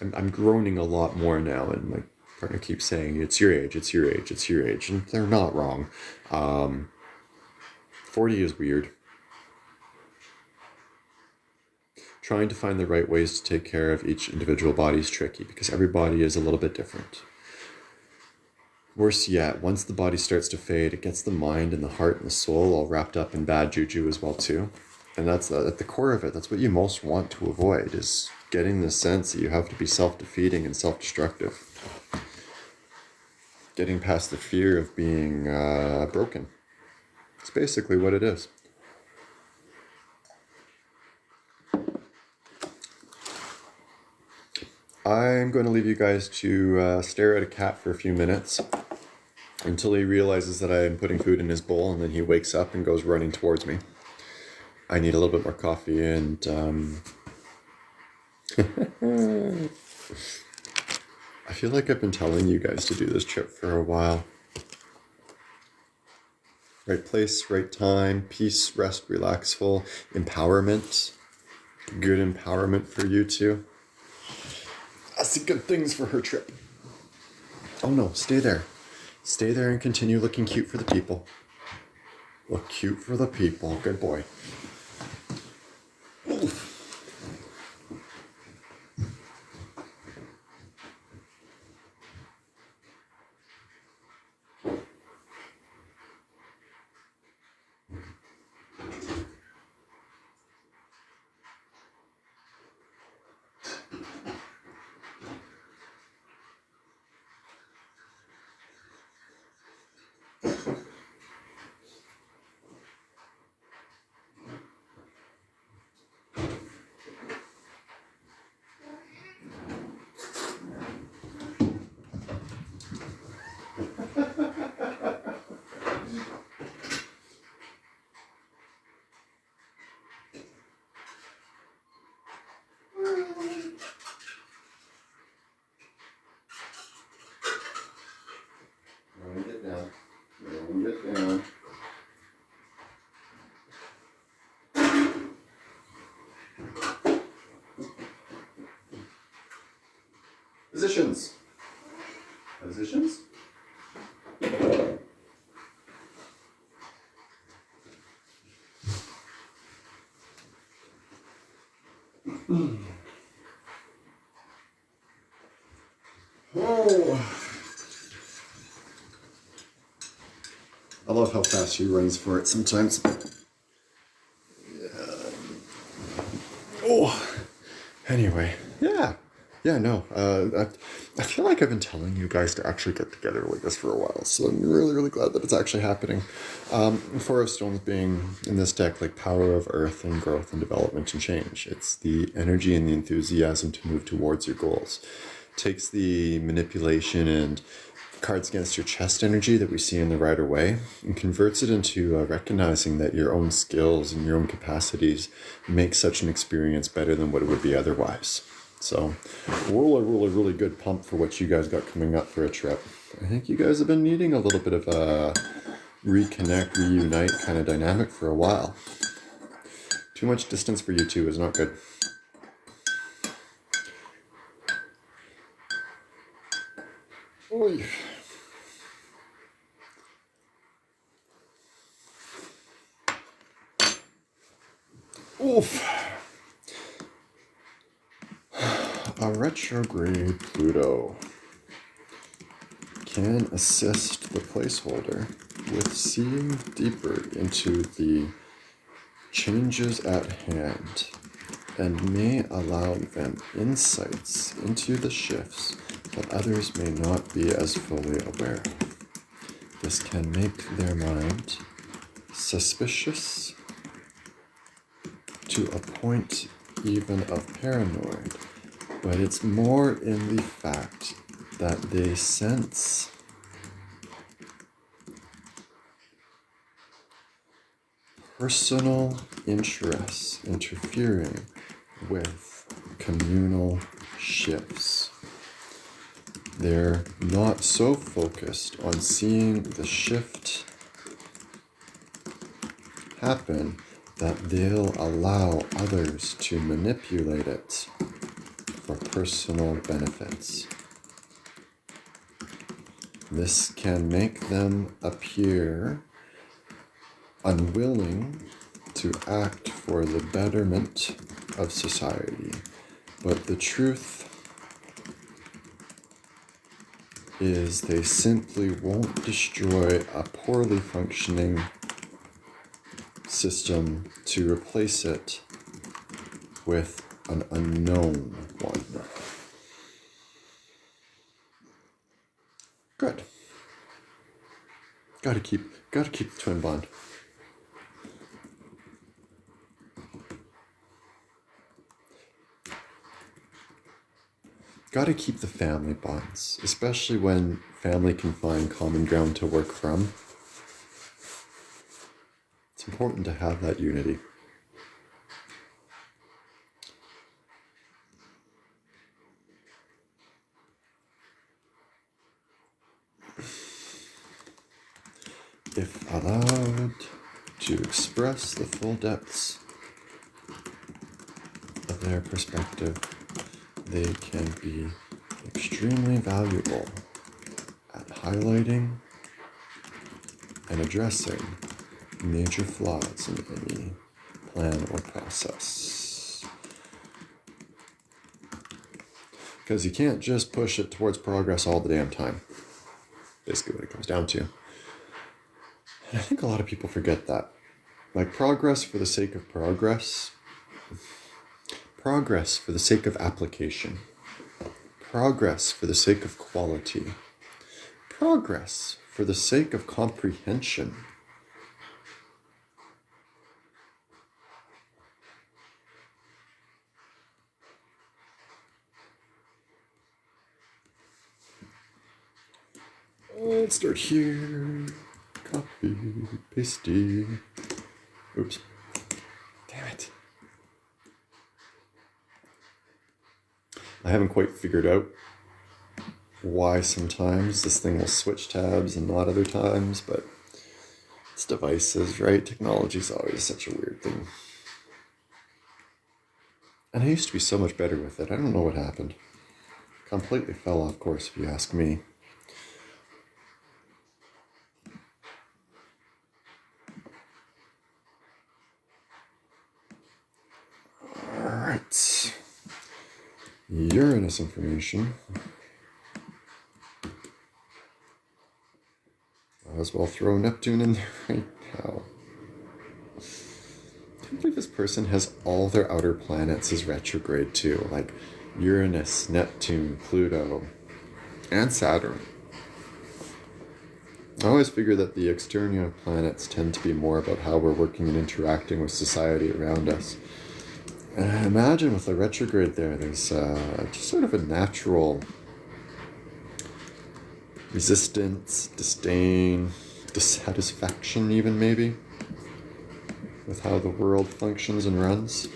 I'm groaning a lot more now, and my partner keeps saying it's your age, it's your age, it's your age, and they're not wrong. 40 is weird. Trying to find the right ways to take care of each individual body is tricky because every body is a little bit different. Worse yet, once the body starts to fade, it gets the mind and the heart and the soul all wrapped up in bad juju as well too. And that's at the core of it. That's what you most want to avoid, is getting the sense that you have to be self-defeating and self-destructive. Getting past the fear of being broken. It's basically what it is. I'm going to leave you guys to stare at a cat for a few minutes until he realizes that I am putting food in his bowl, and then he wakes up and goes running towards me. I need a little bit more coffee, and I feel like I've been telling you guys to do this trip for a while. Right place, right time, peace, rest, relaxful, empowerment. Good empowerment for you too. That's the good things for her trip. Oh no, stay there. Stay there and continue looking cute for the people. Look cute for the people. Good boy. Oof. Get down. Get down. Positions. Positions. Oh. I love how fast she runs for it sometimes. Yeah. Oh. Anyway, yeah. Yeah, no. I feel like I've been telling you guys to actually get together like this for a while, so I'm really, really glad that it's actually happening. Four of Stones being in this deck like power of earth and growth and development and change. It's the energy and the enthusiasm to move towards your goals. Takes the manipulation and cards against your chest energy that we see in the Rider-Waite and converts it into recognizing that your own skills and your own capacities make such an experience better than what it would be otherwise. So, really, really, really good pump for what you guys got coming up for a trip. I think you guys have been needing a little bit of a reconnect, reunite kind of dynamic for a while. Too much distance for you two is not good. Oy. Oof. A retrograde Pluto can assist the placeholder with seeing deeper into the changes at hand and may allow them insights into the shifts that others may not be as fully aware of. This can make their mind suspicious to a point even of paranoid, but it's more in the fact that they sense personal interests interfering with communal shifts. They're not so focused on seeing the shift happen that they'll allow others to manipulate it for personal benefits. This can make them appear unwilling to act for the betterment of society. But the truth is they simply won't destroy a poorly functioning system to replace it with an unknown one. Good. Gotta keep the twin bond. Gotta keep the family bonds, especially when family can find common ground to work from. It's important to have that unity. If allowed to express the full depths of their perspective, they can be extremely valuable at highlighting and addressing major flaws in any plan or process. Because you can't just push it towards progress all the damn time. Basically what it comes down to. And I think a lot of people forget that. Like progress for the sake of progress. Progress for the sake of application. Progress for the sake of quality. Progress for the sake of comprehension. Let's start here. Copy, pasty. Oops. Damn it. I haven't quite figured out why sometimes this thing will switch tabs and not other times, but it's devices, right? Technology's always such a weird thing. And I used to be so much better with it. I don't know what happened. Completely fell off course, if you ask me. Alright. Uranus information. Might as well throw Neptune in there right now. I can't believe this person has all their outer planets as retrograde too, like Uranus, Neptune, Pluto, and Saturn. I always figure that the external planets tend to be more about how we're working and interacting with society around us. And I imagine with the retrograde there's just sort of a natural resistance, disdain, dissatisfaction even maybe, with how the world functions and runs.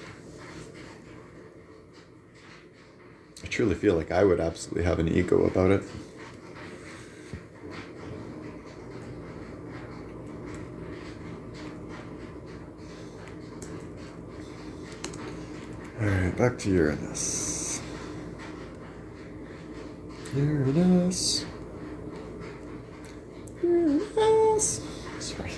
I truly feel like I would absolutely have an ego about it. Alright, back to Uranus. Uranus. Uranus. Sorry.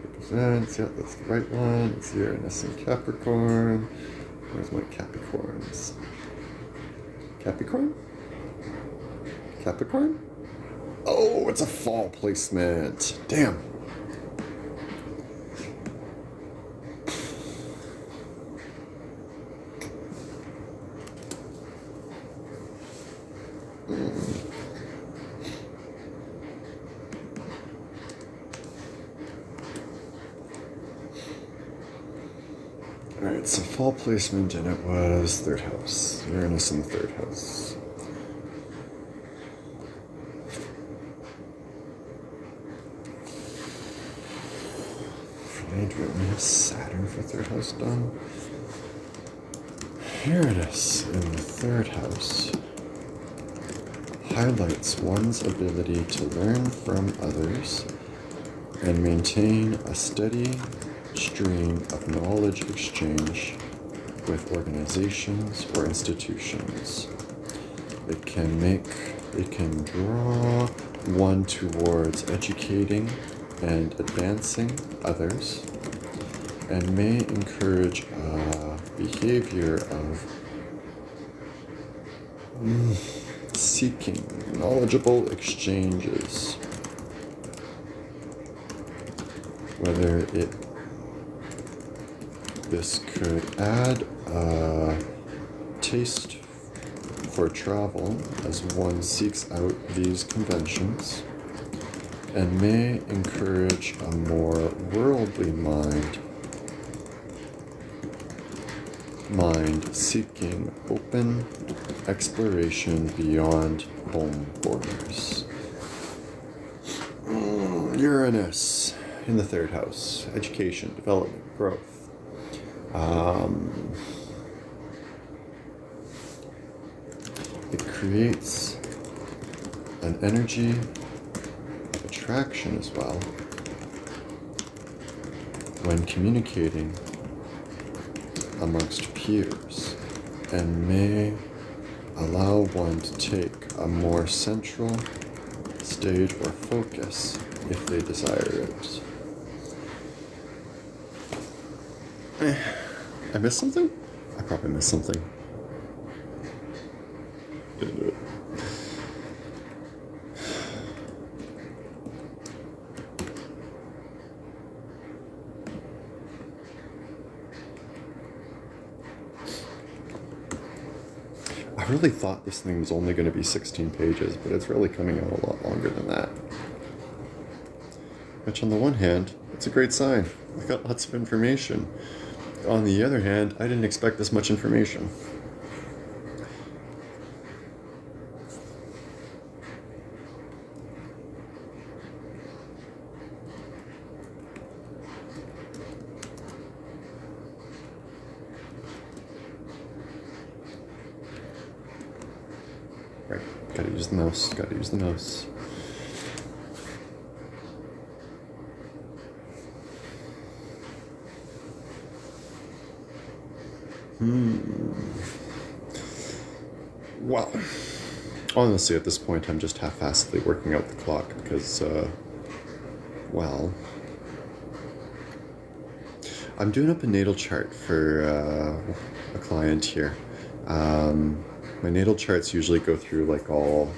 Represents, yeah, that's the right one. It's Uranus and Capricorn. Where's my Capricorns? Capricorn? Capricorn? Oh, it's a fall placement. Damn. Alright, so fall placement, and it was third house. Uranus in the third house. Do we have Saturn for third house done? Uranus in the third house highlights one's ability to learn from others and maintain a steady stream of knowledge exchange with organizations or institutions. It can draw one towards educating and advancing others, and may encourage a behavior of seeking knowledgeable exchanges, whether this could add a taste for travel as one seeks out these conventions, and may encourage a more worldly mind seeking open exploration beyond home borders. Uranus in the third house, education, development, growth. It creates an energy of attraction as well when communicating amongst peers, and may allow one to take a more central stage or focus if they desire it. I missed something? I probably missed something. Didn't do it. I really thought this thing was only going to be 16 pages, but it's really coming out a lot longer than that. Which on the one hand, it's a great sign. I got lots of information. On the other hand, I didn't expect this much information. Right, gotta use the mouse, gotta use the mouse. Well, honestly, at this point, I'm just half-assedly working out the clock because, well, I'm doing up a natal chart for a client here. My natal charts usually go through like all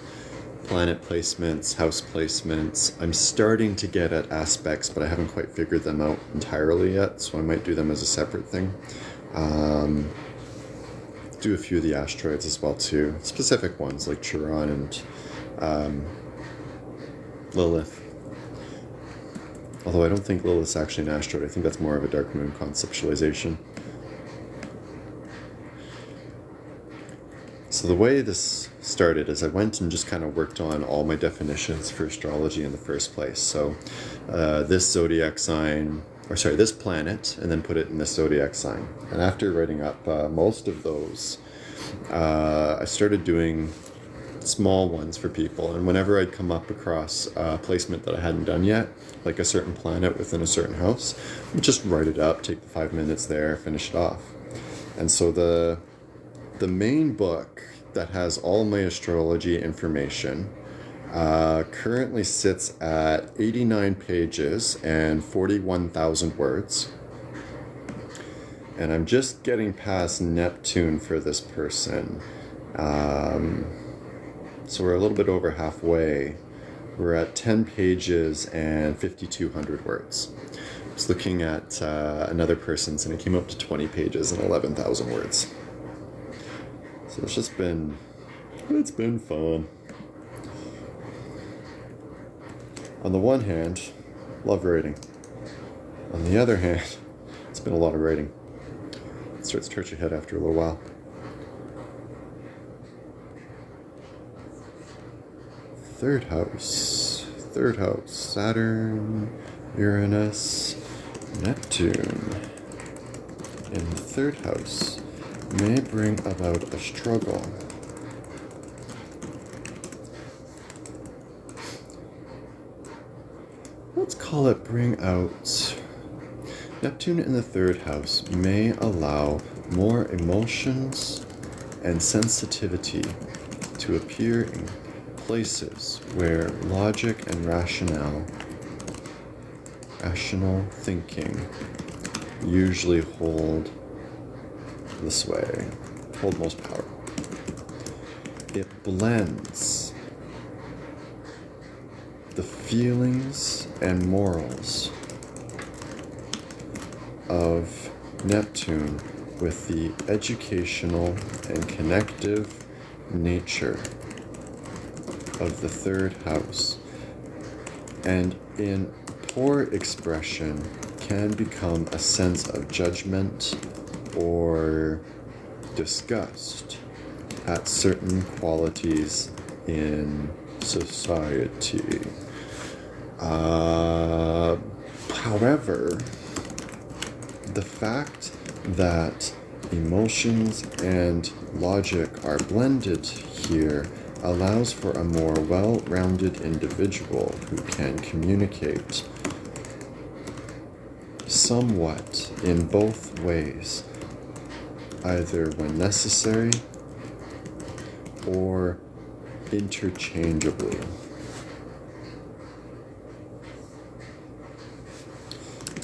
planet placements, house placements. I'm starting to get at aspects, but I haven't quite figured them out entirely yet, so I might do them as a separate thing. Do a few of the asteroids as well too, specific ones like Chiron and Lilith. Although I don't think Lilith's actually an asteroid, I think that's more of a dark moon conceptualization. So the way this started is I went and just kind of worked on all my definitions for astrology in the first place. So this zodiac sign, this planet, and then put it in this zodiac sign. And after writing up most of those, I started doing small ones for people. And whenever I'd come up across a placement that I hadn't done yet, like a certain planet within a certain house, I'd just write it up, take the 5 minutes there, finish it off. And so the main book that has all my astrology information currently sits at 89 pages and 41,000 words. And I'm just getting past Neptune for this person. So we're a little bit over halfway. We're at 10 pages and 5,200 words. I was looking at another person's and it came up to 20 pages and 11,000 words. So it's been fun. On the one hand, love writing. On the other hand, it's been a lot of writing. It starts to hurt your head after a little while. Third house, Saturn, Uranus, Neptune. In the third house may bring about a struggle. Let's call it bring out. Neptune in the third house may allow more emotions and sensitivity to appear in places where logic and rational thinking usually hold most power. It blends the feelings and morals of Neptune with the educational and connective nature of the third house, and in poor expression can become a sense of judgment or disgust at certain qualities in society. However, the fact that emotions and logic are blended here allows for a more well-rounded individual who can communicate somewhat in both ways, either when necessary or interchangeably.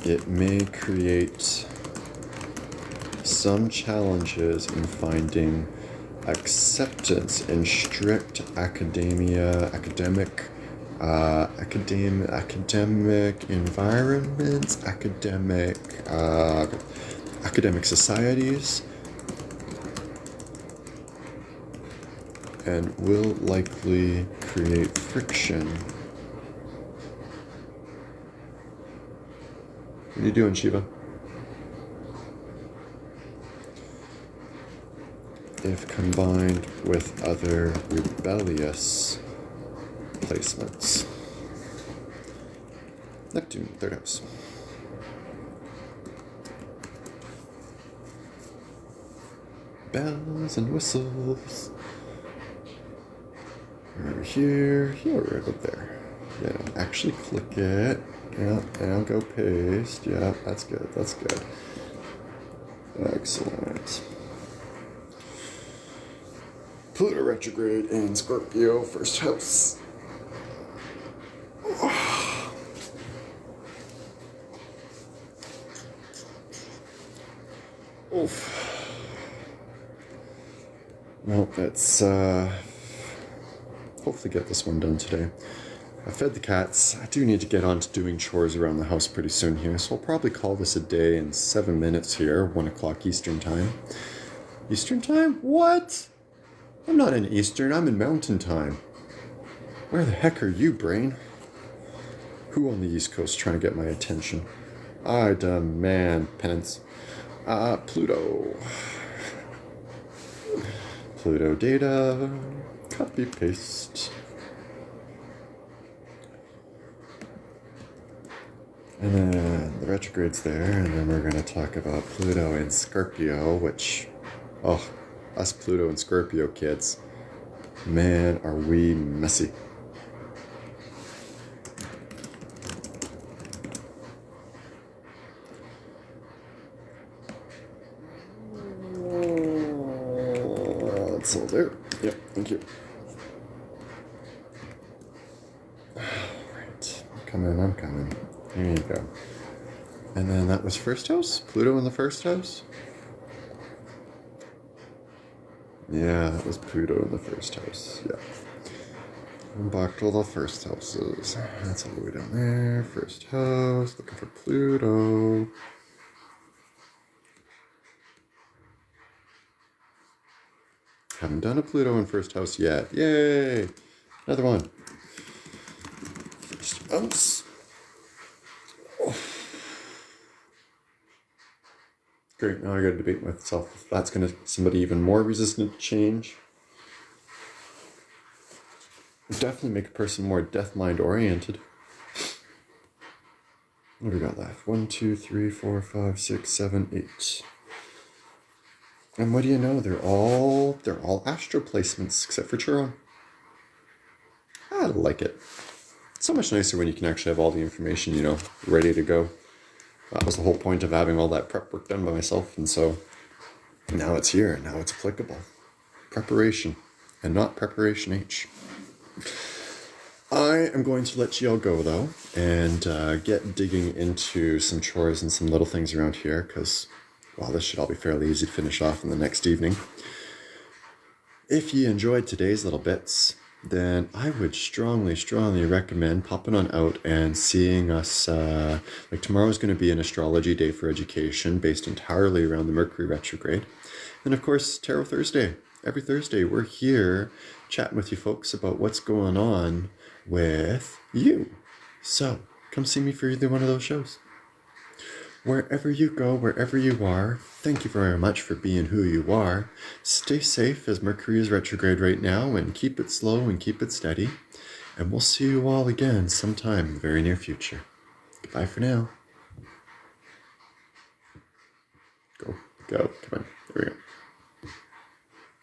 It may create some challenges in finding acceptance in strict academic environments, academic societies, and will likely create friction. What are you doing, Shiva? If combined with other rebellious placements. Neptune, third house. Bells and whistles. Right here, right up there. Yeah, actually click it. Yeah, and go paste. Yeah, that's good. Excellent. Pluto retrograde in Scorpio, first house. Oof. Well, let's hopefully get this one done today. I fed the cats. I do need to get on to doing chores around the house pretty soon here, so I'll probably call this a day in 7 minutes here, 1 o'clock Eastern time. Eastern time? What? I'm not in Eastern, I'm in Mountain time. Where the heck are you, brain? Who on the East Coast trying to get my attention? I demand penance. Pluto. Pluto data. Copy, paste. And then the retrograde's there, and then we're going to talk about Pluto in Scorpio, which, us Pluto and Scorpio kids, man, are we messy. That's all there. Yep, thank you. Alright, I'm coming. Here you go. And then that was first house? Pluto in the first house? Yeah, that was Pluto in the first house. Yeah. And back to the first houses. That's all the way down there. First house, looking for Pluto. Haven't done a Pluto in first house yet. Yay! Another one. First house. Oh. Great, now I gotta debate myself if that's gonna somebody even more resistant to change. Definitely make a person more death mind oriented. What do we got left? 1, 2, 3, 4, 5, 6, 7, 8. And what do you know? They're all astro placements except for Chiron. I like it. It's so much nicer when you can actually have all the information, ready to go. That was the whole point of having all that prep work done by myself, and so now it's here. Now it's applicable. Preparation, and not preparation H. I am going to let you all go, though, and get digging into some chores and some little things around here, because, well, this should all be fairly easy to finish off in the next evening. If you enjoyed today's little bits, then I would strongly, strongly recommend popping on out and seeing us. Like tomorrow's going to be an astrology day for education based entirely around the Mercury retrograde. And of course, Tarot Thursday. Every Thursday, we're here chatting with you folks about what's going on with you. So come see me for either one of those shows. Wherever you go, wherever you are, thank you very much for being who you are. Stay safe as Mercury is retrograde right now, and keep it slow and keep it steady. And we'll see you all again sometime in the very near future. Goodbye for now. Go, come on.